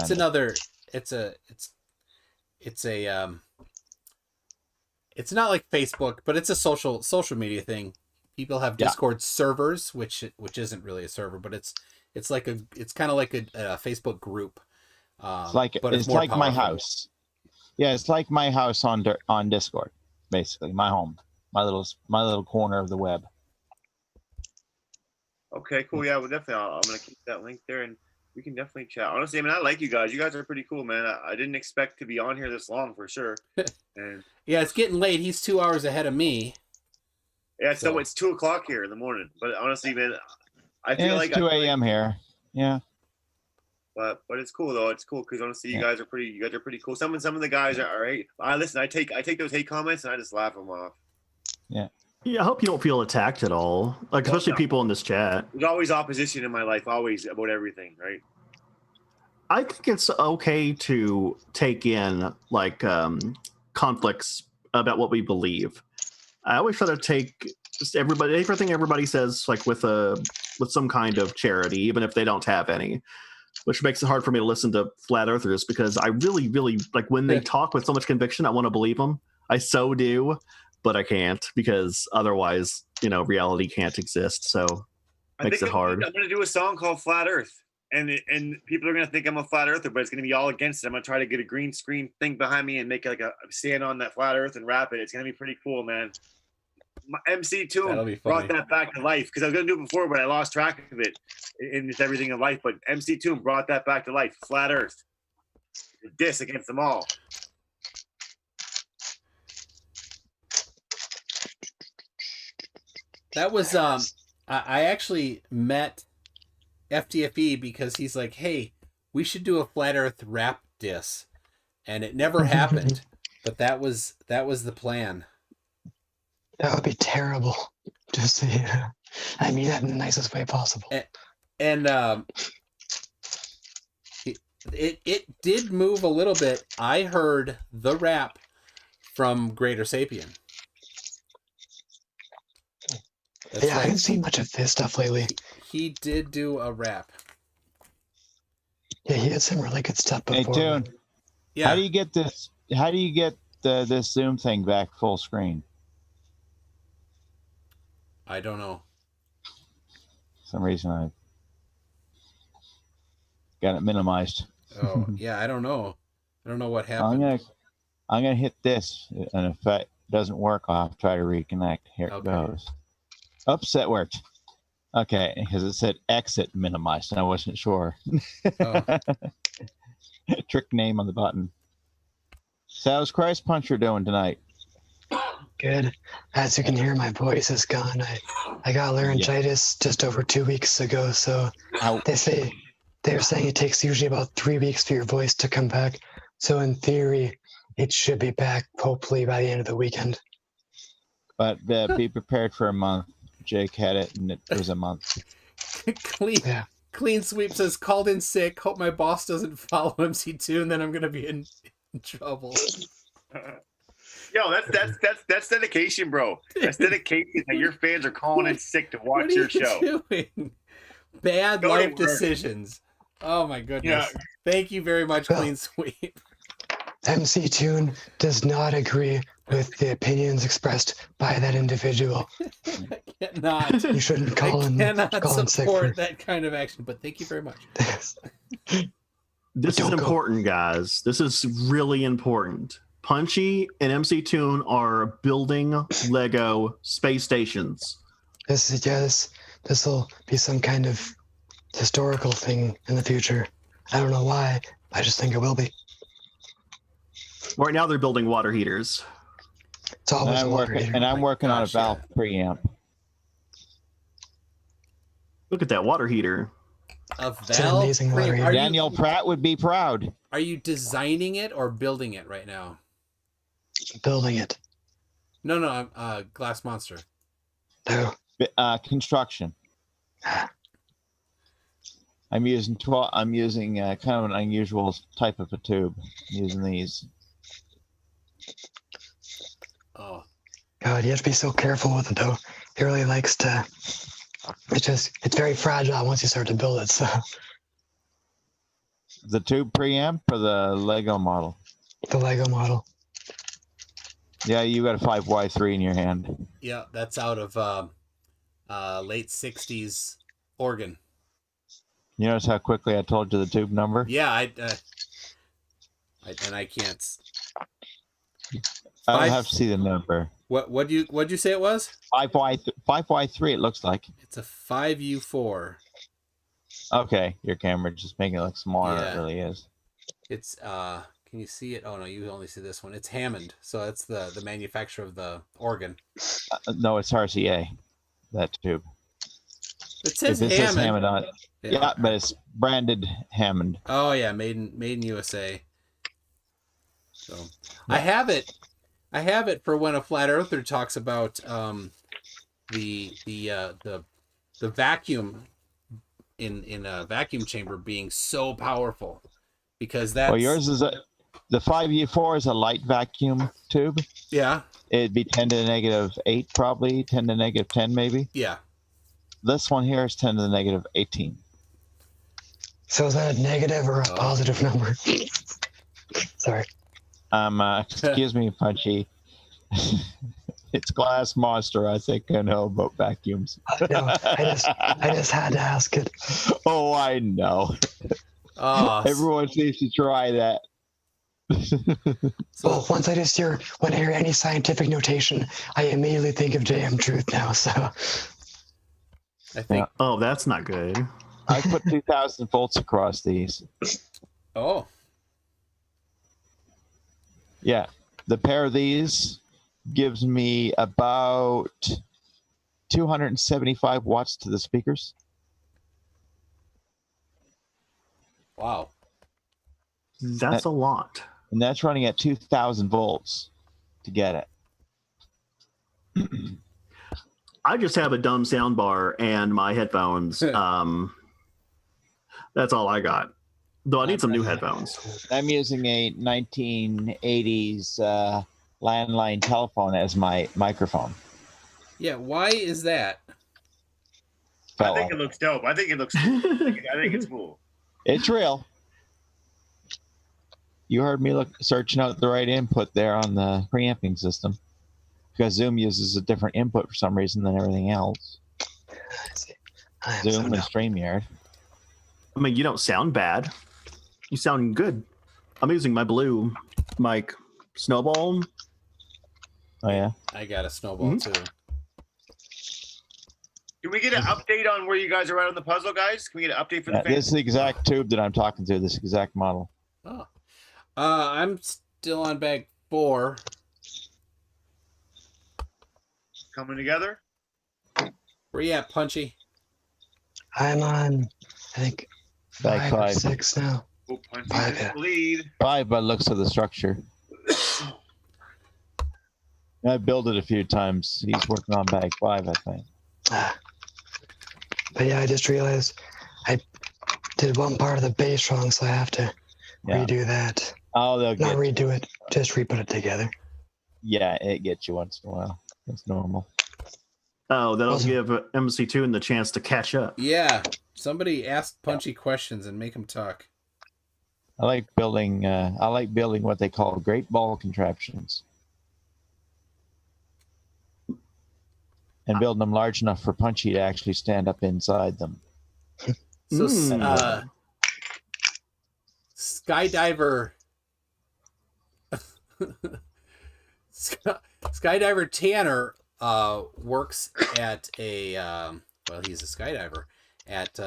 it's not like Facebook, but it's a social media thing. People have Discord servers, which isn't really a server, but it's kind of like a Facebook group. It's like my house. Yeah, it's like my house on Discord, basically my home, my little corner of the web. Okay, cool. Yeah, well, definitely. I'm gonna keep that link there, and we can definitely chat. Honestly, I mean, I like you guys. You guys are pretty cool, man. I didn't expect to be on here this long, for sure. And yeah, it's getting late. He's 2 hours ahead of me. Yeah, so it's 2 o'clock here in the morning. But honestly, man, I feel like it's 2 a.m. here. Yeah. But it's cool though. It's cool because honestly, you guys are pretty cool. Some of the guys are hate. Listen, I take those hate comments and I just laugh them off. Yeah. Yeah, I hope you don't feel attacked at all. Like, especially people in this chat. There's always opposition in my life, always, about everything, right? I think it's okay to take in like conflicts about what we believe. I always try to take just everything everybody says like with some kind of charity, even if they don't have any. Which makes it hard for me to listen to flat earthers because I really, really like when they talk with so much conviction. I want to believe them. I so do, but I can't because otherwise, reality can't exist. So it makes it hard. I'm going to do a song called Flat Earth, and people are going to think I'm a flat earther, but it's going to be all against it. I'm going to try to get a green screen thing behind me and make like a stand on that flat Earth and rap it. It's going to be pretty cool, man. MC Toon brought that back to life because I was going to do it before, but I lost track of it in just everything in life. But MC Toon brought that back to life. Flat Earth. Diss against them all. That was I actually met FTFE because he's like, hey, we should do a flat Earth rap diss, and it never happened. But that was the plan. That would be terrible. Just so you know. I mean that in the nicest way possible. And it did move a little bit. I heard the rap from Greater Sapien. That's I haven't seen much of his stuff lately. He did do a rap. Yeah, he had some really good stuff before. Hey, Toon. Yeah. How do you get this? How do you get this Zoom thing back full screen? I don't know. For some reason I got it minimized. Oh, yeah, I don't know. I don't know what happened. I'm gonna hit this, and if that doesn't work, I'll have to try to reconnect. Here it goes. Oops, that worked. Okay, because it said exit minimized, and I wasn't sure. Oh. Trick name on the button. So how's Christ Puncher doing tonight? Good. As you can hear, my voice is gone. I got laryngitis just over 2 weeks ago, so they're saying it takes usually about 3 weeks for your voice to come back. So in theory, it should be back hopefully by the end of the weekend. But be prepared for a month. Jake had it, and it was a month. Clean Sweep says, called in sick. Hope my boss doesn't follow MC2, and then I'm going to be in trouble. Yo, that's dedication, bro. That's dedication that your fans are calling in sick to watch your show. Doing? Bad life decisions. Oh my goodness. Yeah. Thank you very much, Clean Sweep. MC Toon does not agree with the opinions expressed by that individual. I cannot. You shouldn't call him. Cannot support that kind of action, but thank you very much. This is important, guys. This is really important. Punchy and MC Toon are building Lego space stations. This will be some kind of historical thing in the future. I don't know why. I just think it will be. Right now, they're building water heaters. It's always a water heater. And I'm working on a valve preamp. Look at that water heater. A valve amazing water heater. Daniel Pratt would be proud. Are you designing it or building it right now? Building it. No, Glass Monster. No. Construction. I'm using kind of an unusual type of a tube. I'm using these. Oh. God, you have to be so careful with it though. It really likes to. It's very fragile once you start to build it. So. The tube preamp or the Lego model? The Lego model. Yeah, you got a 5Y3 in your hand. Yeah, that's out of late 60s Oregon. You notice how quickly I told you the tube number? Yeah, I can't. I don't have to see the number. What'd you say it was? 5Y3 it looks like. It's a 5U4. Okay, your camera just making it look smaller than it really is. It's can you see it? Oh no, you only see this one. It's Hammond, so that's the manufacturer of the organ. No, it's RCA. That tube. It says Hammond. Hammond. Says Hammond on it. Yeah, but it's branded Hammond. Oh yeah, made in USA. So yeah. I have it for when a flat earther talks about the vacuum in a vacuum chamber being so powerful because that's... Well, yours is the 5U4 is a light vacuum tube. Yeah. It'd be 10 to the negative 8, probably 10 to the negative 10, maybe. Yeah. This one here is 10 to the negative 18. So is that a negative or a positive number? Sorry. Excuse me, Punchy. It's Glass Monster. I think I know about vacuums. No, I just had to ask it. Oh, I know. Everyone seems to try that. Well, once I hear any scientific notation, I immediately think of JM Truth now. So I think. Oh, that's not good. I put 2,000 volts across these. Oh. Yeah, the pair of these gives me about 275 watts to the speakers. Wow. That's a lot. And that's running at 2,000 volts to get it. I just have a dumb sound bar and my headphones. That's all I got. Though I need some new headphones. I'm using a 1980s landline telephone as my microphone. Yeah, why is that? I think it looks dope. I think it looks cool. I think it's cool. It's real. You heard me searching out the right input there on the preamping system, because Zoom uses a different input for some reason than everything else. Zoom and StreamYard. I mean, you don't sound bad. You sound good. I'm using my blue mic Snowball. Oh, yeah? I got a Snowball, too. Can we get an update on where you guys are at on the puzzle, guys? Can we get an update for the fans? This is the exact tube that I'm talking to, this exact model. Oh. I'm still on bag 4. Coming together? Where you at, Punchy? I'm on, I think, Bag 5 or 5. 6 now. Oh, Punchy 5, in the lead. 5 by the looks of the structure. I've built it a few times. He's working on bag 5, I think. But yeah, I just realized I did one part of the base wrong, so I have to redo that. Oh, they'll Not redo it, just re-put it together. Yeah, it gets you once in a while. That's normal. Oh, that'll give MC Toon the chance to catch up. Yeah, somebody ask Punchy questions and make him talk. I like building what they call great ball contraptions. And building them large enough for Punchy to actually stand up inside them. So, Skydiver... Skydiver Tanner works at a... well, he's a skydiver at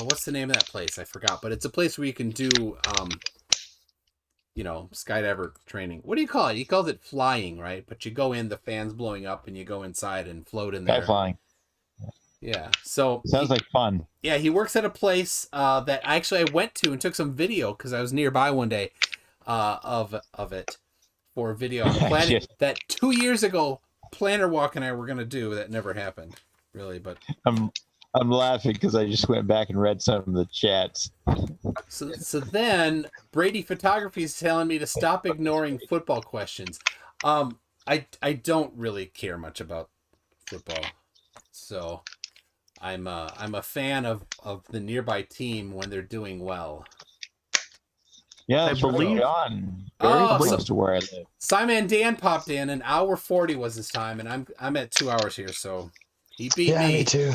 what's the name of that place? I forgot. But it's a place where you can do... skydiver training. What do you call it? He calls it flying, right? But you go in, the fan's blowing up, and you go inside and float in there. Sky flying. Yeah. So sounds like fun. Yeah, he works at a place that I went to and took some video because I was nearby one day of it for a video planning that 2 years ago Planner Walk and I were gonna do. That never happened, really. But I'm laughing because I just went back and read some of the chats. So then Brady Photography is telling me to stop ignoring football questions. I don't really care much about football, so I'm a fan of the nearby team when they're doing well. Yeah, I believe on very close to where I live. Simon Dan popped in, and hour 40 was his time, and I'm at 2 hours here, so he beat me. Yeah, me too.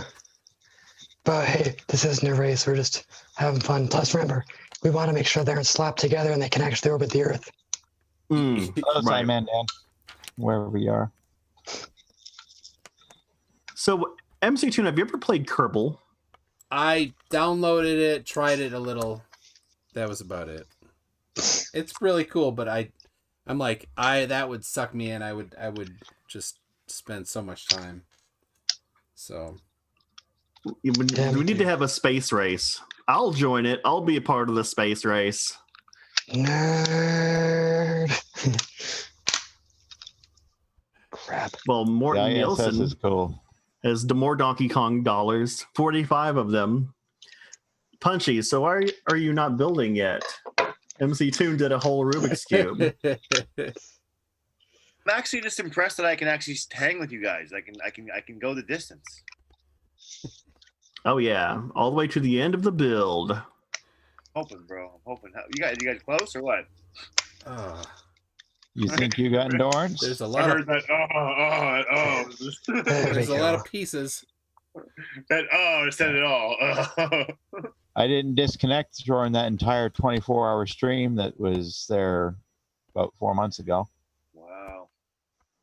But hey, this isn't a race. We're just having fun. Plus, remember, we want to make sure they're slapped together and they can actually orbit the Earth. Right, man, Dan. Wherever we are. So, MC Toon, have you ever played Kerbal? I downloaded it, tried it a little. That was about it. It's really cool, but I'm like, that would suck me in. I would just spend so much time. So we need to have a space race. I'll join it. I'll be a part of the space race. Nerd. Crap. Well, Morton Nielsen is cool. has more Donkey Kong dollars, 45 of them. Punchy, so are you not building yet? MC Toon did a whole Rubik's Cube. I'm actually just impressed that I can actually hang with you guys. I can go the distance. Oh yeah, all the way to the end of the build. Hoping, bro. I'm hoping. You guys close or what? You think you got endurance? There's a lot. I heard that. There's a lot of pieces. That said it all. I didn't disconnect during that entire 24-hour stream that was there about 4 months ago. Wow.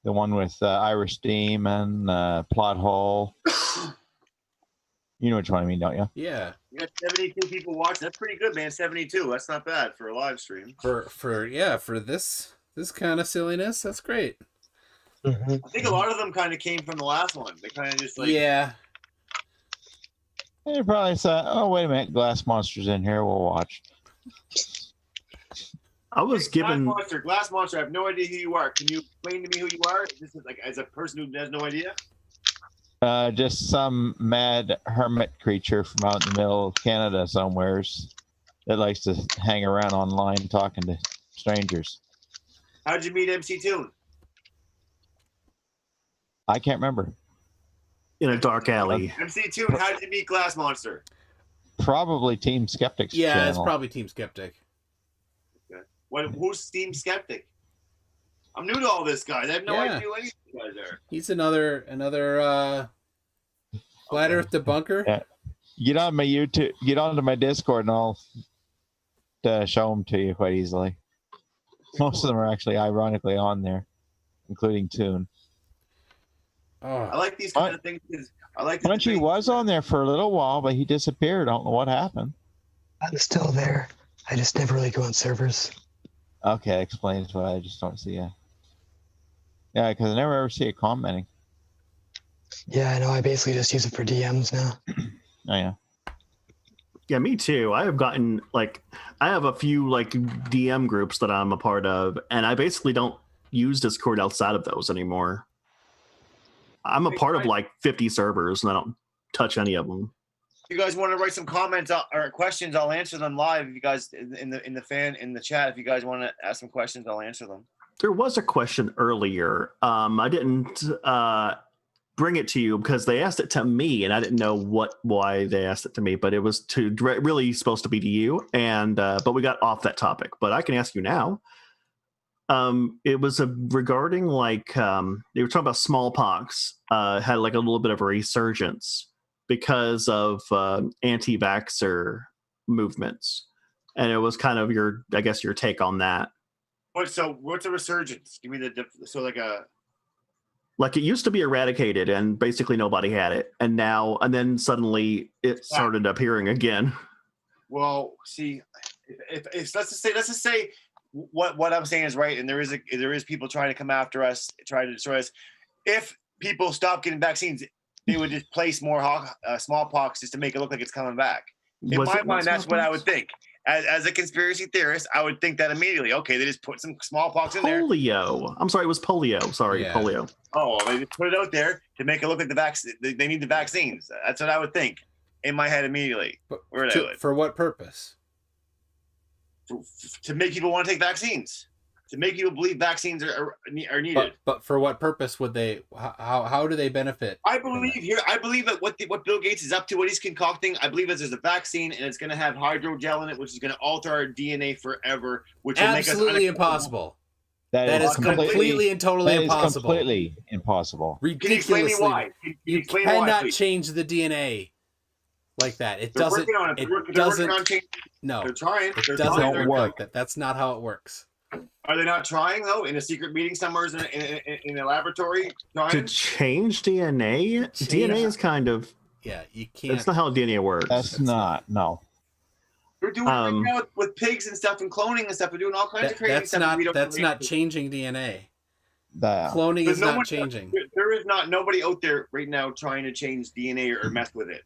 The one with Irish Demon, Plot Hole. You know which one I mean, don't you? Yeah. You got 72 people watching. That's pretty good, man. 72. That's not bad for a live stream. For this kind of silliness, that's great. Mm-hmm. I think a lot of them kind of came from the last one. They kind of just like Yeah. They probably thought, "Oh, wait a minute, Glass Monster's in here. We'll watch." I was given Glass Monster. I have no idea who you are. Can you explain to me who you are? This is like as a person who has no idea. Just some mad hermit creature from out in the middle of Canada somewheres that likes to hang around online talking to strangers. How'd you meet MC Toon? I can't remember. in a dark alley. MC Toon, how did you meet Glass Monster? Probably Team Skeptic's Yeah, channel. it's probably Team Skeptic. Okay. Who's Team Skeptic? I'm new to all this, guys. I have no idea who any of you guys are. He's another Flat Earth debunker. Yeah. Get on my YouTube, get onto my Discord, and I'll show them to you quite easily. Most of them are actually ironically on there, including Toon. Oh. I like these kind of things because I like. Punchy was on there for a little while, but he disappeared. I don't know what happened. I'm still there. I just never really go on servers. Okay, explains why I just don't see you. Yeah, because I never ever see it commenting. Yeah, I know. I basically just use it for DMs now. Oh yeah. Yeah, me too. I have gotten I have a few DM groups that I'm a part of, and I basically don't use Discord outside of those anymore. I'm a part of 50 servers, and I don't touch any of them. If you guys want to write some comments or questions, I'll answer them live. If you guys in the chat, if you guys want to ask some questions, I'll answer them. There was a question earlier. I didn't bring it to you because they asked it to me, and I didn't know why they asked it to me. But it was really supposed to be to you, and but we got off that topic. But I can ask you now. It was regarding they were talking about smallpox. Had a little bit of a resurgence because of anti-vaxxer movements, and it was kind of your take on that. What's a resurgence? Give me it used to be eradicated and basically nobody had it, and then suddenly it started appearing again. Well, see, if let's just say what I'm saying is right, and there is people trying to come after us, trying to destroy us. If people stop getting vaccines, they would just place more smallpox just to make it look like it's coming back. In my mind, that's what I would think. As a conspiracy theorist, I would think that immediately. Okay, they just put some smallpox in there. Polio. I'm sorry, it was polio. Sorry, yeah. Polio. Oh, well, they just put it out there to make it look like the vaccine. They need the vaccines. That's what I would think in my head immediately. For what purpose? To make people want to take vaccines. To make people believe vaccines are needed. But for what purpose would they? How do they benefit? I believe that what Bill Gates is up to, what he's concocting, I believe that there's a vaccine and it's going to have hydrogel in it, which is going to alter our DNA forever, which will make us absolutely impossible. That is completely and totally impossible. Completely impossible. Ridiculously. Can you explain me why? You cannot change the DNA like that. It doesn't. It doesn't. No, they're trying. It doesn't work like that. That's not how it works. Are they not trying though? In a secret meeting somewhere in a laboratory, trying to change DNA? DNA is kind of you can't. That's not how DNA works. That's not. No. They're doing it right now with pigs and stuff and cloning and stuff. They're doing all kinds of crazy stuff. That's not changing DNA. That. Cloning is not changing. There is nobody out there right now trying to change DNA or mess with it.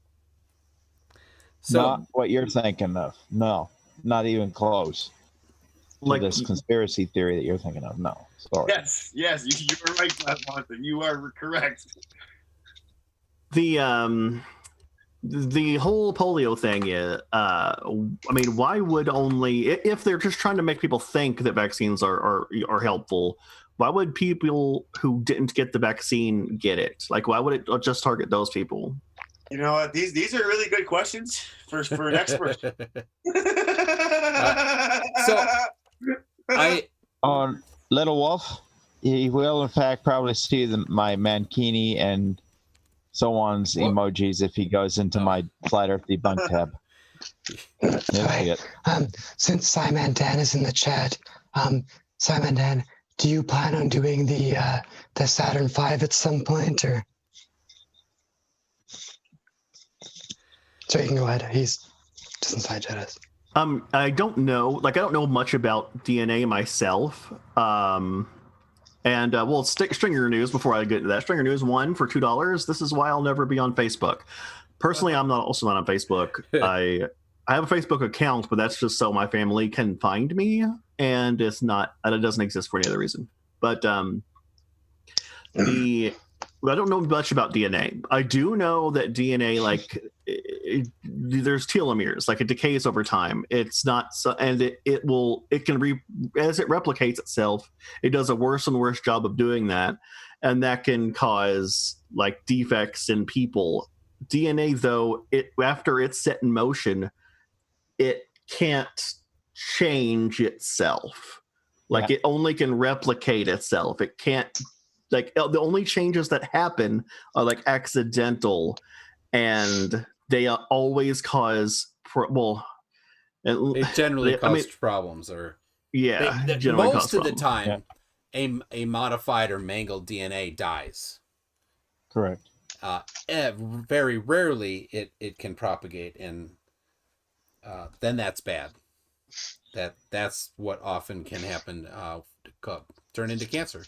So, not what you're thinking of. No, not even close. This conspiracy theory that you're thinking of. No. Sorry. Yes, you were right, Monster. You are correct. the whole polio thing is, I mean, why would only, if they're just trying to make people think that vaccines are helpful, why would people who didn't get the vaccine get it? Like, why would it just target those people? You know what? These are really good questions for an expert. Little Wolf, he will in fact probably see my Mankini and so on's emojis if he goes into my Flat Earth Debunk tab. Since Simon Dan is in the chat, Simon Dan, do you plan on doing the Saturn V at some point, or? So you can go ahead. He's just inside chat. I don't know. Like, I don't know much about DNA myself. Well, Stringer News, before I get into that, Stringer News 1 for $2. This is why I'll never be on Facebook. Personally, I'm also not on Facebook. I have a Facebook account, but that's just so my family can find me, and it doesn't exist for any other reason. But I don't know much about DNA. I do know that DNA, like, there's telomeres, like it decays over time. It's not so, and as it replicates itself, it does a worse and worse job of doing that, and that can cause like defects in people. DNA, though, after it's set in motion, it can't change itself. Like, it only can replicate itself. It can't. Like, the only changes that happen are like accidental, and they always cause it generally causes problems, or most of the time, a modified or mangled DNA dies. Correct. Very rarely it can propagate, and then that's bad. That's what often can happen. Turn into cancer.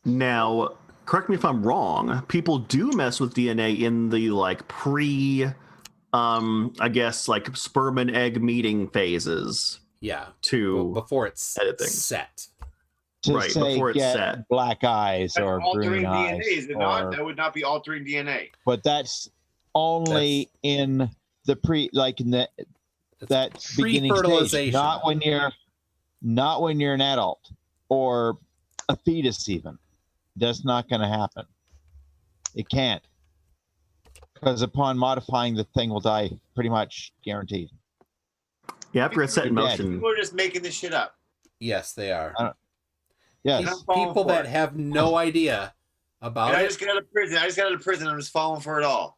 Now, correct me if I'm wrong, people do mess with DNA in the like I guess like sperm and egg meeting phases. Yeah. Before it's editing. Set. Right, before it's set. Black eyes or green eyes. DNA, is it not? That would not be altering DNA. But that's only in the that beginning stage, not when you're an adult or a fetus even. That's not going to happen. It can't, because upon modifying, the thing will die, pretty much guaranteed. Yeah, after it's set in motion. People are just making this shit up. Yes, they are. Yes, people that have no idea about it. I just got out of prison. I'm just falling for it all.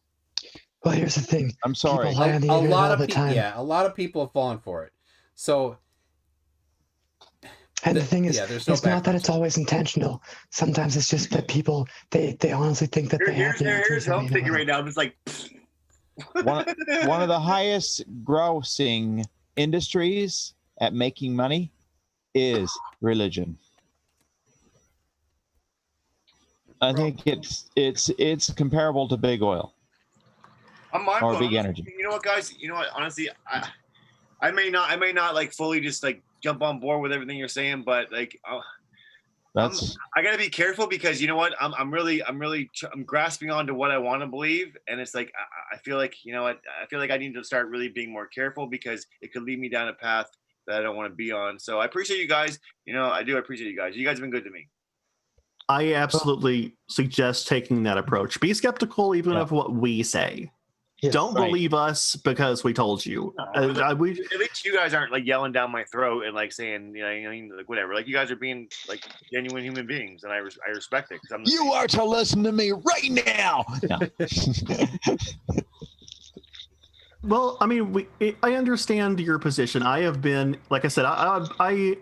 Well, here's the thing. I'm sorry. People lie on the internet all the time. Yeah, a lot of people have fallen for it. So. And the thing is, it's not that it's always intentional. Sometimes it's just that people, they honestly think that they have the answers. Here's what I'm thinking right now. I'm just like... one of the highest grossing industries at making money is religion. I think it's comparable to big oil. Or big energy. You know what, guys? You know what? Honestly, I may not like fully just like jump on board with everything you're saying, but like I gotta be careful, because you know what, I'm grasping onto what I want to believe, and it's like I feel like, you know what, I feel like I need to start really being more careful, because it could lead me down a path that I don't want to be on. So I appreciate you guys. You know, I do appreciate you guys. You guys have been good to me. I absolutely suggest taking that approach. Be skeptical even of what we say. Yes, don't believe us because we told you. No, at least you guys aren't like yelling down my throat and like saying, you know, I mean, like whatever. Like, you guys are being like genuine human beings, and I respect it. You are to listen to me right now. No. Well, I mean, I understand your position. I have been, like I said, I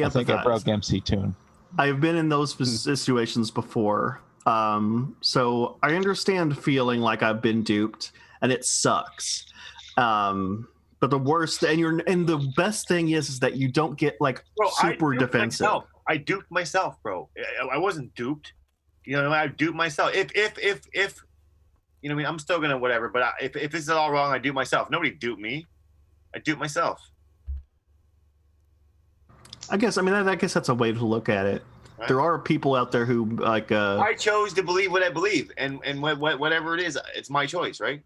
think I broke MC Toon. I have been in those situations before, so I understand feeling like I've been duped. And it sucks. But the worst, and the best thing is that you don't get like super defensive. I duped myself, bro. I wasn't duped. You know, I duped myself. If you know, I mean, I'm still gonna whatever. But if this is all wrong, I do myself. Nobody duped me. I duped myself. I guess. I mean, I guess that's a way to look at it. Right. There are people out there who like. I chose to believe what I believe, and whatever it is, it's my choice, right?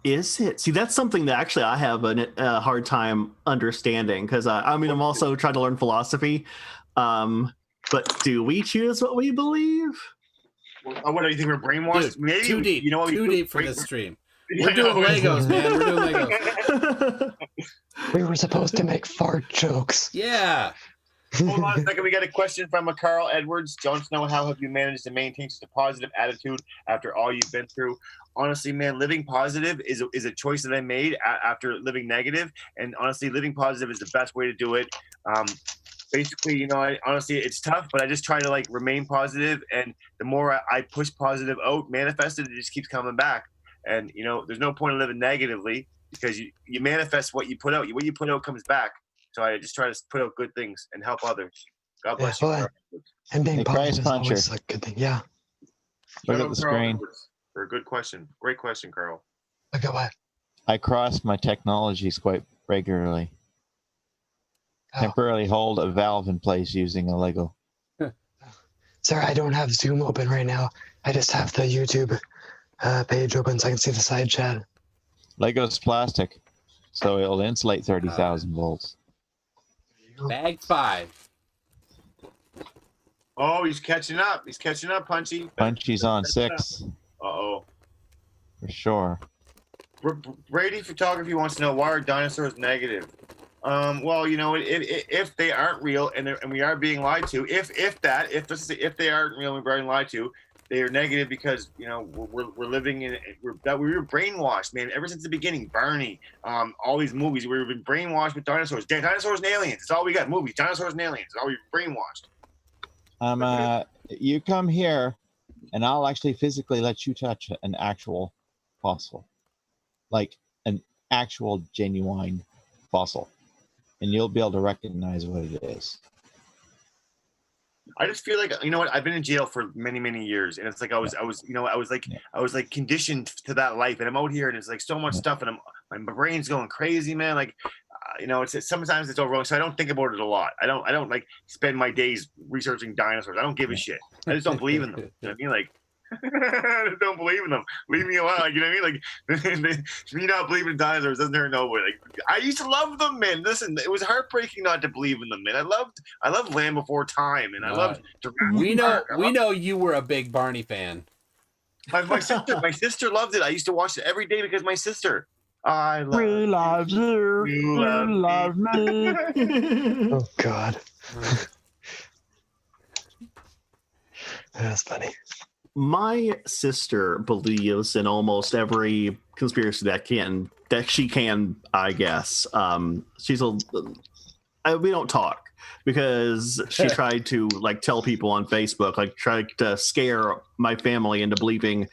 Is it? See, that's something that actually I have a hard time understanding because I'm also trying to learn philosophy. But do we choose what we believe? What do you think we're brainwashed? Dude, Maybe too deep. You know, too deep for this stream. We're I doing know. Legos, man. We're doing Legos. We were supposed to make fart jokes. Yeah. Hold on a second. We got a question from Carl Edwards. Jon Snow, how have you managed to maintain such a positive attitude after all you've been through? Honestly, man, living positive is a choice that I made after living negative. And honestly, living positive is the best way to do it. Basically, you know, honestly, it's tough, but I just try to like remain positive. And the more I push positive out, manifest it, it just keeps coming back. And, you know, there's no point in living negatively because you manifest what you put out. What you put out comes back. So I just try to put out good things and help others. God bless you. And being positive is Puncher. always a good thing. Yeah. Look at the screen. For a good question. Great question, Carl. Look at what? I cross my technologies quite regularly. Temporarily hold a valve in place using a Lego. Sorry, I don't have Zoom open right now. I just have the YouTube page open so I can see the side chat. Lego's plastic, so it'll insulate 30,000 volts. Bag 5. Oh, he's catching up. He's catching up, Punchy. Punchy's on 6. Uh-oh. For sure. Brady Photography wants to know, why are dinosaurs negative? Well, you know, if they aren't real and we are being lied to, if they aren't real and we're being lied to, they are negative because, you know, we're living in we were brainwashed, man, ever since the beginning. Barney, all these movies, we've been brainwashed with dinosaurs. Dinosaurs and aliens. It's all we got. Movies, dinosaurs and aliens. It's all we've been brainwashed. You come here, and I'll actually physically let you touch an actual fossil, like an actual genuine fossil, and you'll be able to recognize what it is. I just feel like, you know what, I've been in jail for many, many years, and it's like I was conditioned to that life, and I'm out here, and it's like so much stuff, and my brain's going crazy, man. Like, you know, it's sometimes it's overwhelming, so I don't think about it a lot. I don't like spend my days researching dinosaurs. I don't give a shit. I just don't believe in them. You know what I mean? Like, I just don't believe in them. Leave me alone. Like, you know what I mean? Like, me not believing in dinosaurs doesn't hurt nobody. Like, I used to love them, man. Listen, it was heartbreaking not to believe in them, man. I loved Land Before Time, and I loved. We know you were a big Barney fan. My sister loved it. I used to watch it every day because my sister. We love you. You love me. Oh God. That's funny. My sister believes in almost every conspiracy that she can, I guess. We don't talk because she tried to like tell people on Facebook, like tried to scare my family into believing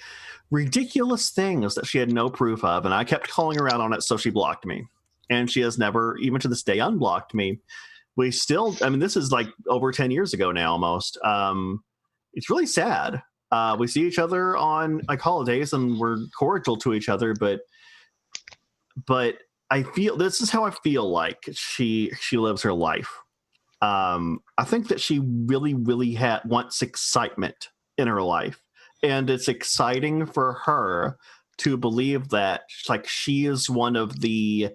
ridiculous things that she had no proof of, and I kept calling her out on it, so she blocked me, and she has never, even to this day, unblocked me. We still, I mean, this is like over 10 years ago now, almost. It's really sad. We see each other on like holidays, and we're cordial to each other, but I feel, this is how I feel like she lives her life. I think that she really wants excitement in her life. And it's exciting for her to believe that like she is one of the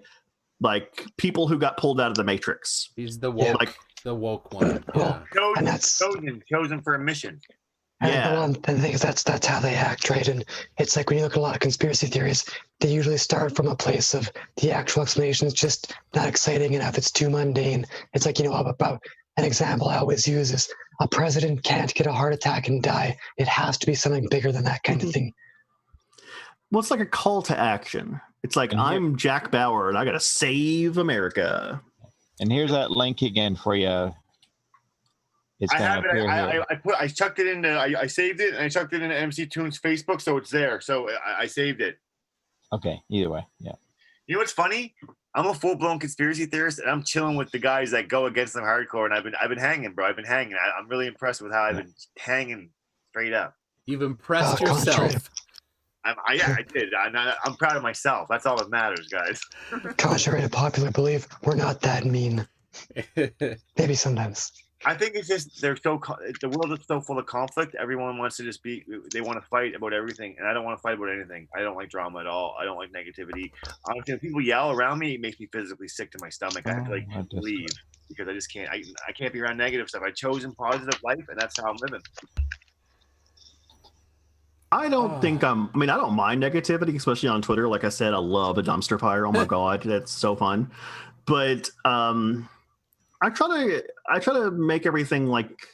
like people who got pulled out of the Matrix. He's the woke, the woke one. Yeah. Chosen for a mission. And the thing is, that's how they act, right? And it's like when you look at a lot of conspiracy theories, they usually start from a place of the actual explanation is just not exciting enough. It's too mundane. It's like, you know, about an example I always use is a president can't get a heart attack and die. It has to be something bigger than that kind of thing. Well, it's like a call to action. It's like, I'm Jack Bauer and I got to save America. And here's that link again for you. It's I have it. here. I chucked it into. I saved it and I chucked it into MC Toon's Facebook, so it's there. So I saved it. Okay. Either way, yeah. You know what's funny? I'm a full-blown conspiracy theorist, and I'm chilling with the guys that go against them hardcore. And I've been hanging, bro. I've been hanging. I'm really impressed with how I've been hanging straight up. You've impressed yourself. I did. I'm proud of myself. That's all that matters, guys. Contrary to popular belief, we're not that mean. Maybe sometimes. I think it's just the world is so full of conflict. Everyone wants to just they want to fight about everything, and I don't want to fight about anything. I don't like drama at all. I don't like negativity. Honestly, when people yell around me, it makes me physically sick to my stomach. I have to leave because I just can't. I can't be around negative stuff. I've chosen positive life, and that's how I'm living. I don't think I don't mind negativity, especially on Twitter. Like I said, I love a dumpster fire. Oh my God, that's so fun. But I try to make everything like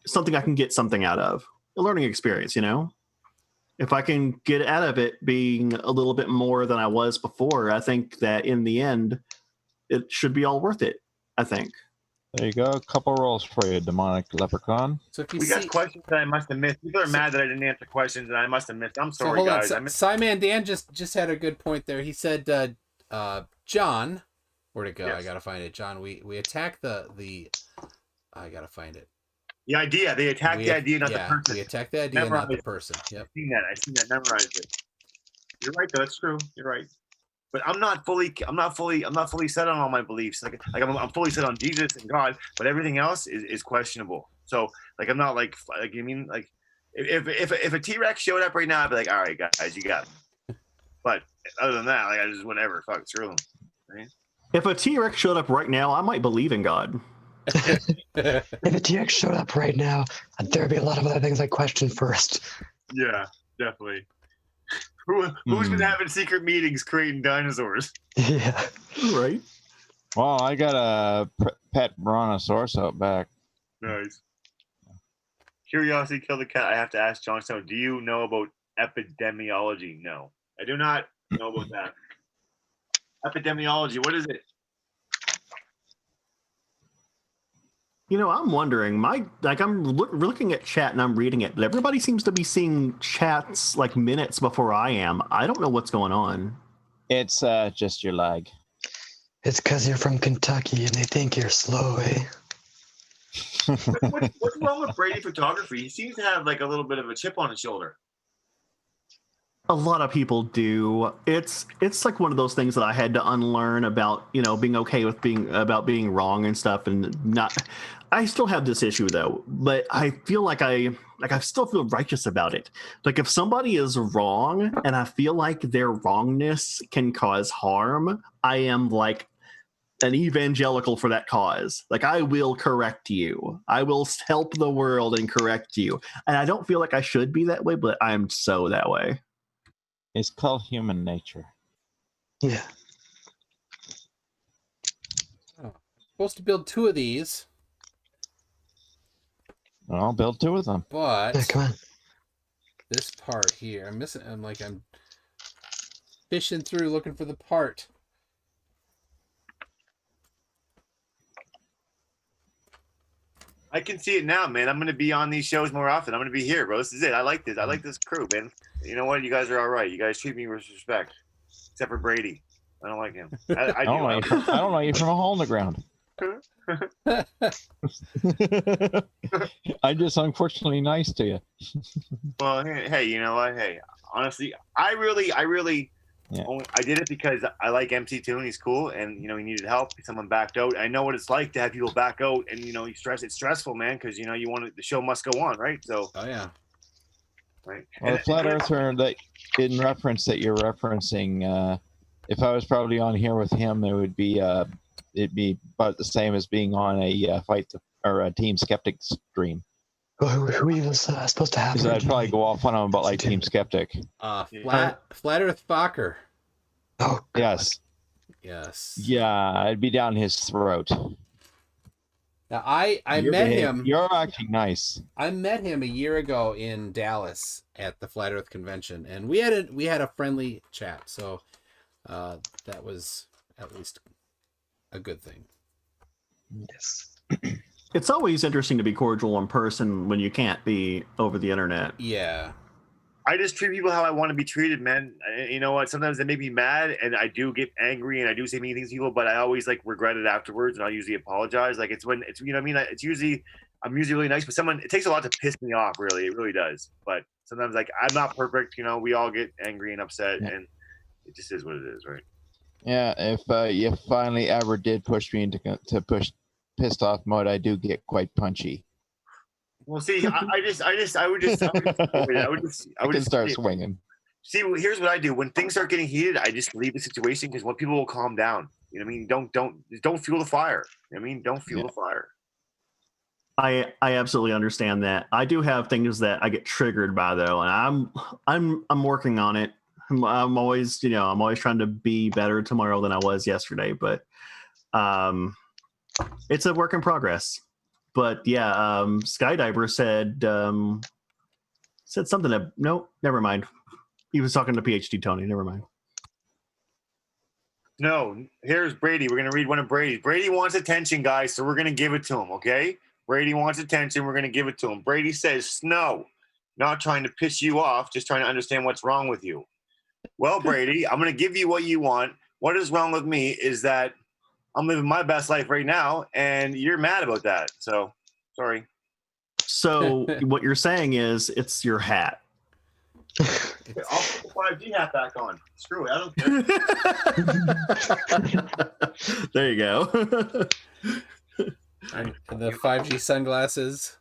something I can get something out of, a learning experience, you know? If I can get out of it being a little bit more than I was before, I think that in the end, it should be all worth it, I think. There you go. A couple rolls for you, demonic leprechaun. So if you got questions that I must have missed. People are mad that I didn't answer questions that I must have missed. I'm sorry, guys. Simon Dan just had a good point there. He said, John, where'd it go? Yes. I gotta find it. John, we attack the I gotta find it. The idea. They attack the idea, not the person. We attack the idea, not the person. Yep. I've seen that. Memorized it. You're right, though. That's true. You're right. But I'm not fully set on all my beliefs. Like I'm fully set on Jesus and God, but everything else is questionable. So like I'm not like you mean like if a T-Rex showed up right now, I'd be like, all right, guys, you got me. But other than that, like I just whatever, fuck, screw them. Right? If a T-Rex showed up right now, I might believe in God. If a T-Rex showed up right now, there'd be a lot of other things I question first. Yeah, definitely. Who's been having secret meetings creating dinosaurs? Yeah. Right. Well, I got a pet brontosaurus out back. Nice. Curiosity killed the cat. I have to ask Jon Snow, do you know about epidemiology? No. I do not know about that. Epidemiology, what is it? You know, I'm wondering, I'm looking at chat and I'm reading it, but everybody seems to be seeing chats like minutes before I am. I don't know what's going on. It's just your lag. It's because you're from Kentucky and they think you're slow, eh? What's wrong with Brady photography? He seems to have like a little bit of a chip on his shoulder. A lot of people do. It's like one of those things that I had to unlearn about, you know, being okay with being wrong and stuff, and not. I still have this issue though, but I feel like I still feel righteous about it. Like if somebody is wrong and I feel like their wrongness can cause harm, I am like an evangelical for that cause. Like I will correct you. I will help the world and correct you. And I don't feel like I should be that way, but I am so that way. It's called human nature. Yeah. Oh, supposed to build 2 of these. I'll build 2 of them. But yeah, come on. This part here, I'm missing. I'm fishing through looking for the part. I can see it now, man. I'm going to be on these shows more often. I'm going to be here, bro. This is it. I like this. I like this crew, man. You know what? You guys are all right. You guys treat me with respect, except for Brady. I don't like him. I don't know you from a hole in the ground. I'm just unfortunately nice to you. Well, hey, you know what? Hey, honestly, I really, I did it because I like MC Toon. He's cool, and you know he needed help. Someone backed out. I know what it's like to have people back out, and you know it's stressful, man, because you know the show must go on, right? So. Oh yeah. Right. Well, the flat earther that in reference that you're referencing, if I was probably on here with him, it'd be about the same as being on a a Team Skeptic stream. Well, who he was supposed to have? Because I'd probably go off on him about like Team Skeptic. Flat Earth Fokker. Oh God. Yes. Yeah, I'd be down his throat. Now I met him. You're acting nice. I met him a year ago in Dallas at the Flat Earth Convention, and we had a friendly chat. So that was at least a good thing. Yes. It's always interesting to be cordial in person when you can't be over the internet. Yeah. I just treat people how I want to be treated, man. You know what? Sometimes they make me mad, and I do get angry, and I do say mean things to people, but I always like regret it afterwards, and I'll usually apologize. Like it's when it's, you know what I mean? It's usually, I'm usually really nice, but it takes a lot to piss me off, really. It really does. But sometimes, like, I'm not perfect, you know, we all get angry and upset, and it just is what it is, right? Yeah, if you finally ever did push me to push pissed off mode, I do get quite punchy. Well, see, I would just start swinging. See, here's what I do. When things start getting heated, I just leave the situation because when people will calm down. You know what I mean? Don't fuel the fire. You know what I mean? Don't fuel the fire. I absolutely understand that. I do have things that I get triggered by though, and I'm working on it. I'm always trying to be better tomorrow than I was yesterday, but it's a work in progress. But yeah, Skydiver said something that no, never mind. He was talking to PhD Tony. Never mind. No, here's Brady. We're gonna read one of Brady's. Brady wants attention, guys, so we're gonna give it to him. Okay? Brady wants attention. We're gonna give it to him. Brady says, "Snow, not trying to piss you off, just trying to understand what's wrong with you." Well, Brady, I'm gonna give you what you want. What is wrong with me is that I'm living my best life right now, and you're mad about that. So, sorry. So what you're saying is it's your hat. I'll put the 5G hat back on. Screw it. I don't care. There you go. The 5G sunglasses.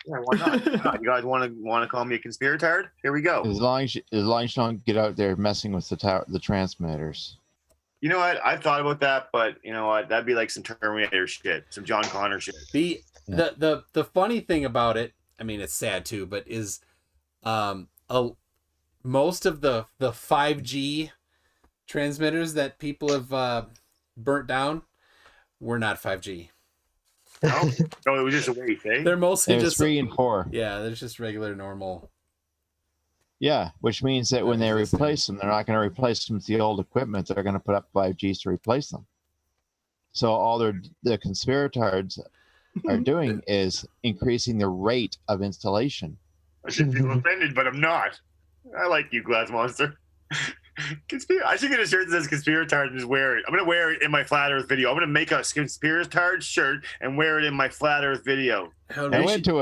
Yeah, why not? You guys want to call me a conspiratard? Here we go. As long as you don't get out there messing with the transmitters. You know what? I thought about that, but you know what? That'd be like some Terminator shit, some John Connor shit. The funny thing about it, I mean, it's sad too, but is most of the 5G transmitters that people have burnt down were not 5G. No, it was just a waste, eh? They're mostly just 3 and 4. Yeah, they're just regular, normal. Yeah, which means that when they replace them, they're not going to replace them with the old equipment. They're going to put up 5Gs to replace them. So all the conspiratards are doing is increasing the rate of installation. I should feel offended, but I'm not. I like you, Glass Monster. I should get a shirt that says conspiratard and just wear it. I'm going to wear it in my Flat Earth video. I'm going to make a conspiratard shirt and wear it in my Flat Earth video. I went to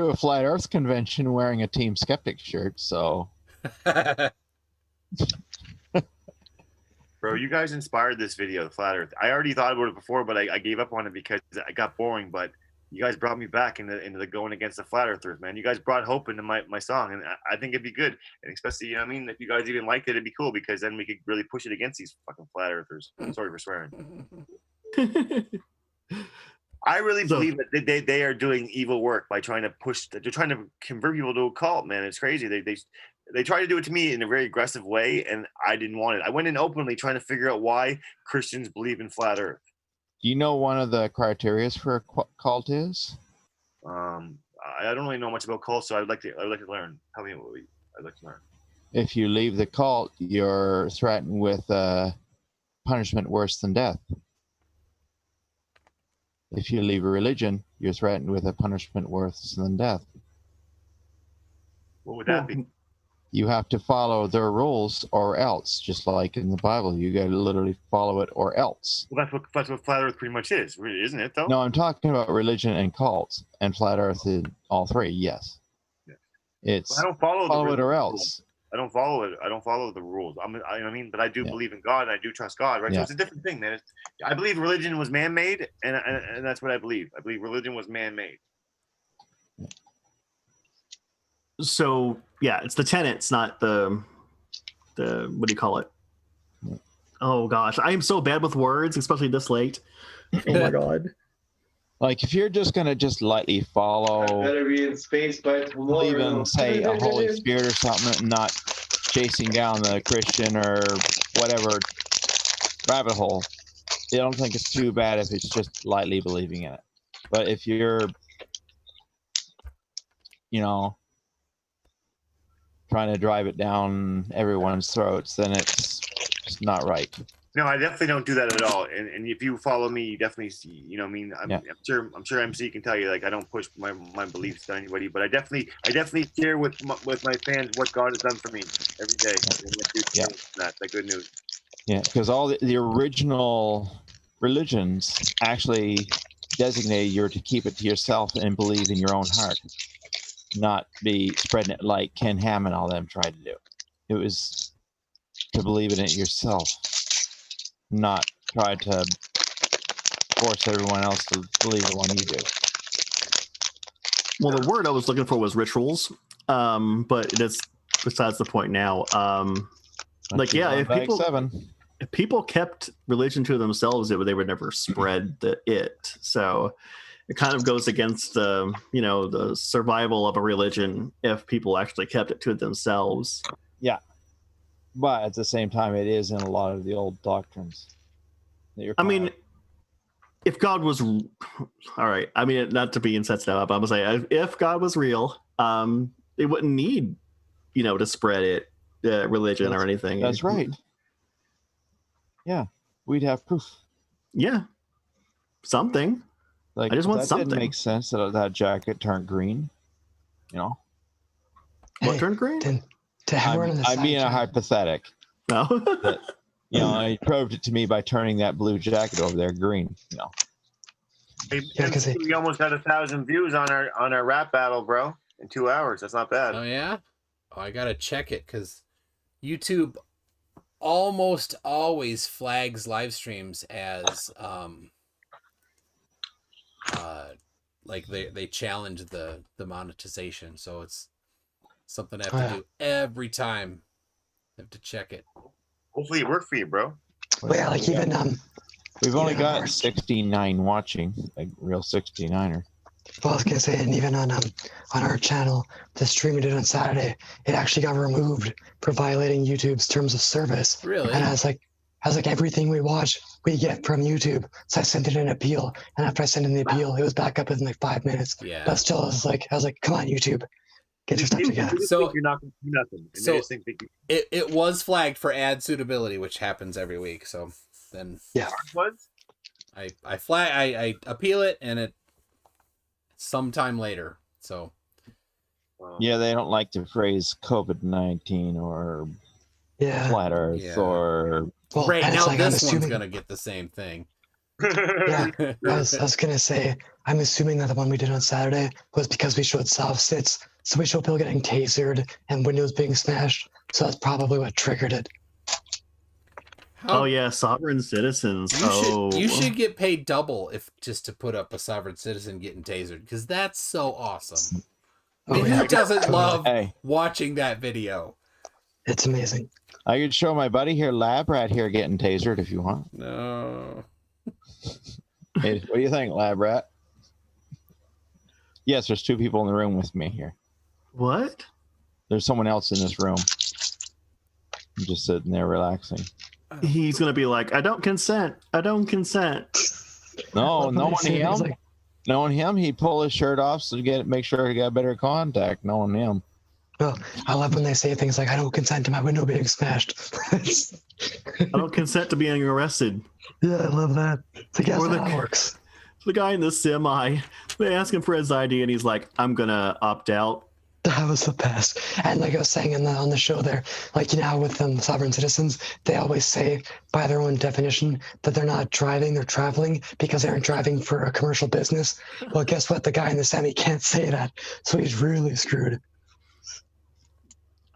a Flat Earth convention wearing a Team Skeptic shirt, so. Bro, you guys inspired this video, the Flat Earth. I already thought about it before, but I gave up on it because it got boring. But you guys brought me back into the going against the Flat Earthers, man. You guys brought hope into my song, and I think it'd be good. And especially, you know what I mean? If you guys even liked it, it'd be cool because then we could really push it against these fucking Flat Earthers. Sorry for swearing. I really believe that they are doing evil work by trying to convert people to a cult, man. It's crazy. They try to do it to me in a very aggressive way, and I didn't want it. I went in openly trying to figure out why Christians believe in Flat Earth. Do you know one of the criteria for a cult is? I don't really know much about cults, so I'd like to learn. Tell me what I'd like to learn. If you leave the cult, you're threatened with punishment worse than death. If you leave a religion, you're threatened with a punishment worse than death. What would that be? You have to follow their rules or else, just like in the Bible. You got to literally follow it or else. Well, that's what Flat Earth pretty much is, isn't it, though? No, I'm talking about religion and cults, and Flat Earth is all three, yes. Yeah. It's I don't follow it or else. I don't follow it. I don't follow the rules. I mean, but I do believe in God, and I do trust God, right? Yeah. So it's a different thing, man. I believe religion was man-made, and that's what I believe. I believe religion was man-made. So yeah, it's the tenets, not the what do you call it? Oh gosh, I am so bad with words, especially this late. Oh my god. Like if you're just gonna lightly follow, I better be in space by tomorrow. Even say a Holy Spirit or something, and not chasing down the Christian or whatever rabbit hole. I don't think it's too bad if it's just lightly believing in it. But if you're, trying to drive it down everyone's throats, then it's not right. No, I definitely don't do that at all. And if you follow me, you definitely see, I'm sure MC can tell you, like, I don't push my beliefs to anybody, but I definitely share with my fans what God has done for me every day. Yeah. That good news. Yeah, because all the original religions actually designated you to keep it to yourself and believe in your own heart, not be spreading it like Ken Ham and all them tried to do. It was to believe in it yourself, not try to force everyone else to believe the one you do. Well, the word I was looking for was rituals, but it's besides the point now. If people kept religion to themselves, they would never spread it. So it kind of goes against the survival of a religion if people actually kept it to themselves. Yeah, but at the same time, it is in a lot of the old doctrines. If God was all right, not to be insensitive, I'm gonna say if God was real, they wouldn't need, to spread it, religion or anything. That's right. Yeah, we'd have proof. Yeah, something. Like, I just want something. Didn't make sense that jacket turned green. What turned green? I'm being a hypothetic. No. He proved it to me by turning that blue jacket over there green. Hey, we almost had 1,000 views on our rap battle, bro, in 2 hours. That's not bad. Oh yeah. Oh, I gotta check it because YouTube almost always flags live streams as like they challenge the monetization, so it's something I have to do every time. I have to check it. Hopefully it worked for you, bro. Well, yeah, like even we've only got 69 watching, like real 69er. Well, I was gonna say, and even on our channel, the stream we did on Saturday, it actually got removed for violating YouTube's terms of service. Really? And I was like everything we watch, we get from YouTube. So I sent it in an appeal, and after I sent in the appeal, it was back up in like 5 minutes. Yeah. But still, I was like, come on, YouTube, get your stuff together. So you're not gonna do nothing. So it was flagged for ad suitability, which happens every week. So then I appeal it, and it sometime later. So yeah, they don't like the phrase COVID-19 or flat Earth or. Well, right now, like, this one's gonna get the same thing. Yeah, I was gonna say, I'm assuming that the one we did on Saturday was because we showed soft sits, so we showed people getting tasered and windows being smashed. So that's probably what triggered it. Oh yeah, sovereign citizens. You should get paid double just to put up a sovereign citizen getting tasered, because that's so awesome. Who doesn't love watching that video? It's amazing. I could show my buddy here, Lab Rat here, getting tasered if you want. No. Hey, what do you think, Lab Rat? Yes, there's 2 people in the room with me here. What? There's someone else in this room. I'm just sitting there relaxing. He's gonna be like, I don't consent. I don't consent. No, knowing him. Knowing him, he'd pull his shirt off make sure he got better contact. Knowing him. Well, I love when they say things like, I don't consent to my window being smashed. I don't consent to being arrested. Yeah, I love that. So guess that works. The guy in the semi, they ask him for his ID, and he's like, I'm going to opt out. That was the best. And like I was saying on the show there, like, how with sovereign citizens, they always say by their own definition that they're not driving, they're traveling because they aren't driving for a commercial business. Well, guess what? The guy in the semi can't say that. So he's really screwed.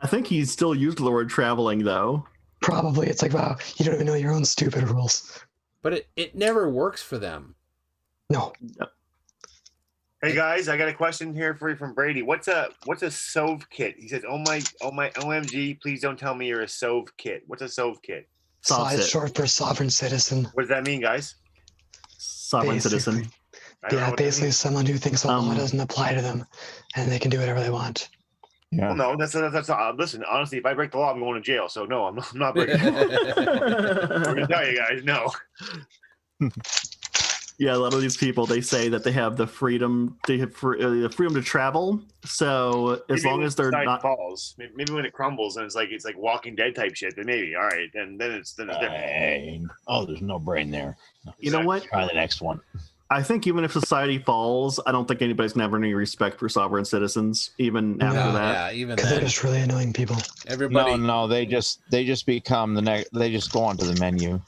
I think he still used the word traveling, though. Probably. It's like, wow, you don't even know your own stupid rules. But it never works for them. No. Hey guys, I got a question here for you from Brady. What's a SOV kit? He says, "Oh my OMG, please don't tell me you're a SOV kit." What's a SOV kit? It's short for sovereign citizen. What does that mean, guys? Sovereign citizen. Yeah, basically someone who thinks the law doesn't apply to them, and they can do whatever they want. Yeah. Well, no, that's listen. Honestly, if I break the law, I'm going to jail. So no, I'm not breaking the law. I'm gonna tell you guys, no. Yeah, a lot of these people, they say that they have the freedom. They have the freedom to travel. So as long as they're not falls, maybe when it crumbles and it's like Walking Dead type shit, then maybe all right. Then it's different. Oh, there's no brain there. You know what? Try the next one. I think even if society falls, I don't think anybody's gonna have any respect for sovereign citizens, even after that. Yeah, even because they're just really annoying people. Everybody. No, they just become the next. They just go onto the menu.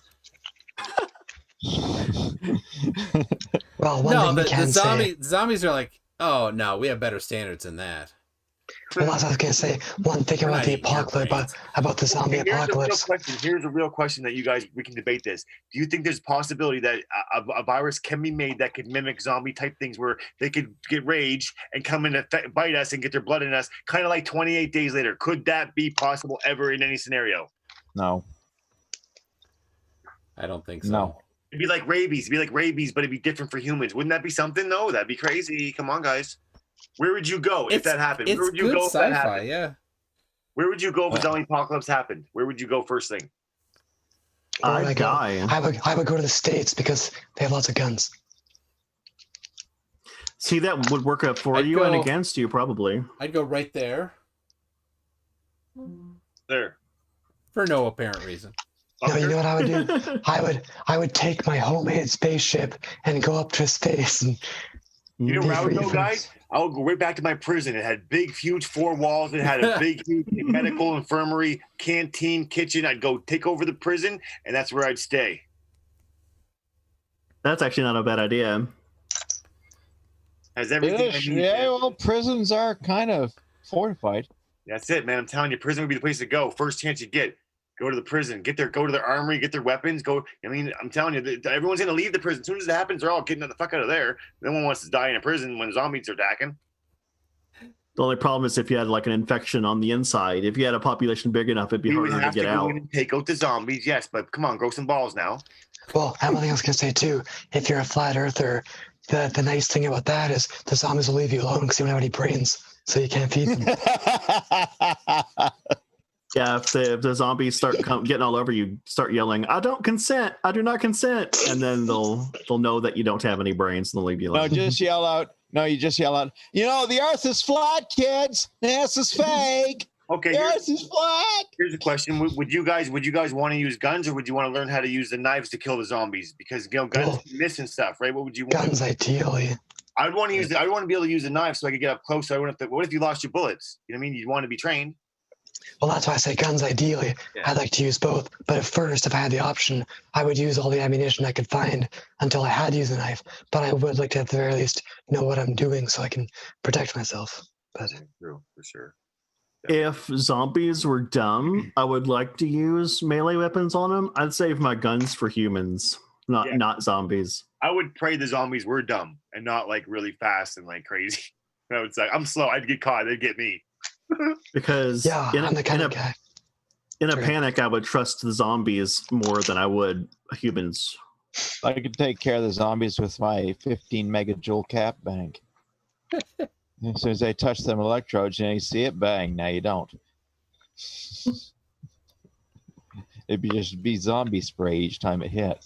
Well, the zombies are like, oh no, we have better standards than that. Well, as I was gonna say, one thing about the apocalypse, about the zombie apocalypse. Here's a real question that we can debate this. Do you think there's a possibility that a virus can be made that could mimic zombie type things, where they could get rage and come in and bite us and get their blood in us, kind of like 28 days later? Could that be possible ever in any scenario? No. I don't think so. No. It'd be like rabies. But it'd be different for humans. Wouldn't that be something? No, that'd be crazy. Come on, guys. Where would you go if that happened? Where would you go if that happened? Yeah. Where would you go if a zombie apocalypse happened? Where would you go first thing? I'd die. I would go to the States because they have lots of guns. See, that would work out for you and against you, probably. I'd go right there. There. For no apparent reason. No, you know what I would do? I would take my homemade spaceship and go up to space and. You know where I would go, guys? I would go right back to my prison. It had big, huge 4 walls. It had a big, huge medical infirmary, canteen, kitchen. I'd go take over the prison, and that's where I'd stay. That's actually not a bad idea. Has everything. Yeah, well, prisons are kind of fortified. That's it, man. I'm telling you, prison would be the place to go. First chance you get. Go to the prison, go to their armory, get their weapons, I'm telling you, everyone's going to leave the prison. As soon as it happens, they're all getting the fuck out of there. No one wants to die in a prison when zombies are attacking. The only problem is if you had like an infection on the inside. If you had a population big enough, it'd be harder to get out. Go in and take out the zombies, yes, but come on, grow some balls now. Well, one thing I was going to say too, if you're a flat earther, the nice thing about that is the zombies will leave you alone because you don't have any brains, so you can't feed them. Yeah, if the zombies start getting all over you, start yelling, "I don't consent! I do not consent!" And then they'll know that you don't have any brains, and they'll leave you alone. No, just yell out. The Earth is flat, kids. The Earth is fake. Okay, the Earth is flat. Here's a question: Would you guys want to use guns, or would you want to learn how to use the knives to kill the zombies? Because guns miss and stuff, right? What would you want? Guns, ideally. I'd want to use. I want to be able to use a knife so I could get up close. So I wouldn't have to. What if you lost your bullets? You know what I mean? You'd want to be trained. Well, that's why I say guns, ideally. Yeah. I'd like to use both. But at first, if I had the option, I would use all the ammunition I could find until I had to use a knife. But I would like to, at the very least, know what I'm doing so I can protect myself. But true, for sure. If zombies were dumb, I would like to use melee weapons on them. I'd save my guns for humans, not zombies. I would pray the zombies were dumb and not like really fast and like crazy. I would say, I'm slow. I'd get caught. They'd get me. Because in a panic, I would trust the zombies more than I would humans. I could take care of the zombies with my 15 megajoule cap bank. As soon as I touch them electrodes, you see it, bang. Now you don't. It'd just be zombie spray each time it hit.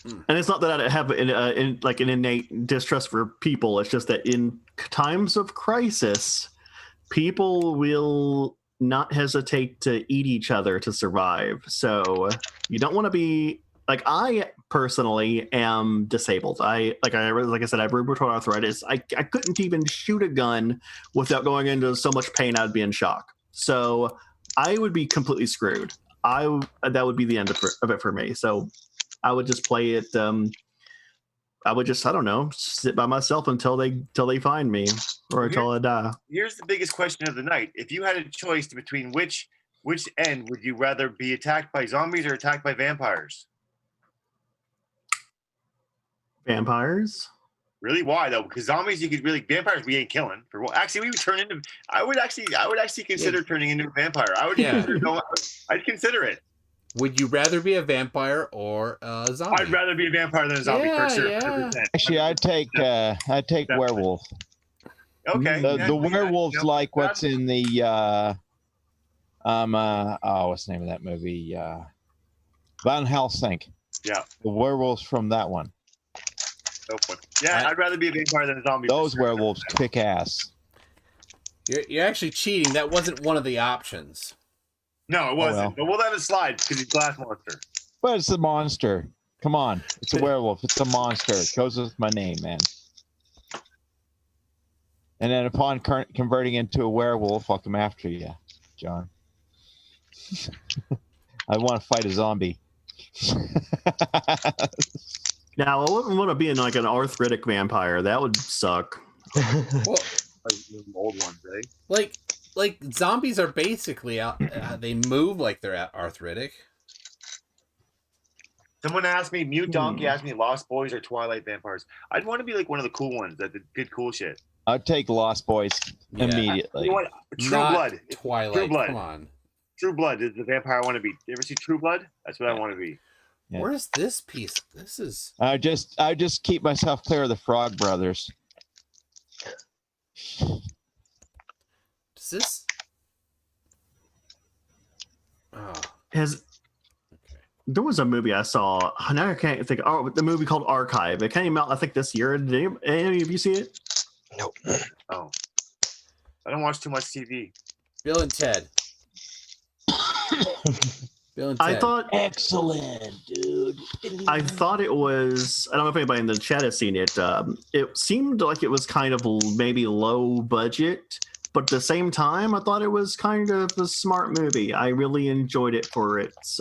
And it's not that I have an innate distrust for people. It's just that in times of crisis, people will not hesitate to eat each other to survive. So you don't want to be like, I personally am disabled. Like I said, I have rheumatoid arthritis. I couldn't even shoot a gun without going into so much pain. I'd be in shock. So I would be completely screwed. That would be the end of it for me. So I would just play it. I would just, I don't know, sit by myself until they find me or until I die. Here's the biggest question of the night. If you had a choice between which end would you rather be attacked by zombies or attacked by vampires? Vampires? Really? Why though? Because zombies, vampires we ain't killing. Actually, we would turn into. I would actually consider turning into a vampire. I'd consider it. Would you rather be a vampire or a zombie? I'd rather be a vampire than a zombie for sure. Yeah. Actually, I'd take werewolf. Okay. The werewolf's like what's in the what's the name of that movie? Van Helsing. Yeah. The werewolves from that one. Yeah, I'd rather be a vampire than a zombie. Those werewolves kick ass. You're actually cheating. That wasn't one of the options. No, it wasn't. But we'll let it slide because he's glass monster. But it's a monster. Come on. It's a werewolf. It's a monster. It goes with my name, man. And then upon converting into a werewolf, I'll come after you, John. I want to fight a zombie. Now, I wouldn't want to be in like an arthritic vampire. That would suck. like the old ones, eh? Like zombies are basically out. They move like they're arthritic. Someone asked me, Mute Donkey asked me, Lost Boys or Twilight Vampires. I'd want to be like one of the cool ones that did cool shit. I'd take Lost Boys immediately. You know what? True Not Blood. Twilight. True Blood. Come on. True Blood is the vampire I want to be. You ever see True Blood? That's what I want to be. Yeah. Where's this piece? This is. I just keep myself clear of the Frog Brothers. Does this? Oh. There was a movie I saw. Now I can't think. Oh, the movie called Archive. It came out, I think, this year. Did any of you see it? Nope. Oh. I don't watch too much TV. Bill and Ted. Bill and Ted. I thought excellent, dude. I thought it was. I don't know if anybody in the chat has seen it. It seemed like it was kind of maybe low budget, but at the same time, I thought it was kind of a smart movie. I really enjoyed it for its.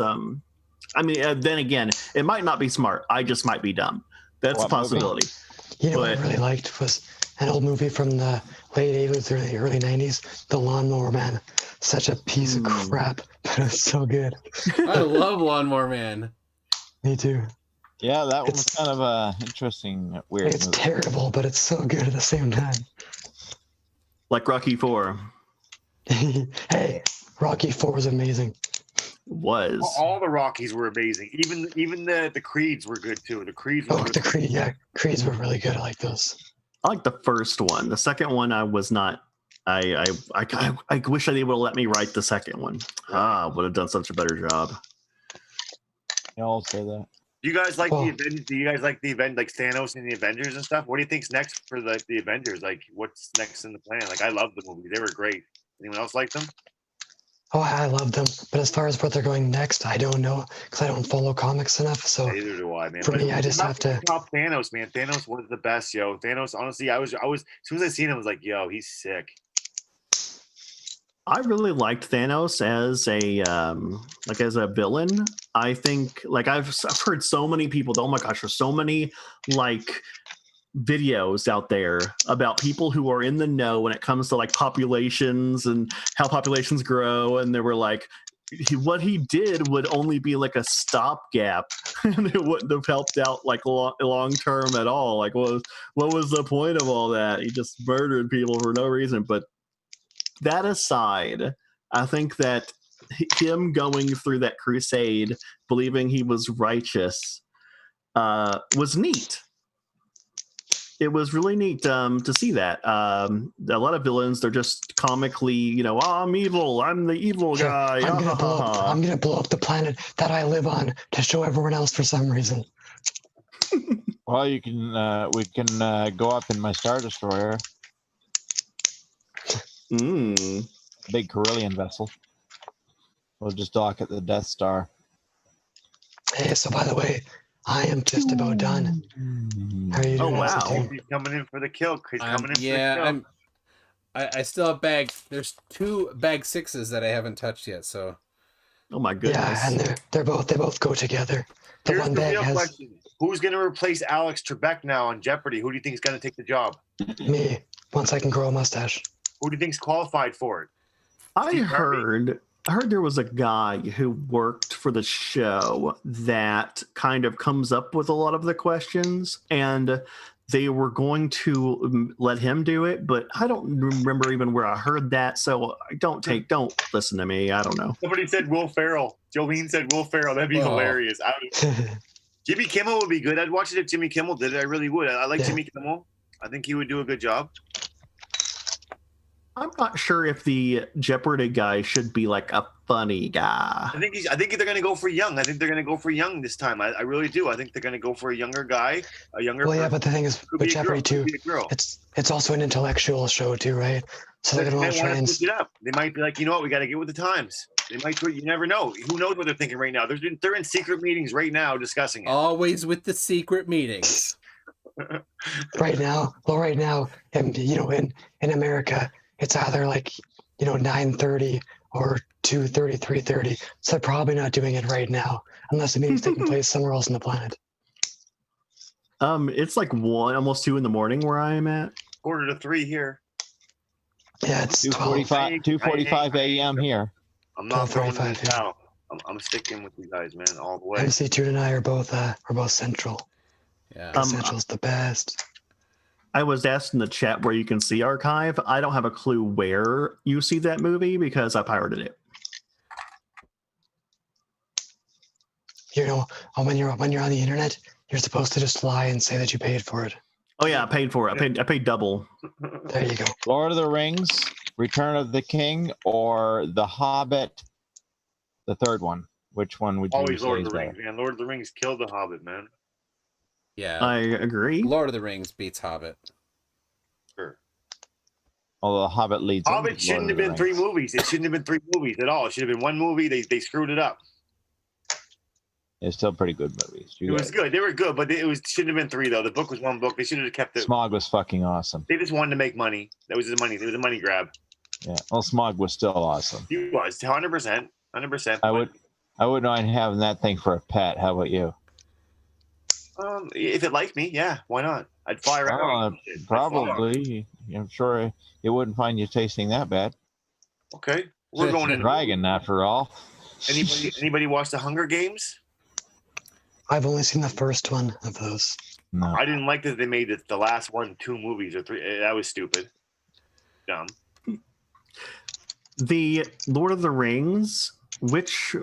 I mean, then again, it might not be smart. I just might be dumb. That's a possibility. You know what I really liked was an old movie from the late 80s or the early 90s, The Lawnmower Man. Such a piece of crap, but it's so good. I love Lawnmower Man. Me too. Yeah, that was kind of a interesting, weird It's movie. terrible, but it's so good at the same time. Like Rocky IV. Hey, Rocky IV was amazing. Was. All the Rockies were amazing. Even the Creeds were good too. The Creeds were good. The Creed, yeah. Creeds were really good. I like those. I like the first one. The second one, I was not. I wish they would have let me write the second one. Would have done such a better job. You all say that. You guys like the event? Do you guys like the event, like Thanos and the Avengers and stuff? What do you think's next for the Avengers? Like, what's next in the plan? Like, I love the movie; they were great. Anyone else like them? Oh, I love them. But as far as what they're going next, I don't know because I don't follow comics enough. So neither do I, man. For me, I just have to top Thanos, man. Thanos was the best, yo. Thanos, honestly, I was as soon as I seen him, I was like, yo, he's sick. I really liked Thanos as a villain. I think I've heard so many people. Oh my gosh, there's so many videos out there about people who are in the know when it comes to populations and how populations grow, and they were like, what he did would only be like a stopgap and it wouldn't have helped out long term at all. What was the point of all that? He just murdered people for no reason. But that aside, I think that him going through that crusade believing he was righteous was neat. It was really neat to see that. A lot of villains, they're just comically, I'm evil. I'm the evil guy. I'm gonna blow up the planet that I live on to show everyone else for some reason. Well, we can go up in my Star Destroyer. Big Carillion vessel. We'll just dock at the Death Star. Hey, so by the way, I am just about done. How are you doing? Oh, wow. He's coming in for the kill. He's coming in for the kill. I still have bags. There's 2 bag 6s that I haven't touched yet. So. Oh my goodness. Yeah, and they both go together. The Here's one the bag real has question. Who's going to replace Alex Trebek now on Jeopardy? Who do you think is going to take the job? me. Once I can grow a mustache. Who do you think's qualified for it? I heard there was a guy who worked for the show that kind of comes up with a lot of the questions, and they were going to let him do it, but I don't remember even where I heard that, so don't listen to me. I don't know. Somebody said Will Ferrell. Jolene said Will Ferrell. That'd be hilarious. Jimmy Kimmel would be good. I'd watch it if Jimmy Kimmel did it. I really would. I like Jimmy Kimmel. I think he would do a good job. I'm not sure if the Jeopardy guy should be like a funny guy. I think they're going to go for young. I think they're going to go for young this time. I really do. I think they're going to go for a younger guy, a younger. Well, yeah, but the thing is, with Jeopardy too, it's also an intellectual show too, right? So they're going to try and switch it up. They might be like, you know what, we got to get with the times. They might. You never know. Who knows what they're thinking right now? They're in secret meetings right now discussing it. Always with the secret meetings. Right now, and in America, it's either 9:30 or 2:30, 3:30. So they're probably not doing it right now, unless the meeting's taking place somewhere else on the planet. It's like 1, almost 2 in the morning where I am at. 2:45 here. Yeah, it's 2:45 2:45 a.m. here. I'm not throwing in 12:45, now. I'm sticking with you guys, man, all the way. MC Toon and I are both central. Yeah. Central's the best. I was asked in the chat where you can see Archive. I don't have a clue where you see that movie because I pirated it. You know, when you're on the internet, you're supposed to just lie and say that you paid for it. Oh yeah, I paid for it. I paid double. There you go. Lord of the Rings, Return of the King, or The Hobbit, the third one. Which one would you Always say Lord is of the better? Rings, man. Lord of the Rings killed the Hobbit, man. Yeah. I agree. Lord of the Rings beats Hobbit. Sure. Although The Hobbit leads. Hobbit into shouldn't Lord have of been the 3 Rings. movies. It shouldn't have been 3 movies at all. It should have been 1 movie. They screwed it up. It's still pretty good movies. It was good. They were good, but shouldn't have been 3 though. The book was 1 book. They should have kept it. Smog was fucking awesome. They just wanted to make money. That was the money. It was a money grab. Yeah. Well, Smog was still awesome. He was 100%. 100%. I wouldn't mind having that thing for a pet. How about you? If it liked me, yeah, why not? I'd fly right out. Probably. I'm sure it wouldn't find you tasting that bad. Okay, we're It's going a in. dragon after all. Anybody watch the Hunger Games? I've only seen the first one of those. No. I didn't like that they made the last one 2 movies or 3. That was stupid. Dumb. The Lord of the Rings, which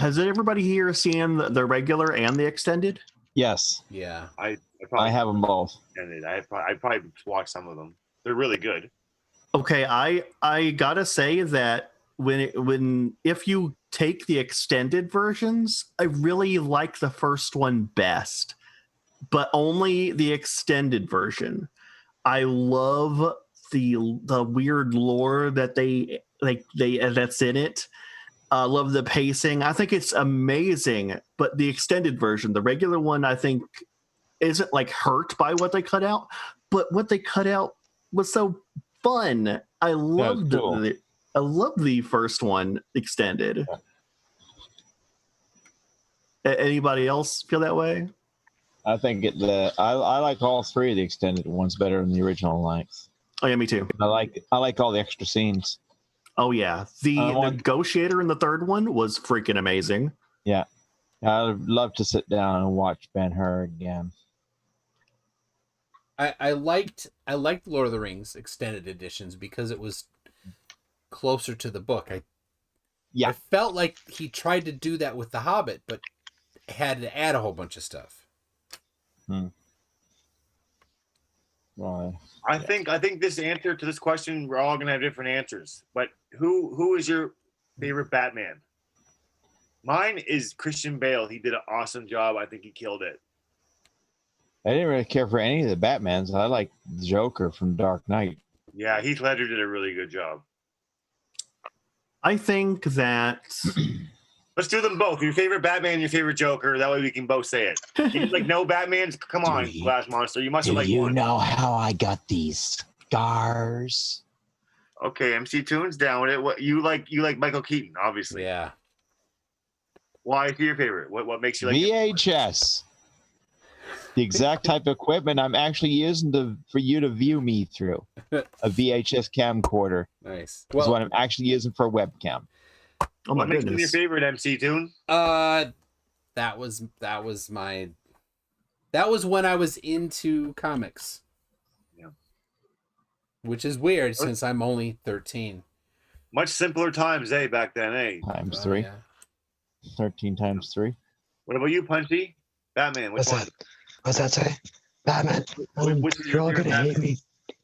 has everybody here seen the regular and the extended? Yes. Yeah. I have them both. I probably watched some of them. They're really good. Okay, I gotta say that if you take the extended versions, I really like the first one best, but only the extended version. I love the weird lore that that's in it. I love the pacing. I think it's amazing, but the extended version, the regular one, I think isn't like hurt by what they cut out, but what they cut out was so fun. I loved the first one extended. Anybody else feel that way? I think I like all 3 of the extended ones better than the original length. Oh yeah, me too. I like all the extra scenes. Oh yeah, the negotiator in the third one was freaking amazing. Yeah, I'd love to sit down and watch Ben-Hur again. I liked Lord of the Rings extended editions because it was closer to the book. I felt like he tried to do that with The Hobbit, but had to add a whole bunch of stuff. Well, I think this answer to this question, we're all gonna have different answers. But who is your favorite Batman? Mine is Christian Bale. He did an awesome job. I think he killed it. I didn't really care for any of the Batmans. I like the Joker from Dark Knight. Yeah, Heath Ledger did a really good job. I think that let's do them both. Your favorite Batman, your favorite Joker. That way we can both say it. You like no Batmans? Come on, Glass Monster. You must have like one. You know how I got these scars? Okay, MC Toon's down with it. What you like Michael Keaton, obviously. Yeah. Why is he your favorite? What makes you like VHS? The exact type of equipment I'm actually using for you to view me through. A VHS camcorder. Nice. Is what I'm actually using for a webcam. Oh my what makes goodness. him your favorite, MC Toon? That was when I was into comics. Yeah. Which is weird since I'm only 13. Much simpler times, back then, Times 3. Yeah. 13 times 3. What about you, Punchy? Batman. What's that say? Batman. You're all gonna hate me.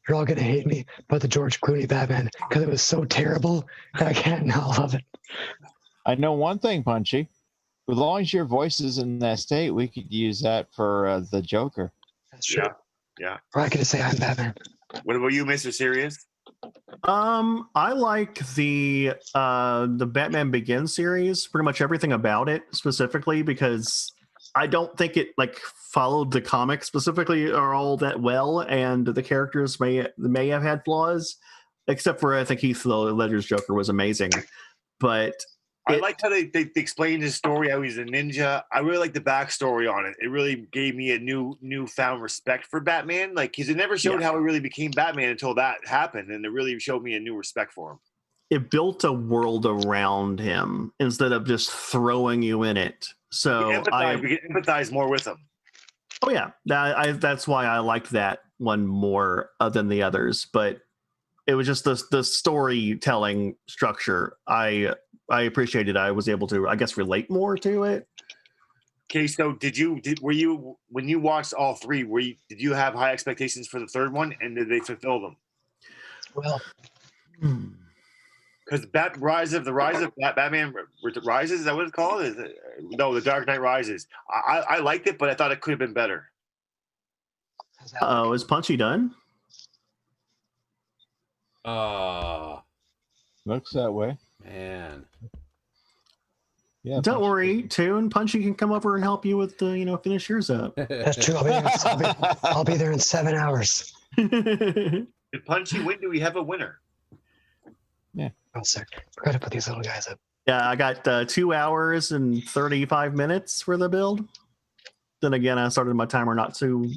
You're all gonna hate me about the George Clooney Batman because it was so terrible that I can't not love it. I know one thing, Punchy. As long as your voice is in that state, we could use that for the Joker. That's true. Yeah. Or I could say I'm Batman. What about you, Mr. Serious? I like the Batman Begins series, pretty much everything about it specifically, because I don't think it followed the comics specifically or all that well, and the characters may have had flaws, except for I think Heath Ledger's Joker was amazing. But I like how they explained his story, how he's a ninja. I really like the backstory on it. It really gave me a newfound respect for Batman. Like, because it never showed how he really became Batman until that happened, and it really showed me a new respect for him. It built a world around him instead of just throwing you in it. So we can empathize more with him. Oh yeah, that's why I liked that one more than the others. But it was just the storytelling structure. I appreciated. I was able to, I guess, relate more to it. Okay, so were you when you watched all three? Did you have high expectations for the third one, and did they fulfill them? Well, because Rise of Batman Rises, is that what it's called? No, The Dark Knight Rises. I liked it, but I thought it could have been better. Is Punchy done? Looks that way. Man. Yeah. Don't worry, Toon. Punchy can come over and help you with finish yours up. That's true. I'll be there in 7 hours. Did Punchy win? Do we have a winner? Yeah. Oh, sorry. Forgot to put these little guys up. Yeah, I got 2 hours and 35 minutes for the build. Then again, I started my timer not too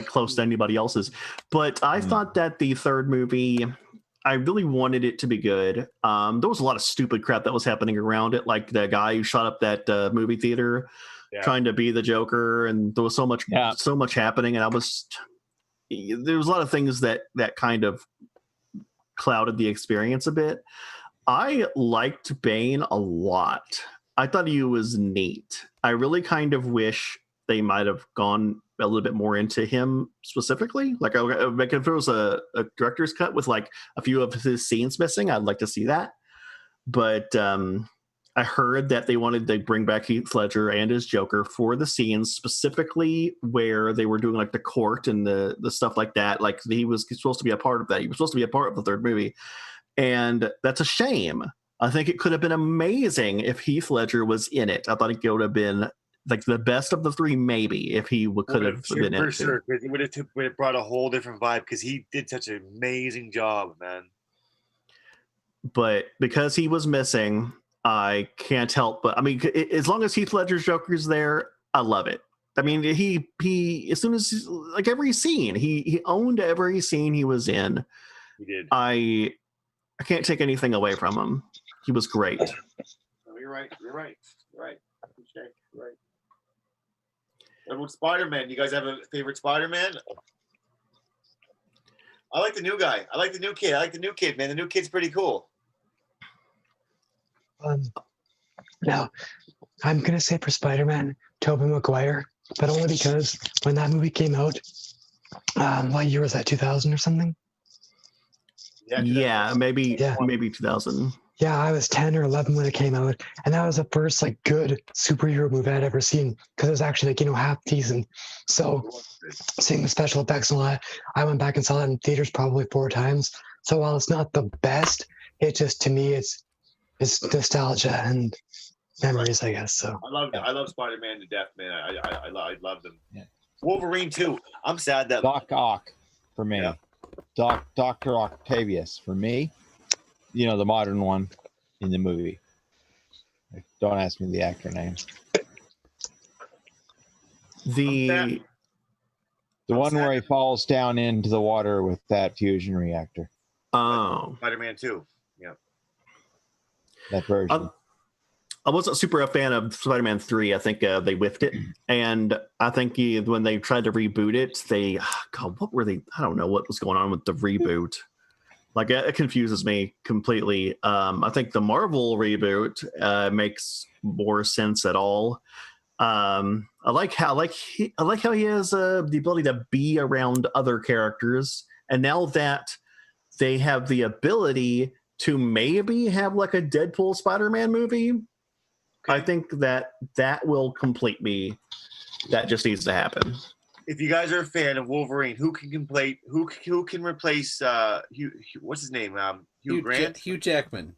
close to anybody else's. But I thought that the third movie, I really wanted it to be good. There was a lot of stupid crap that was happening around it, like the guy who shot up that movie theater trying to be the Joker, and there was so much happening, and there was a lot of things that kind of clouded the experience a bit. I liked Bane a lot. I thought he was neat. I really kind of wish they might have gone a little bit more into him specifically. Like, if there was a director's cut with like a few of his scenes missing, I'd like to see that. But I heard that they wanted to bring back Heath Ledger and his Joker for the scenes specifically where they were doing like the court and the stuff like that. Like, he was supposed to be a part of that. He was supposed to be a part of the third movie. And that's a shame. I think it could have been amazing if Heath Ledger was in it. I thought it would have been like the best of the three, maybe, if he could have been in it. For sure. It would have brought a whole different vibe, because he did such an amazing job, man. But because he was missing, I can't help but, I mean, as long as Heath Ledger's Joker's there, I love it. I mean, he as soon as, like, every scene, he owned every scene he was in. He did. I can't take anything away from him. He was great. Oh, you're right. Okay, you're right. What about Spider-Man? You guys have a favorite Spider-Man? I like the new guy. I like the new kid. Man. The new kid's pretty cool. Now, I'm going to say for Spider-Man, Tobey Maguire, but only because when that movie came out, what year was that, 2000 or something? Yeah, maybe 2000. Yeah, I was 10 or 11 when it came out, and that was the first good superhero movie I'd ever seen, because it was actually half decent. So seeing the special effects and all that, I went back and saw it in theaters probably 4 times. So while it's not the best, it just, to me, it's nostalgia and memories, I guess. So I love Spider-Man to death, man. I love them. Yeah. Wolverine too. I'm sad that Doc Ock for me. Yeah. Dr. Octavius for me. The modern one in the movie. Don't ask me the actor name. The one where he falls down into the water with that fusion reactor. Oh. Spider-Man 2. Yeah. That version. I wasn't super a fan of Spider-Man 3. I think they whiffed it. And I think when they tried to reboot it, what were they? I don't know what was going on with the reboot. Like, it confuses me completely. I think the Marvel reboot makes more sense at all. I like how he has the ability to be around other characters, and now that they have the ability to maybe have like a Deadpool Spider-Man movie, okay. I think that will complete me. That just needs to happen. If you guys are a fan of Wolverine, who can replace what's his name? Hugh Grant? Hugh Jackman.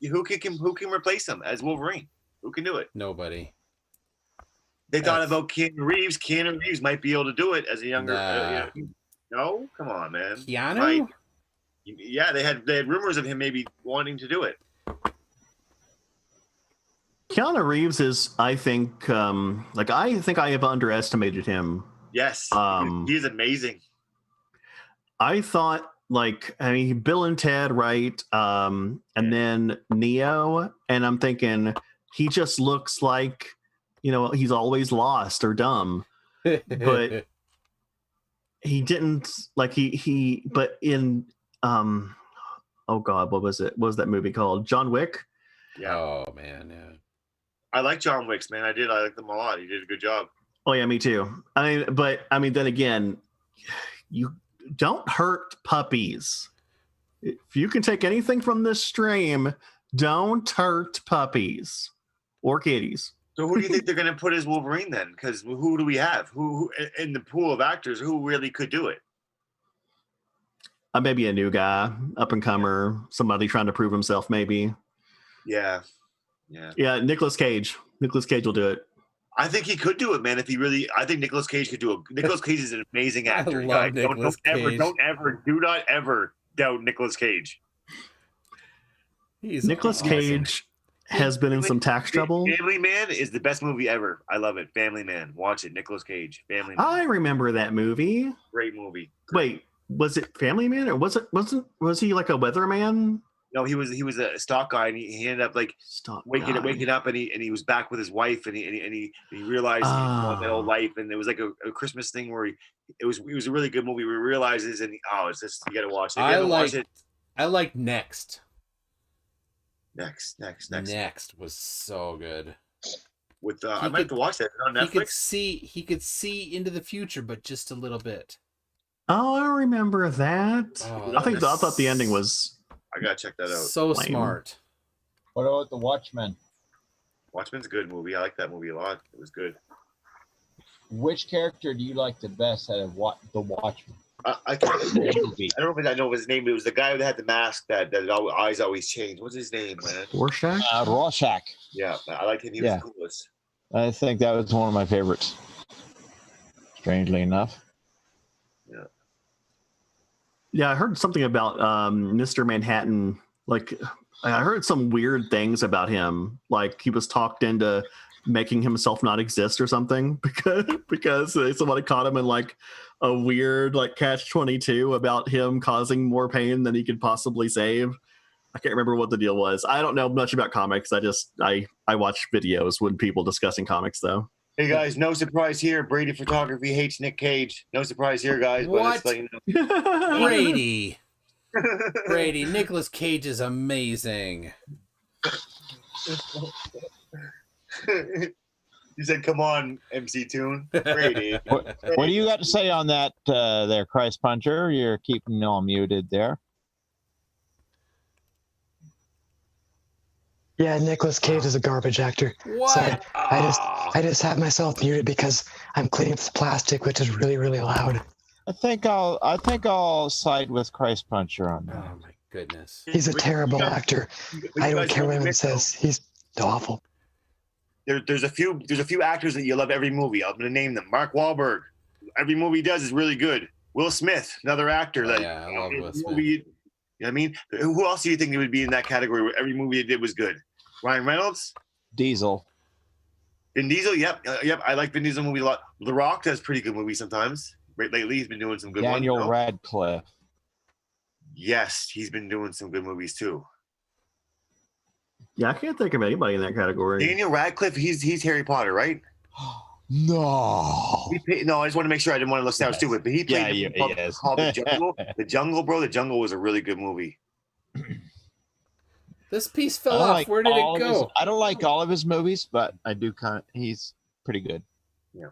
Who can replace him as Wolverine? Who can do it? Nobody. They thought about Keanu Reeves. Keanu Reeves might be able to do it as a younger. No, come on, man. Keanu? Yeah, they had rumors of him maybe wanting to do it. Keanu Reeves is, I think I have underestimated him. Yes, he is amazing. I thought, Bill and Ted, right? And then Neo, and I'm thinking he just looks like, he's always lost or dumb, but he didn't but in oh God, what was it? What was that movie called? John Wick? Yeah. Oh man, yeah. I like John Wick's, man. I like them a lot. He did a good job. Oh yeah, me too. Then again, you don't hurt puppies. If you can take anything from this stream, don't hurt puppies or kitties. So who do you think they're going to put as Wolverine then? Because who do we have? Who in the pool of actors, who really could do it? Maybe a new guy, up and comer, somebody trying to prove himself, maybe. Yeah. Nicolas Cage. Nicolas Cage will do it. I think he could do it, man. I think Nicolas Cage could do it. Nicolas Cage is an amazing actor. I love Nicolas Cage. Do not ever doubt Nicolas Cage. Nicolas Cage has been in some tax trouble. Family Man is the best movie ever. I love it. Family Man. Watch it. Nicolas Cage. Family Man. I remember that movie. Great movie. Wait, was it Family Man or was he like a weatherman? No, he was a stock guy, and he ended up waking up, and he was back with his wife, and he realized he wanted that old life, and it was like a Christmas thing where it was a really good movie. Where he realizes, and it's just, you got to watch it. I like Next. Next was so good. With I might have to watch that on Netflix. He could see into the future, but just a little bit. Oh, I remember that. I thought the ending was. I gotta check that out. So lame. Smart. What about The Watchmen? Watchmen's a good movie. I like that movie a lot. It was good. Which character do you like the best out of The Watchmen? I don't know if I know his name. It was the guy that had the mask that eyes always change. What's his name, man? Rorschach? Rorschach. Yeah, I like him. He was the coolest. I think that was one of my favorites. Strangely enough. Yeah, I heard something about Mr. Manhattan. I heard some weird things about him. Like he was talked into making himself not exist or something because somebody caught him in a weird catch-22 about him causing more pain than he could possibly save. I can't remember what the deal was. I don't know much about comics. I watch videos when people discussing comics though. Hey guys, no surprise here. Brady Photography hates Nick Cage. No surprise here, guys. What? But it's Brady, Nicolas Cage is amazing. You said, "Come on, MC Toon." Brady. What do you got to say on that, there, Christ Puncher? You're keeping all muted there. Yeah, Nicolas Cage is a garbage actor. What? Sorry, I just had myself muted because I'm cleaning up this plastic, which is really, really loud. I think I'll side with Christ Puncher on that. Oh my goodness. He's a terrible actor. I don't care what anyone says. He's awful. There's a few actors that you love every movie. I'm gonna name them. Mark Wahlberg. Every movie he does is really good. Will Smith, another actor. I love Will Smith. You know what I mean? Who else do you think would be in that category where every movie he did was good? Ryan Reynolds? Diesel. Vin Diesel? Yep. I like Vin Diesel movie a lot. The Rock does pretty good movies sometimes. Lately, he's been doing some good ones. Daniel Radcliffe. Yes, he's been doing some good movies too. Yeah, I can't think of anybody in that category. Daniel Radcliffe, he's Harry Potter, right? No. No, I just want to make sure I didn't want to look sound stupid, but he played called The Jungle. The Jungle, bro. The Jungle was a really good movie. This piece fell off. Where did it go? I don't like all of his movies, but I do he's pretty good. Yeah.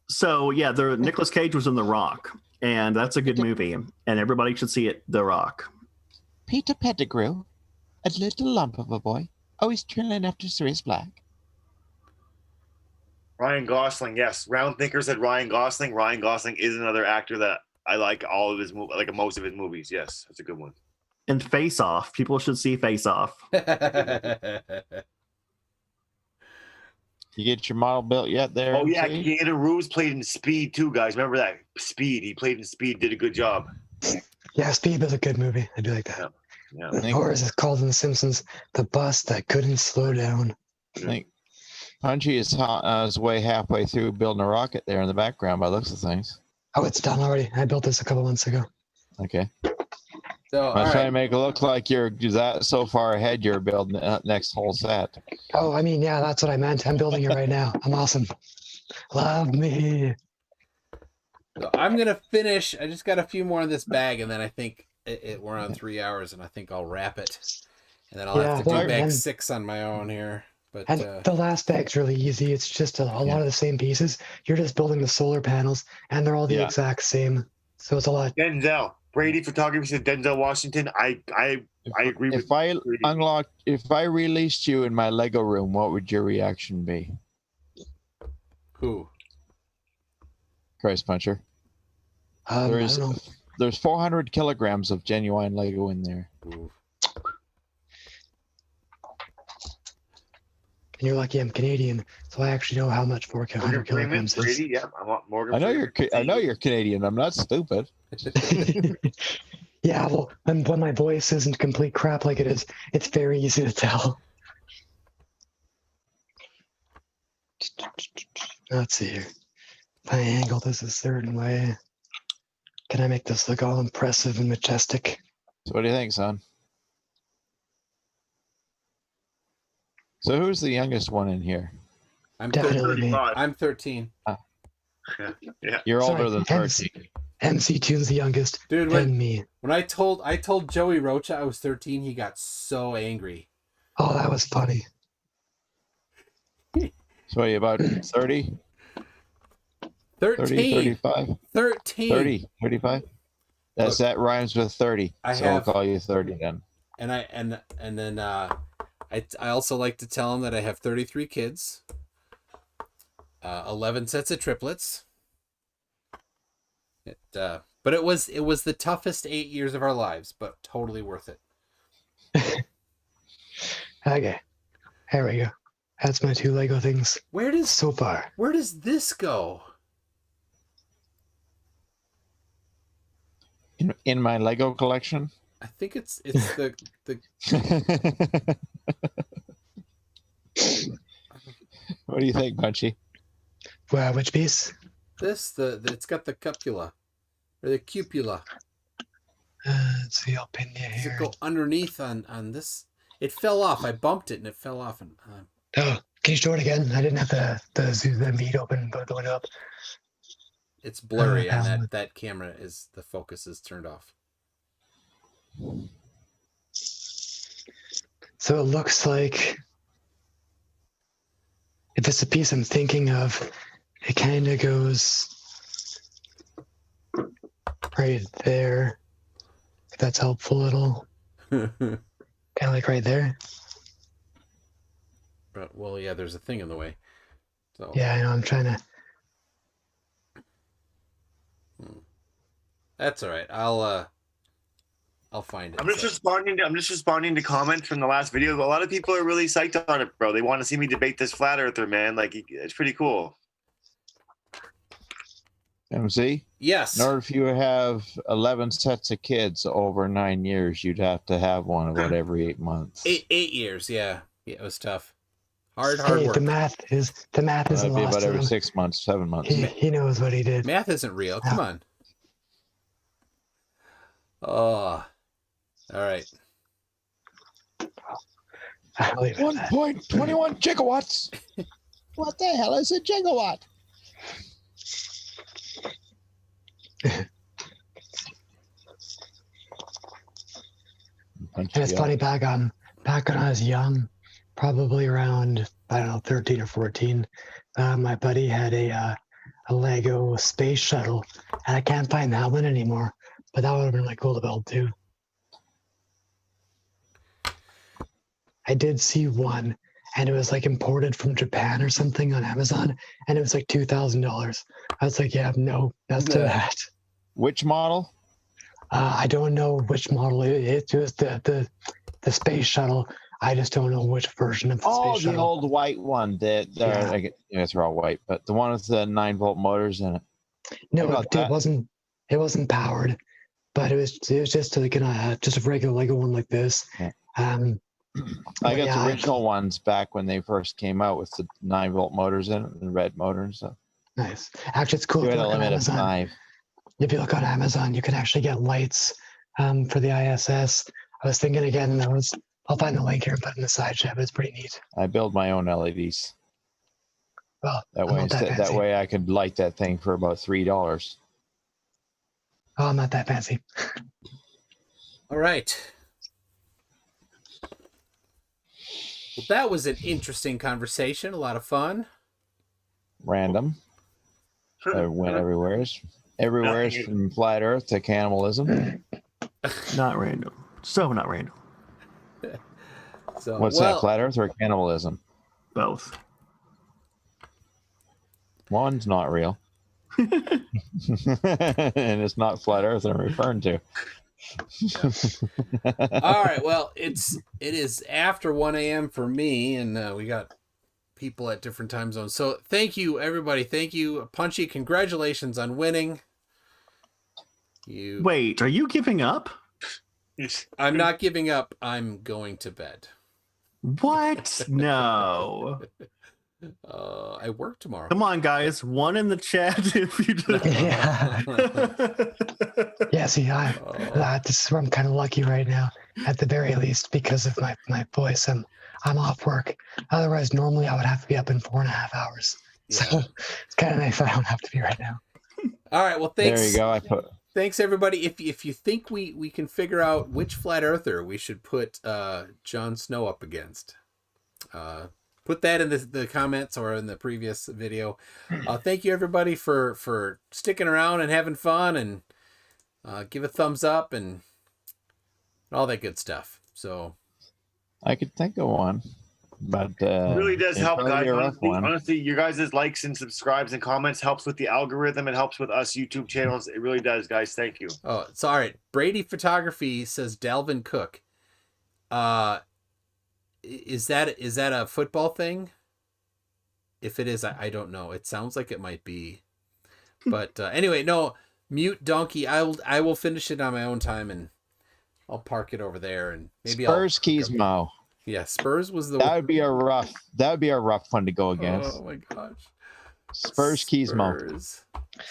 So yeah, the Nicolas Cage was in The Rock, and that's a good movie, and everybody should see it. The Rock. Peter Pettigrew, a little lump of a boy, always trailing after Sirius Black. Ryan Gosling, yes. Round Thinker said Ryan Gosling. Ryan Gosling is another actor that I like all of his most of his movies. Yes, that's a good one. And Face Off. People should see Face Off. You get your model built yet there? Oh, yeah. Keanu Reeves played in Speed too, guys. Remember that? Speed. He played in Speed, did a good job. Yeah, Speed was a good movie. I do like that. Yeah. Or as it's called in The Simpsons, the bus that couldn't slow down. I think Punchy is way halfway through building a rocket there in the background by the looks of things. Oh, it's done already. I built this a couple months ago. Okay. So, I was trying to make it look like you're that so far ahead. You're building the next whole set. Oh, I mean, yeah, that's what I meant. I'm building it right now. I'm awesome. Love me. So I'm gonna finish. I just got a few more in this bag, and then I think we're on 3 hours, and I think I'll wrap it, and then I'll have to do bag 6 on my own here. But and the last bag's really easy. It's just a lot of the same pieces. You're just building the solar panels, and they're all the exact same. So it's a lot. Denzel Brady Photography said Denzel Washington. I agree with. If I released you in my Lego room, what would your reaction be? Who? Christ Puncher. I don't know. There's 400 kilograms of genuine Lego in there. Ooh. And you're lucky I'm Canadian, so I actually know how much 400 kilograms is. Brady, yeah, I want Morgan. I know you're Canadian. I'm not stupid. Yeah, well, when my voice isn't complete crap like it is, it's very easy to tell. Let's see here. If I angle this a certain way, can I make this look all impressive and majestic? So what do you think, son? So who's the youngest one in here? I'm Definitely me. I'm 13. Yeah. You're older than 13. MC Toon's the youngest. Dude, and me. When I told Joey Rocha I was 13, he got so angry. Oh, that was funny. So are you about 30? 13. 30, 35? 13. 30, 35? That rhymes with 30. I'll call you 30 then. And then I also like to tell him that I have 33 kids, 11 sets of triplets. But it was the toughest 8 years of our lives, but totally worth it. Okay, here we go. That's my 2 Lego things. So far? Where does this go? In my Lego collection. I think it's the. What do you think, Punchy? Well, which piece? It's got the cupula or the cupula. Let's see. I'll pin you Does here. it go underneath on this? It fell off. I bumped it and it fell off. And oh, can you show it again? I didn't have the bead open going up. it's blurry on that camera. The focus is turned off. So it looks like if it's a piece I'm thinking of, it kind of goes right there. If that's helpful at all. Kind of like right there. But well, yeah, there's a thing in the way. So yeah, I know. I'm trying to. That's all right. I'll find it. I'm just responding to comments from the last video. A lot of people are really psyched on it, bro. They want to see me debate this flat earther, man. Like, it's pretty cool. MC? Yes. In order for you to have 11 sets of kids over 9 years, you'd have to have one about every 8 months. 8 years, yeah. Yeah, it was tough. Hard Hey, work. the math isn't That'd be lost about to every him. 6 months, 7 months. He knows what he did. Math isn't real. Come on. Oh. All right. 1.21 gigawatts. What the hell is a gigawatt? And it's funny, back when I was young, probably around, I don't know, 13 or 14, my buddy had a Lego space shuttle, and I can't find that one anymore, but that would have been really cool to build too. I did see one, and it was like imported from Japan or something on Amazon, and it was like $2,000. I was like, yeah, no, that's to that. Which model? I don't know which model it was. The space shuttle. I just don't know which version of the space shuttle. Oh, the old white one. They're all white, but the one with the 9-volt motors in it. No, it wasn't. It wasn't powered, but it was just like just a regular Lego one like this. Yeah. Yeah, I got the original ones back when they first came out with the 9-volt motors in it, the red motor and stuff. Nice. Actually, it's cool. You If had you a look on limit of Amazon, 5. if you look on Amazon, you can actually get lights for the ISS. I was thinking again, I'll find the link here and put it in the side chat, but it's pretty neat. I build my own LEDs. Well, That I'm way, not that fancy. that way I could light that thing for about $3. Oh, I'm not that fancy. All right. Well, that was an interesting conversation. A lot of fun. Random. I went everywhere from flat Earth to cannibalism. Not random. So not random. So, What's that, flat Earth or cannibalism? Both. One's not real. And it's not flat Earth I'm referring to. all right. Well, it is after 1 a.m. for me, and we got people at different time zones. So thank you, everybody. Thank you, Punchy. Congratulations on winning. Wait, are you giving up? I'm not giving up. I'm going to bed. What? No. I work tomorrow. Come on, guys. One in the chat if you do. Yeah, see, this is where I'm kind of lucky right now, at the very least, because of my voice. I'm off work. Otherwise, normally I would have to be up in 4.5 hours. Yeah. So it's kind of nice that I don't have to be right now. All right. Well, thanks. There you go. Thanks, everybody. If you think we can figure out which flat earther we should put Jon Snow up against, put that in the comments or in the previous video. Thank you, everybody, for sticking around and having fun, and give a thumbs up and all that good stuff. So I could think of one, but it really does help, guys. Honestly, Honestly, your guys' likes and subscribes and comments helps with the algorithm. It helps with us YouTube channels. It really does, guys. Thank you. Oh, it's all right. Brady Photography says Dalvin Cook. Is that a football thing? If it is, I don't know. It sounds like it might be. But anyway, no. Mute Donkey. I will finish it on my own time, and I'll park it over there, and maybe Spurs Keysmo. Yeah, Spurs was that would be a rough one to go against. Oh my gosh. Spurs Keysmo.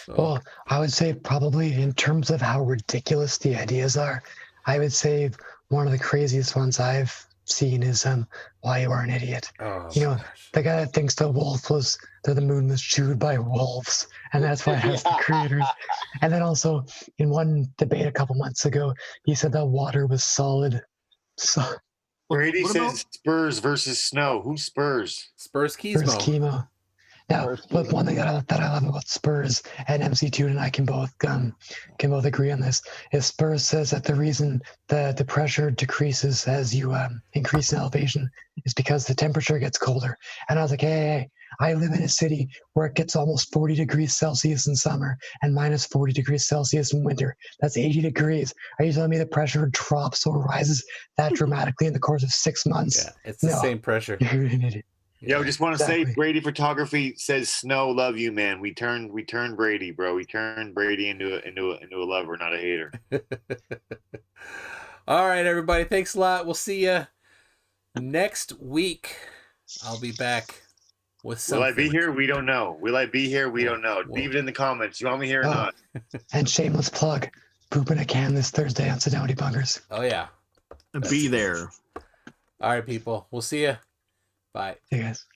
So. Well, I would say probably in terms of how ridiculous the ideas are, I would say one of the craziest ones I've seen is Why You Are an Idiot. Oh, you know, the guy that thinks the moon was chewed by wolves, and that's why it has the creators. And then also in one debate a couple months ago, he said that water was solid. So Brady says Spurs versus Snow. Who's Spurs? Spurs Keysmo. Now, but one thing that I love about Spurs, and MC Toon and I can both agree on this, is Spurs says that the reason the pressure decreases as you increase in elevation is because the temperature gets colder. And I was like, hey, I live in a city where it gets almost 40 degrees Celsius in summer and minus 40 degrees Celsius in winter. That's 80 degrees. Are you telling me the pressure drops or rises that dramatically in the course of 6 months? Yeah, it's the same pressure. You're an idiot. Yeah, I just want to say Brady Photography says Snow, love you, man. We turned Brady, bro. We turned Brady into a lover, not a hater. All right, everybody. Thanks a lot. We'll see you next week. I'll be back with something. Will I be here? We don't know. Will I be here? We don't know. Leave it in the comments. You want me here or not? And shameless plug, poop in a can this Thursday on Sit Down Debunkers. Oh, yeah. Be there. All right, people. We'll see you. Bye. See you guys.